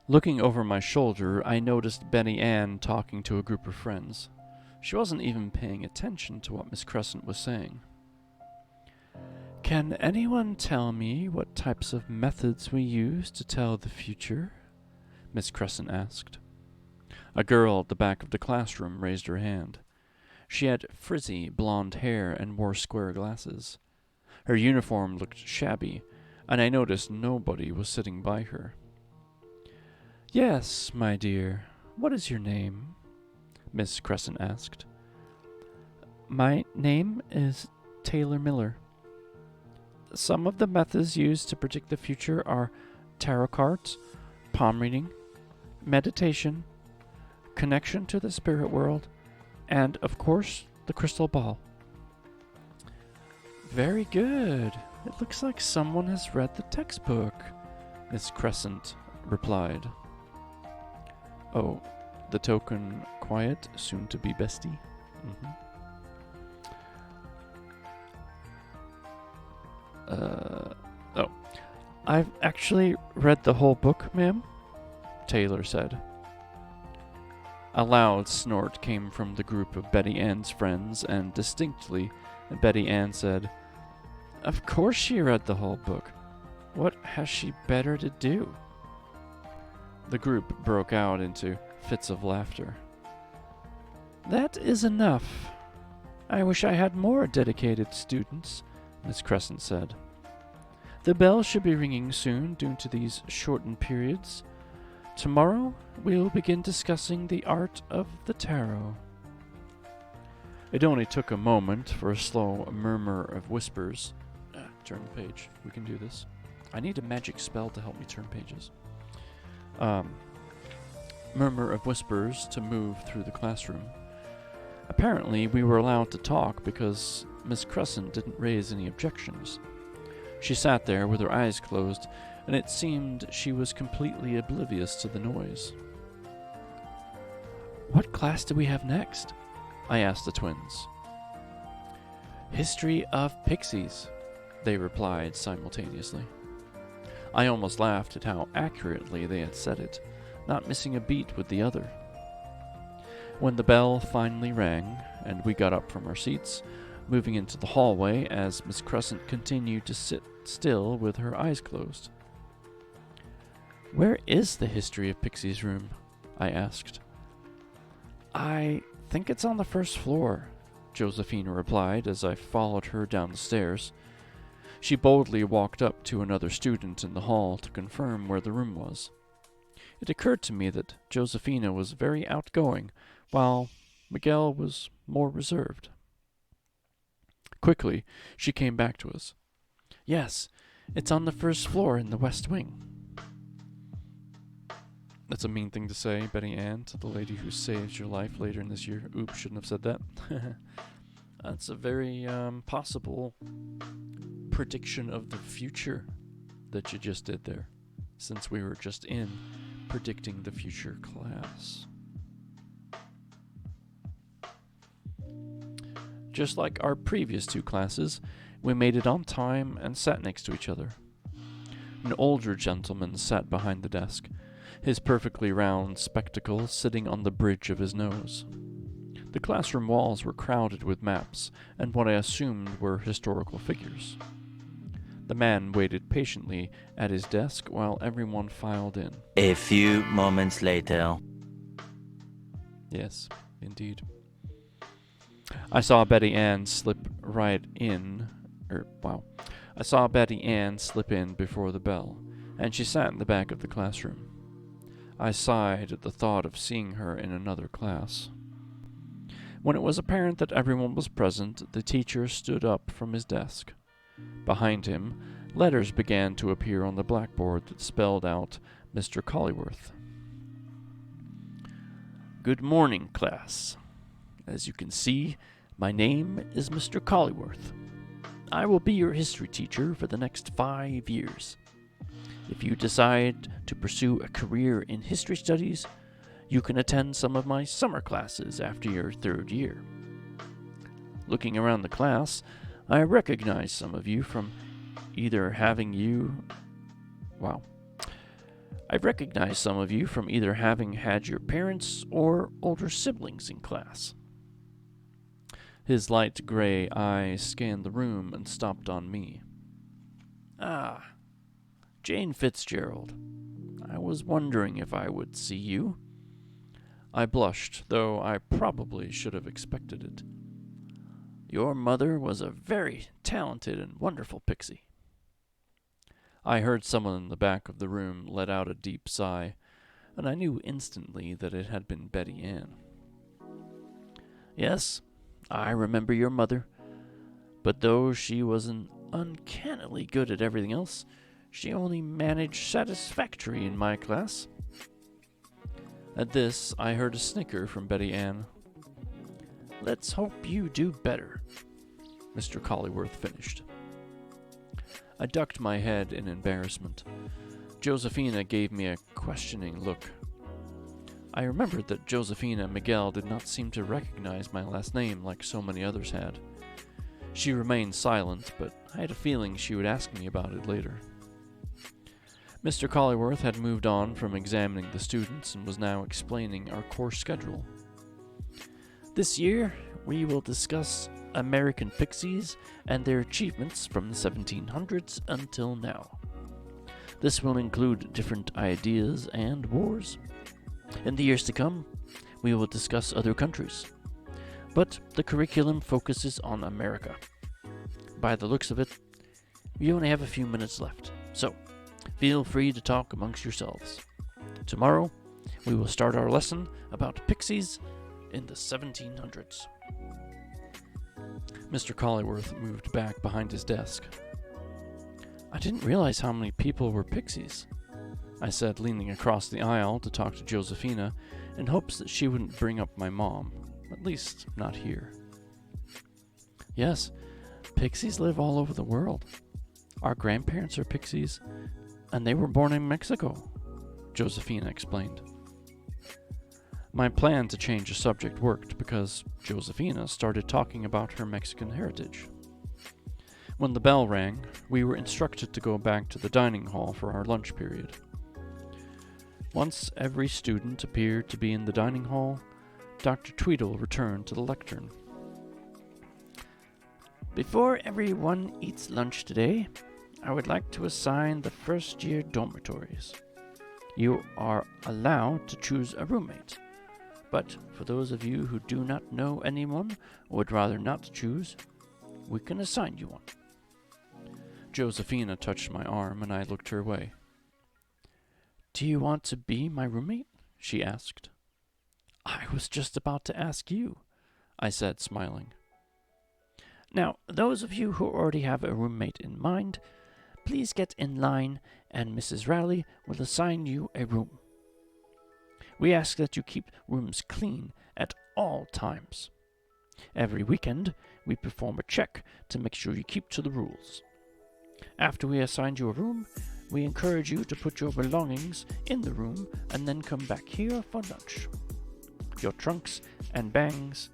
A: Looking over my shoulder, I noticed Betty Ann talking to a group of friends. She wasn't even paying attention to what Miss Crescent was saying. "Can anyone tell me what types of methods we use to tell the future?" Miss Crescent asked. A girl at the back of the classroom raised her hand. She had frizzy blonde hair and wore square glasses. Her uniform looked shabby, and I noticed nobody was sitting by her. "Yes, my dear. What is your name?" Miss Crescent asked. "My name is Taylor Miller. Some of the methods used to predict the future are tarot cards, palm reading, meditation, connection to the spirit world, and, of course, the crystal ball." "Very good. It looks like someone has read the textbook," Miss Crescent replied. "Oh, the token quiet, soon to be bestie." Oh, "I've actually read the whole book, ma'am," Taylor said. A loud snort came from the group of Betty Ann's friends, and distinctly, Betty Ann said, "Of course she read the whole book. What has she better to do?" The group broke out into fits of laughter. "That is enough. I wish I had more dedicated students," Miss Crescent said. "The bell should be ringing soon due to these shortened periods. Tomorrow, we will begin discussing the art of the tarot." It only took a moment for a slow murmur of whispers. Turn the page. We can do this. I need a magic spell to help me turn pages. Murmur of whispers to move through the classroom. Apparently, we were allowed to talk because Miss Crescent didn't raise any objections. She sat there with her eyes closed, and it seemed she was completely oblivious to the noise. "What class do we have next?" I asked the twins. "History of Pixies," they replied simultaneously. I almost laughed at how accurately they had said it, not missing a beat with the other. When the bell finally rang, and we got up from our seats, moving into the hallway as Miss Crescent continued to sit still with her eyes closed. "Where is the History of Pixies room?" I asked. "I think it's on the first floor," Josephina replied as I followed her down the stairs. She boldly walked up to another student in the hall to confirm where the room was. It occurred to me that Josephina was very outgoing, while Miguel was more reserved. Quickly, she came back to us. "Yes, it's on the first floor in the west wing." That's a mean thing to say, Betty Ann, to the lady who saved your life later in this year. Oops, shouldn't have said that. That's a very possible prediction of the future that you just did there, since we were just in Predicting the Future class. Just like our previous two classes, we made it on time and sat next to each other. An older gentleman sat behind the desk, his perfectly round spectacles sitting on the bridge of his nose. The classroom walls were crowded with maps and what I assumed were historical figures. The man waited patiently at his desk while everyone filed in.
D: A few moments later.
A: Yes, indeed. I saw Betty Ann slip in before the bell, and she sat in the back of the classroom. I sighed at the thought of seeing her in another class. When it was apparent that everyone was present, the teacher stood up from his desk. Behind him, letters began to appear on the blackboard that spelled out Mr. Colleyworth. Good morning, class. As you can see, my name is Mr. Colleyworth. I will be your history teacher for the next 5 years. If you decide to pursue a career in history studies, you can attend some of my summer classes after your 3rd year. Looking around the class, I recognize some of you from either having had your parents or older siblings in class. His light gray eyes scanned the room and stopped on me. Ah, Jane Fitzgerald. I was wondering if I would see you. I blushed, though I probably should have expected it. Your mother was a very talented and wonderful pixie. I heard someone in the back of the room let out a deep sigh, and I knew instantly that it had been Betty Ann. Yes, I remember your mother, but though she was uncannily good at everything else, she only managed satisfactory in my class. At this, I heard a snicker from Betty Ann. Let's hope you do better, Mr. Colleyworth finished. I ducked my head in embarrassment. Josephina gave me a questioning look. I remembered that Josephina Miguel did not seem to recognize my last name like so many others had. She remained silent, but I had a feeling she would ask me about it later. Mr. Colleyworth had moved on from examining the students and was now explaining our course schedule. This year, we will discuss American pixies and their achievements from the 1700s until now. This will include different ideas and wars. In the years to come, we will discuss other countries, but the curriculum focuses on America. By the looks of it, we only have a few minutes left, so feel free to talk amongst yourselves. Tomorrow, we will start our lesson about pixies in the 1700s. Mr. Colleyworth moved back behind his desk. I didn't realize how many people were pixies, I said, leaning across the aisle to talk to Josephina in hopes that she wouldn't bring up my mom, at least not here. Yes, pixies live all over the world. Our grandparents are pixies, and they were born in Mexico, Josephina explained. My plan to change the subject worked because Josephina started talking about her Mexican heritage. When the bell rang, we were instructed to go back to the dining hall for our lunch period. Once every student appeared to be in the dining hall, Dr. Tweedle returned to the lectern. Before everyone eats lunch today, I would like to assign the first-year dormitories. You are allowed to choose a roommate, but for those of you who do not know anyone or would rather not choose, we can assign you one. Josephina touched my arm, and I looked her way. Do you want to be my roommate? She asked. I was just about to ask you, I said, smiling. Now, those of you who already have a roommate in mind, please get in line, and Mrs. Rowley will assign you a room. We ask that you keep rooms clean at all times. Every weekend, we perform a check to make sure you keep to the rules. After we assign you a room, we encourage you to put your belongings in the room and then come back here for lunch. Your trunks and bangs,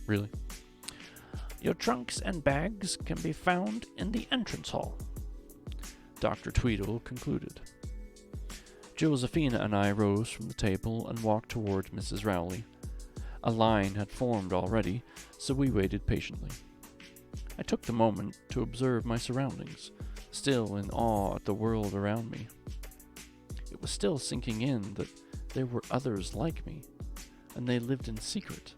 A: really? Your trunks and bags can be found in the entrance hall, Dr. Tweedle concluded. Josephina and I rose from the table and walked toward Mrs. Rowley. A line had formed already, so we waited patiently. I took the moment to observe my surroundings, still in awe at the world around me. It was still sinking in that there were others like me, and they lived in secret.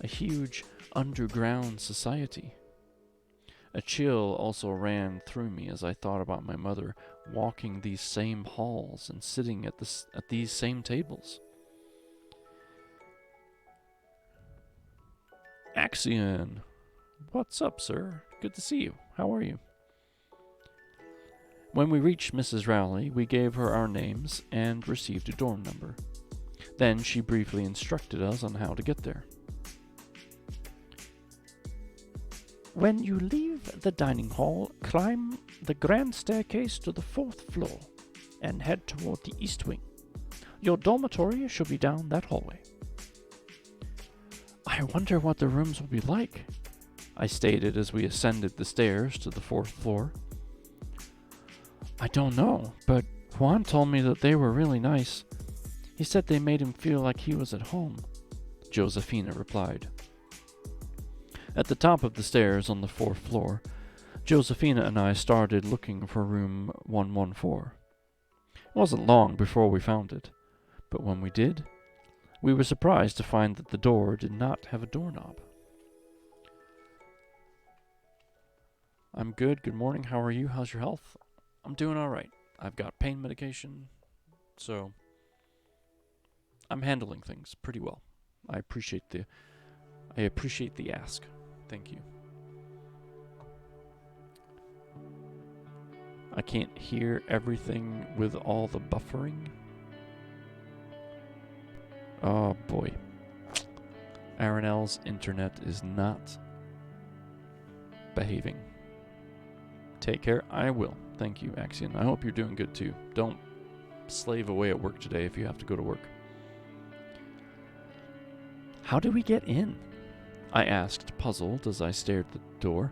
A: A huge underground society. A chill also ran through me as I thought about my mother walking these same halls and sitting at these same tables. Axion! What's up, sir? Good to see you. How are you? When we reached Mrs. Rowley, we gave her our names and received a dorm number. Then she briefly instructed us on how to get there. When you leave the dining hall, climb the grand staircase to the 4th floor and head toward the east wing. Your dormitory should be down that hallway. I wonder what the rooms will be like, I stated as we ascended the stairs to the 4th floor. I don't know, but Juan told me that they were really nice. He said they made him feel like he was at home, Josephina replied. At the top of the stairs on the 4th floor, Josephina and I started looking for room 114. It wasn't long before we found it, but when we did, we were surprised to find that the door did not have a doorknob. I'm good. Good morning. How are you? How's your health? I'm doing all right. I've got pain medication, so I'm handling things pretty well. I appreciate the ask. Thank you. I can't hear everything with all the buffering. Oh boy. Aranel's internet is not behaving. Take care. I will. Thank you, Axion. I hope you're doing good too. Don't slave away at work today if you have to go to work. How do we get in? I asked, puzzled as I stared at the door.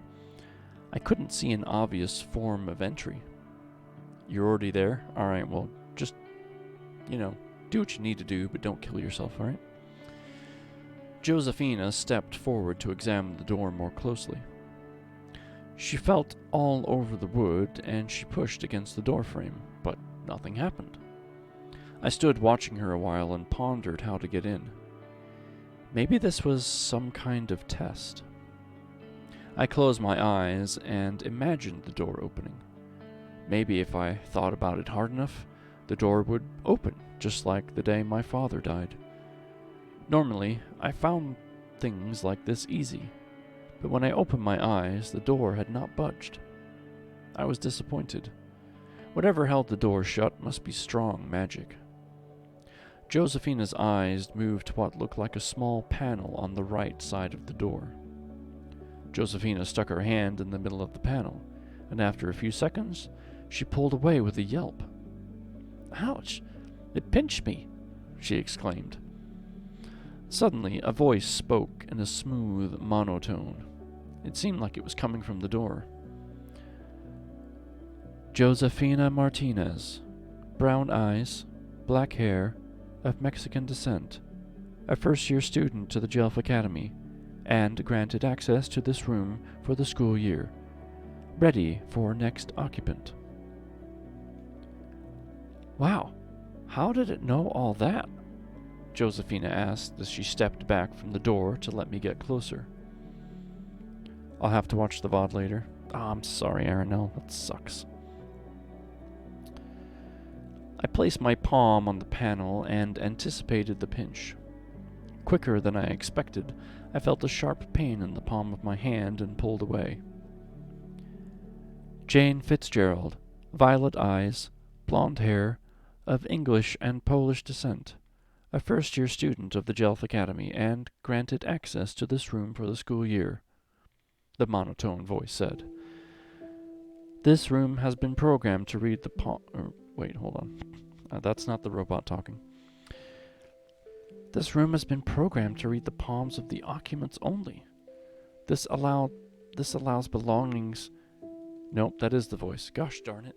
A: I couldn't see an obvious form of entry. You're already there? Alright, well, just, do what you need to do, but don't kill yourself, alright? Josephina stepped forward to examine the door more closely. She felt all over the wood, and she pushed against the doorframe, but nothing happened. I stood watching her a while and pondered how to get in. Maybe this was some kind of test. I closed my eyes and imagined the door opening. Maybe if I thought about it hard enough, the door would open, just like the day my father died. Normally, I found things like this easy, but when I opened my eyes, the door had not budged. I was disappointed. Whatever held the door shut must be strong magic. Josephina's eyes moved to what looked like a small panel on the right side of the door. Josephina stuck her hand in the middle of the panel, and after a few seconds, she pulled away with a yelp. "Ouch! It pinched me!" she exclaimed. Suddenly, a voice spoke in a smooth monotone. It seemed like it was coming from the door. Josephina Martinez, brown eyes, black hair, of Mexican descent, a first-year student to the Jelf Academy, and granted access to this room for the school year. Ready for next occupant. Wow, how did it know all that? Josephina asked as she stepped back from the door to let me get closer. I'll have to watch the VOD later. I'm sorry, Aranel, that sucks. I placed my palm on the panel and anticipated the pinch. Quicker than I expected, I felt a sharp pain in the palm of my hand and pulled away. Jane Fitzgerald, violet eyes, blonde hair, of English and Polish descent, a first-year student of the Jelf Academy, and granted access to this room for the school year, the monotone voice said. This room has been programmed to read the wait, hold on. That's not the robot talking. This room has been programmed to read the palms of the occupants only. This allows belongings. Nope, that is the voice. Gosh darn it.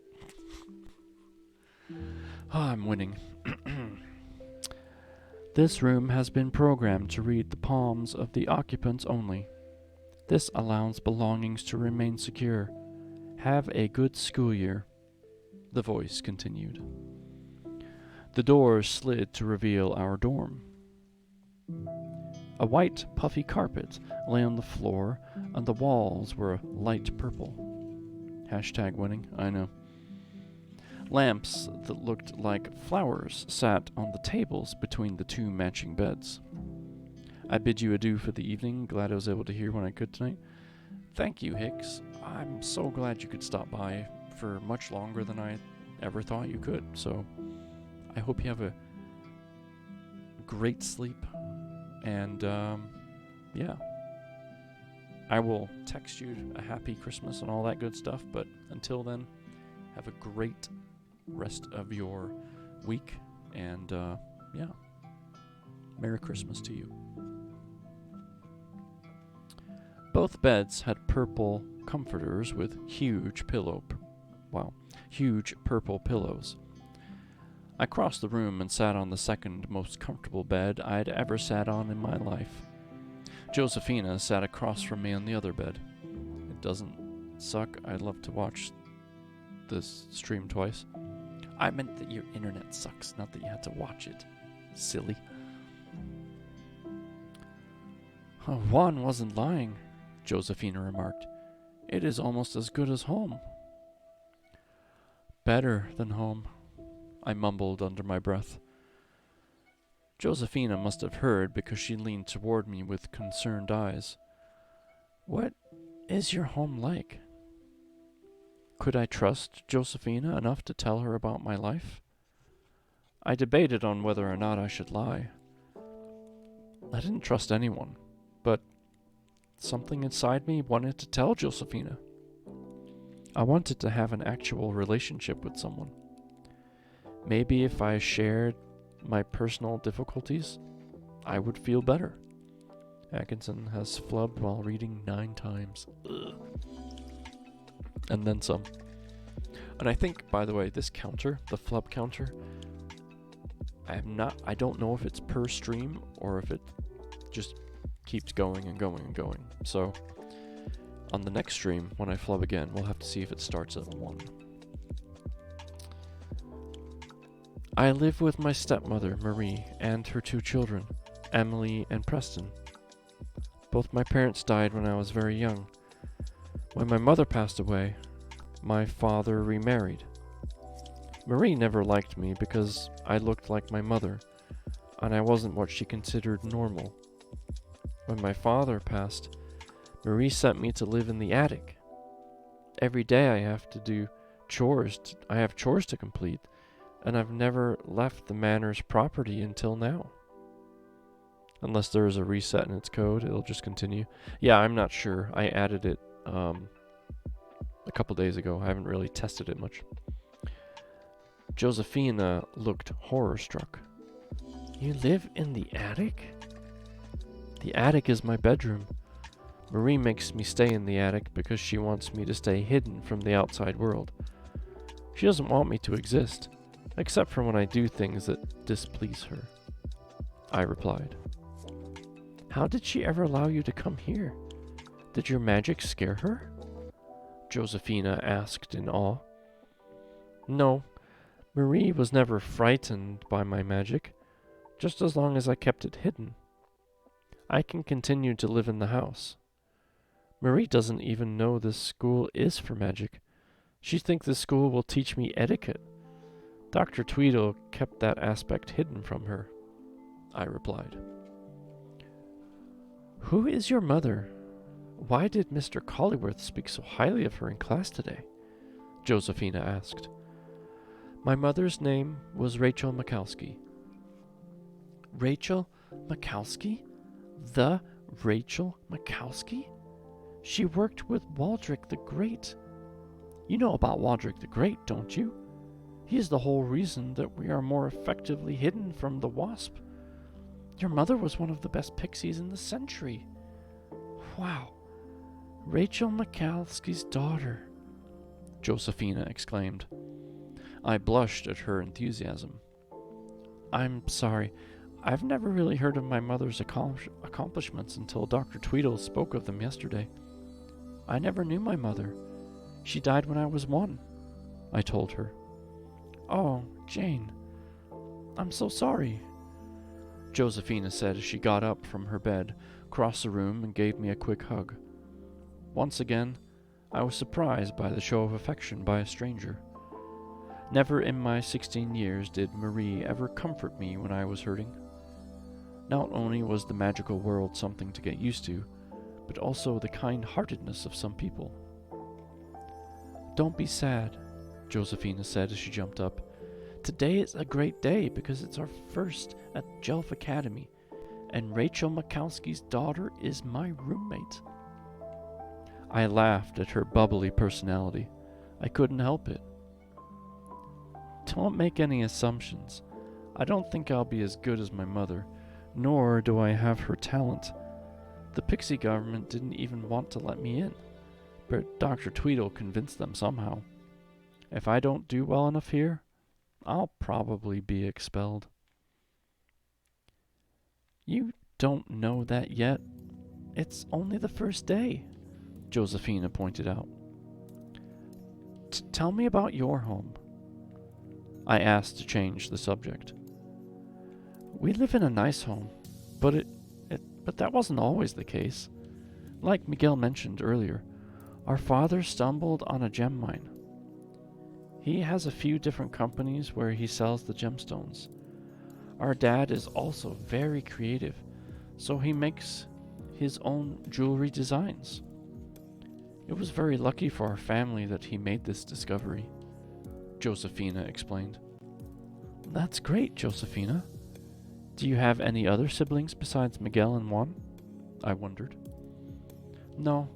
A: I'm winning. This room has been programmed to read the palms of the occupants only. This allows belongings to remain secure. Have a good school year, the voice continued. The door slid to reveal our dorm. A white, puffy carpet lay on the floor, and the walls were a light purple. Hashtag winning, I know. Lamps that looked like flowers sat on the tables between the two matching beds. I bid you adieu for the evening. Glad I was able to hear when I could tonight. Thank you, Hicks. I'm so glad you could stop by for much longer than I ever thought you could. So I hope you have a great sleep. And yeah, I will text you a happy Christmas and all that good stuff. But until then, have a great rest of your week. And yeah, Merry Christmas to you. Both beds had purple comforters with huge purple pillows. I crossed the room and sat on the second most comfortable bed I'd ever sat on in my life. Josephina sat across from me on the other bed. It doesn't suck. I'd love to watch this stream twice. I meant that your internet sucks, not that you had to watch it. Silly. Juan wasn't lying, Josephina remarked. It is almost as good as home. Better than home, I mumbled under my breath. Josephina must have heard because she leaned toward me with concerned eyes. What is your home like? Could I trust Josephina enough to tell her about my life? I debated on whether or not I should lie. I didn't trust anyone, but something inside me wanted to tell Josephina. I wanted to have an actual relationship with someone. Maybe if I shared my personal difficulties, I would feel better. Atkinson has flubbed while reading 9 times. Ugh. And then some. And I think, by the way, this counter, the flub counter, I don't know if it's per stream or if it just keeps going and going and going. So on the next stream, when I flub again, we'll have to see if it starts at 1. I live with my stepmother, Marie, and her 2 children, Emily and Preston. Both my parents died when I was very young. When my mother passed away, my father remarried. Marie never liked me because I looked like my mother, and I wasn't what she considered normal. When my father passed, Marie sent me to live in the attic. Every day I have to do chores. I have chores to complete, and I've never left the manor's property until now. Unless there is a reset in its code, it'll just continue. Yeah, I'm not sure. I added it a couple days ago. I haven't really tested it much. Josephina looked horror-struck. You live in the attic? The attic is my bedroom. Marie makes me stay in the attic because she wants me to stay hidden from the outside world. She doesn't want me to exist, except for when I do things that displease her. I replied. How did she ever allow you to come here? Did your magic scare her? Josephina asked in awe. No, Marie was never frightened by my magic, just as long as I kept it hidden. I can continue to live in the house. Marie doesn't even know this school is for magic. She thinks this school will teach me etiquette. Dr. Tweedle kept that aspect hidden from her, I replied. Who is your mother? Why did Mr. Collingworth speak so highly of her in class today? Josephina asked. My mother's name was Rachel Mikowski. Rachel Mikowski? The Rachel Mikowski? She worked with Waldrick the Great. You know about Waldrick the Great, don't you? He is the whole reason that we are more effectively hidden from the wasp. Your mother was one of the best pixies in the century. Wow. Rachel Mikowski's daughter, Josephina exclaimed. I blushed at her enthusiasm. I'm sorry. I've never really heard of my mother's accomplishments until Dr. Tweedle spoke of them yesterday. I never knew my mother. She died when I was 1, I told her. Oh, Jane. I'm so sorry, Josephina said as she got up from her bed, crossed the room, and gave me a quick hug. Once again, I was surprised by the show of affection by a stranger. Never in my 16 years did Marie ever comfort me when I was hurting. Not only was the magical world something to get used to, but also the kind-heartedness of some people. Don't be sad, Josephina said as she jumped up. Today is a great day because it's our first at Jelf Academy, and Rachel Mikowski's daughter is my roommate. I laughed at her bubbly personality. I couldn't help it. Don't make any assumptions. I don't think I'll be as good as my mother, nor do I have her talent. The Pixie government didn't even want to let me in, but Dr. Tweedle convinced them somehow. If I don't do well enough here, I'll probably be expelled. You don't know that yet. It's only the first day, Josephina pointed out. Tell me about your home, I asked to change the subject. We live in a nice home, but that wasn't always the case. Like Miguel mentioned earlier, our father stumbled on a gem mine. He has a few different companies where he sells the gemstones. Our dad is also very creative, so he makes his own jewelry designs. It was very lucky for our family that he made this discovery, Josephina explained. That's great, Josephina. Do you have any other siblings besides Miguel and Juan? I wondered. No.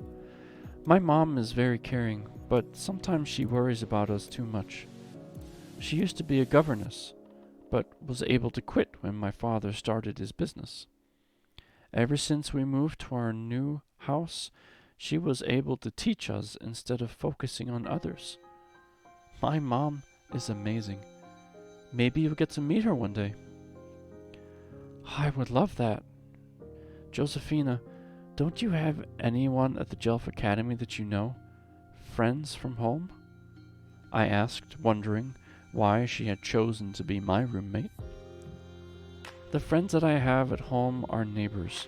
A: My mom is very caring, but sometimes she worries about us too much. She used to be a governess, but was able to quit when my father started his business. Ever since we moved to our new house, she was able to teach us instead of focusing on others. My mom is amazing. Maybe you'll get to meet her one day. I would love that. Josephina, don't you have anyone at the Jelf Academy that you know? Friends from home? I asked, wondering why she had chosen to be my roommate. The friends that I have at home are neighbors,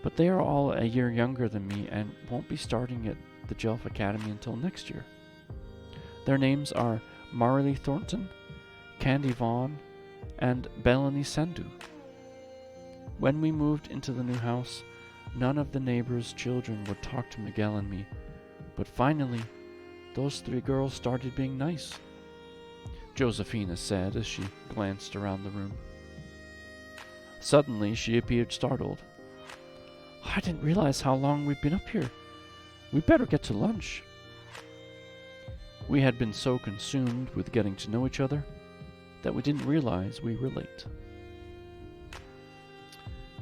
A: but they are all a year younger than me and won't be starting at the Jelf Academy until next year. Their names are Marley Thornton, Candy Vaughn, and Bellany Sandhu. When we moved into the new house, none of the neighbors' children would talk to Miguel and me, but finally, those three girls started being nice, Josephina said as she glanced around the room. Suddenly, she appeared startled. I didn't realize how long we'd been up here. We'd better get to lunch. We had been so consumed with getting to know each other that we didn't realize we were late.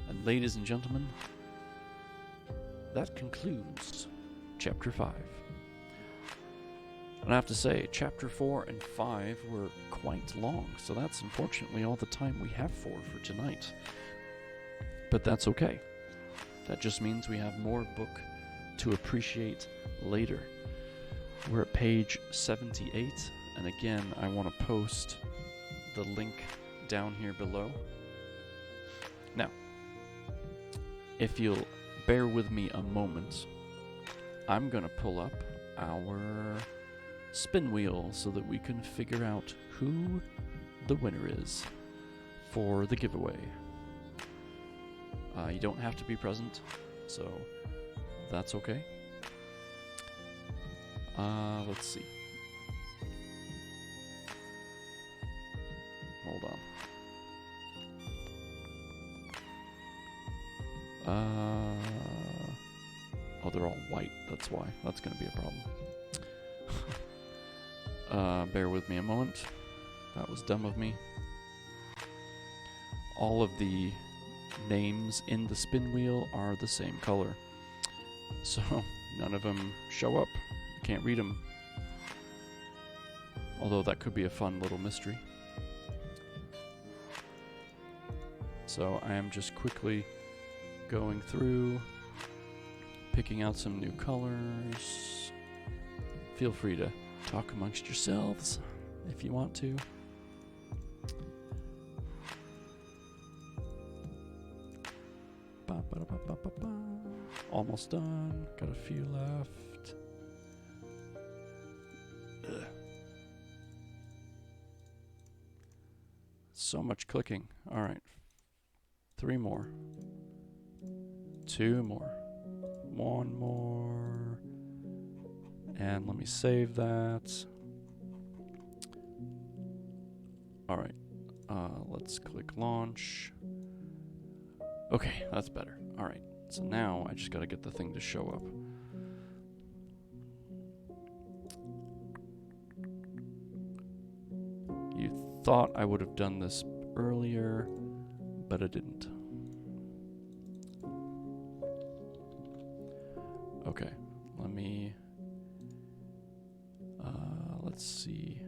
A: And ladies and gentlemen, that concludes Chapter 5. And I have to say, Chapter 4 and 5 were quite long, so that's unfortunately all the time we have for tonight. But that's okay. That just means we have more book to appreciate later. We're at page 78, and again, I want to post the link down here below. Now, if you'll bear with me a moment, I'm going to pull up our spin wheel so that we can figure out who the winner is for the giveaway. You don't have to be present, so that's okay. Let's see. Hold on. Oh, they're all white. That's why. That's going to be a problem. Bear with me a moment. That was dumb of me. All of the names in the spin wheel are the same color, so none of them show up. You can't read them. Although that could be a fun little mystery. So I am just quickly going through, picking out some new colors. Feel free to talk amongst yourselves if you want to. Almost done. Got a few left. Ugh. So much clicking. All right. 3 more. 2 more. 1 more. And let me save that. All right. Let's click launch. Okay, that's better. All right. So now I just got to get the thing to show up. You thought I would have done this earlier, but I didn't. Okay, let me, let's see.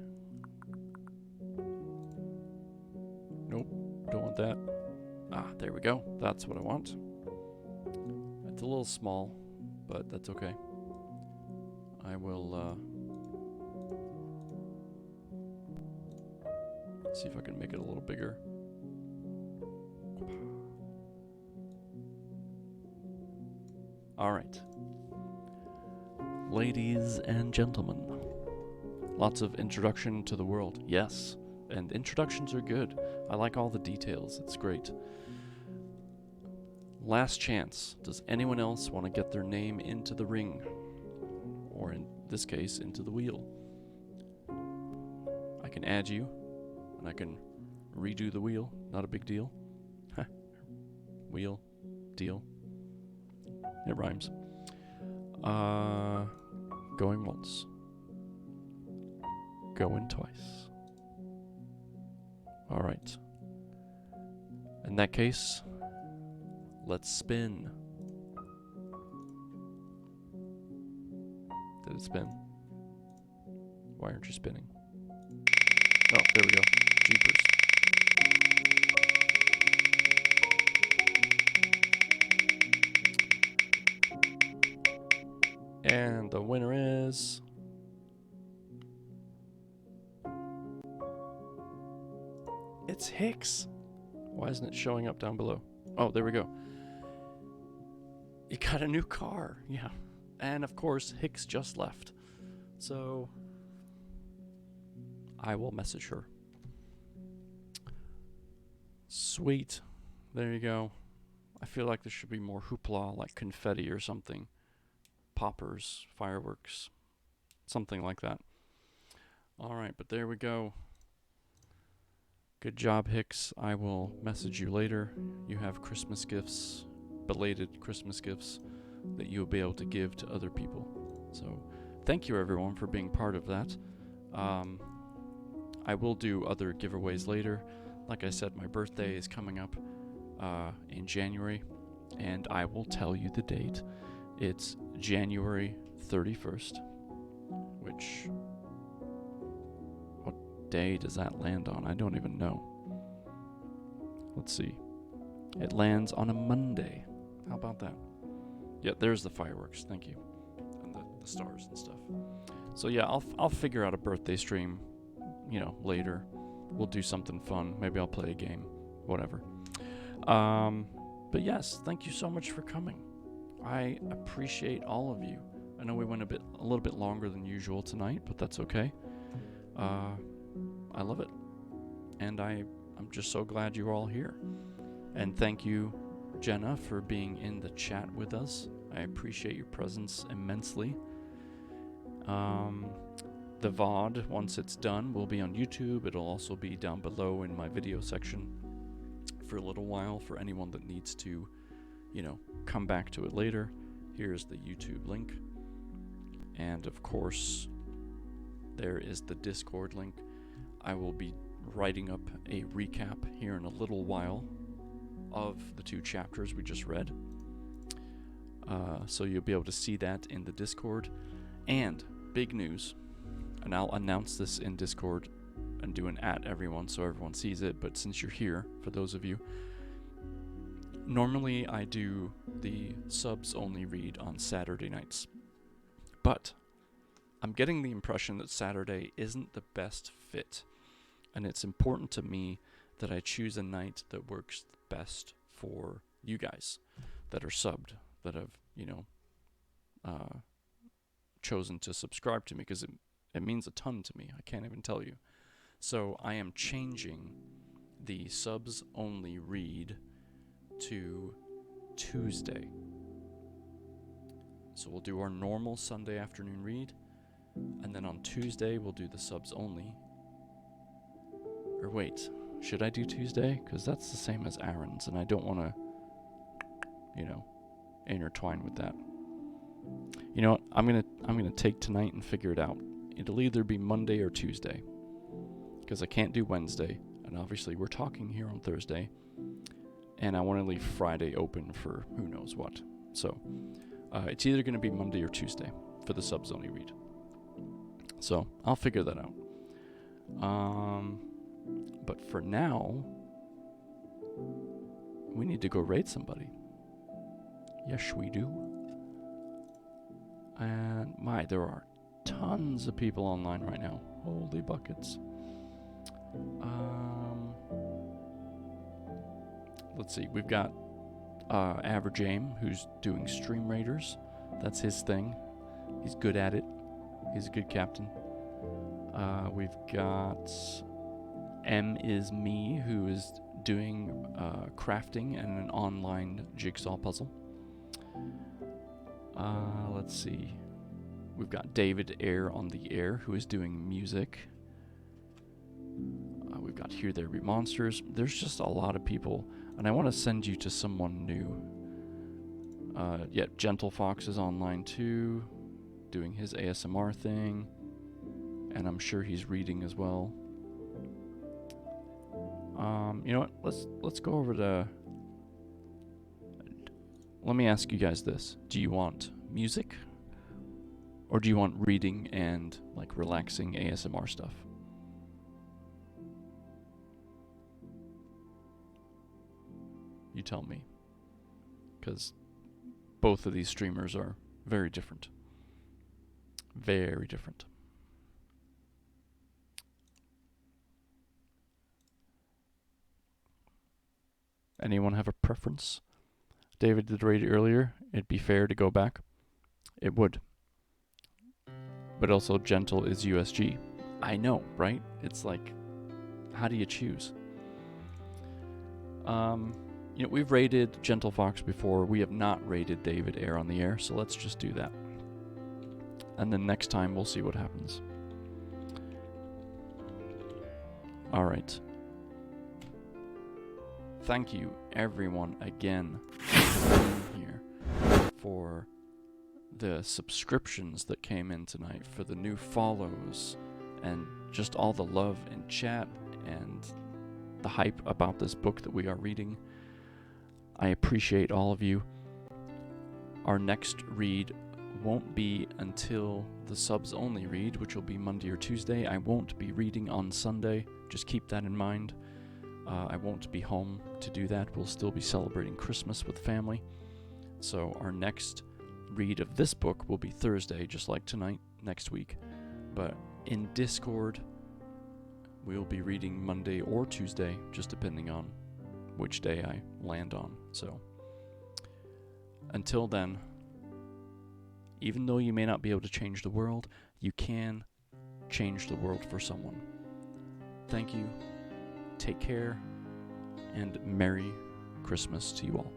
A: Nope, don't want that. Ah, there we go. That's what I want. It's a little small, but that's okay. I will, see if I can make it a little bigger. All right. Ladies and gentlemen, lots of introduction to the world. Yes, and introductions are good. I like all the details. It's great. Last chance. Does anyone else want to get their name into the ring? Or in this case, into the wheel? I can add you, and I can redo the wheel. Not a big deal. Wheel, deal. It rhymes. Going once. Going twice. All right. In that case, let's spin. Did it spin? Why aren't you spinning? Oh, there we go. Jeepers. And the winner is... It's Hicks. Why isn't it showing up down below? Oh, there we go. You got a new car. Yeah. And of course, Hicks just left. So I will message her. Sweet. There you go. I feel like there should be more hoopla, like confetti or something. Poppers, fireworks, something like that. All right, but there we go. Good job, Hicks. I will message you later. You have Christmas gifts, belated Christmas gifts, that you'll be able to give to other people. So thank you, everyone, for being part of that. I will do other giveaways later. Like I said, my birthday is coming up in January, and I will tell you the date. It's January 31st, which... what day does that land on? I don't even know. Let's see. It lands on a Monday. How about that? Yeah, there's the fireworks. Thank you. And the stars and stuff. So yeah, I'll figure out a birthday stream, later. We'll do something fun. Maybe I'll play a game. Whatever. But yes, thank you so much for coming. I appreciate all of you. I know we went a little bit longer than usual tonight, but that's okay. I love it. And I'm just so glad you're all here. And thank you, Jenna, for being in the chat with us. I appreciate your presence immensely. The VOD, once it's done, will be on YouTube. It'll also be down below in my video section for a little while for anyone that needs to, come back to it later. Here's the YouTube link. And of course, there is the Discord link. I will be writing up a recap here in a little while of the 2 chapters we just read. So you'll be able to see that in the Discord. And big news, and I'll announce this in Discord and do an @ everyone so everyone sees it, but since you're here, for those of you, normally I do the subs only read on Saturday nights, but I'm getting the impression that Saturday isn't the best fit, and it's important to me that I choose a night that works best for you guys. that are subbed, that have, chosen to subscribe to me, because it means a ton to me. I can't even tell you. So I am changing the subs only read to Tuesday. So we'll do our normal Sunday afternoon read, and then on Tuesday we'll do the subs only. Or wait, should I do Tuesday? Because that's the same as Aaron's, and I don't want to, intertwine with that. You know what? I'm gonna take tonight and figure it out. It'll either be Monday or Tuesday, because I can't do Wednesday, and obviously we're talking here on Thursday, and I want to leave Friday open for who knows what. So it's either going to be Monday or Tuesday for the subs only read. So I'll figure that out. But for now, we need to go raid somebody. Yes, we do. And there are tons of people online right now. Holy buckets. Let's see. We've got Average Aim, who's doing Stream Raiders. That's his thing. He's good at it. He's a good captain. We've got M is Me, who is doing crafting and an online jigsaw puzzle. Let's see. We've got David Air on the Air, who is doing music. We've got Here There Be Monsters. There's just a lot of people, and I want to send you to someone new. Gentle Fox is online too, doing his ASMR thing, and I'm sure he's reading as well. You know what? Let's go over to. Let me ask you guys this: do you want music, or do you want reading and like relaxing ASMR stuff? You tell me, because both of these streamers are very different. Very different. Anyone have a preference? David did raid earlier. It'd be fair to go back. It would. But also Gentle is USG. I know, right? It's like, how do you choose? We've raided Gentle Fox before. We have not raided David Air on the Air, so let's just do that. And then next time we'll see what happens. Alright. Thank you, everyone, again for being here, for the subscriptions that came in tonight, for the new follows, and just all the love in chat and the hype about this book that we are reading. I appreciate all of you. Our next read won't be until the subs only read, which will be Monday or Tuesday. I won't be reading on Sunday. Just keep that in mind. I won't be home to do that. We'll still be celebrating Christmas with family. So our next read of this book will be Thursday, just like tonight, next week. But in Discord, we'll be reading Monday or Tuesday, just depending on which day I land on. So until then, even though you may not be able to change the world, you can change the world for someone. Thank you. Take care, and Merry Christmas to you all.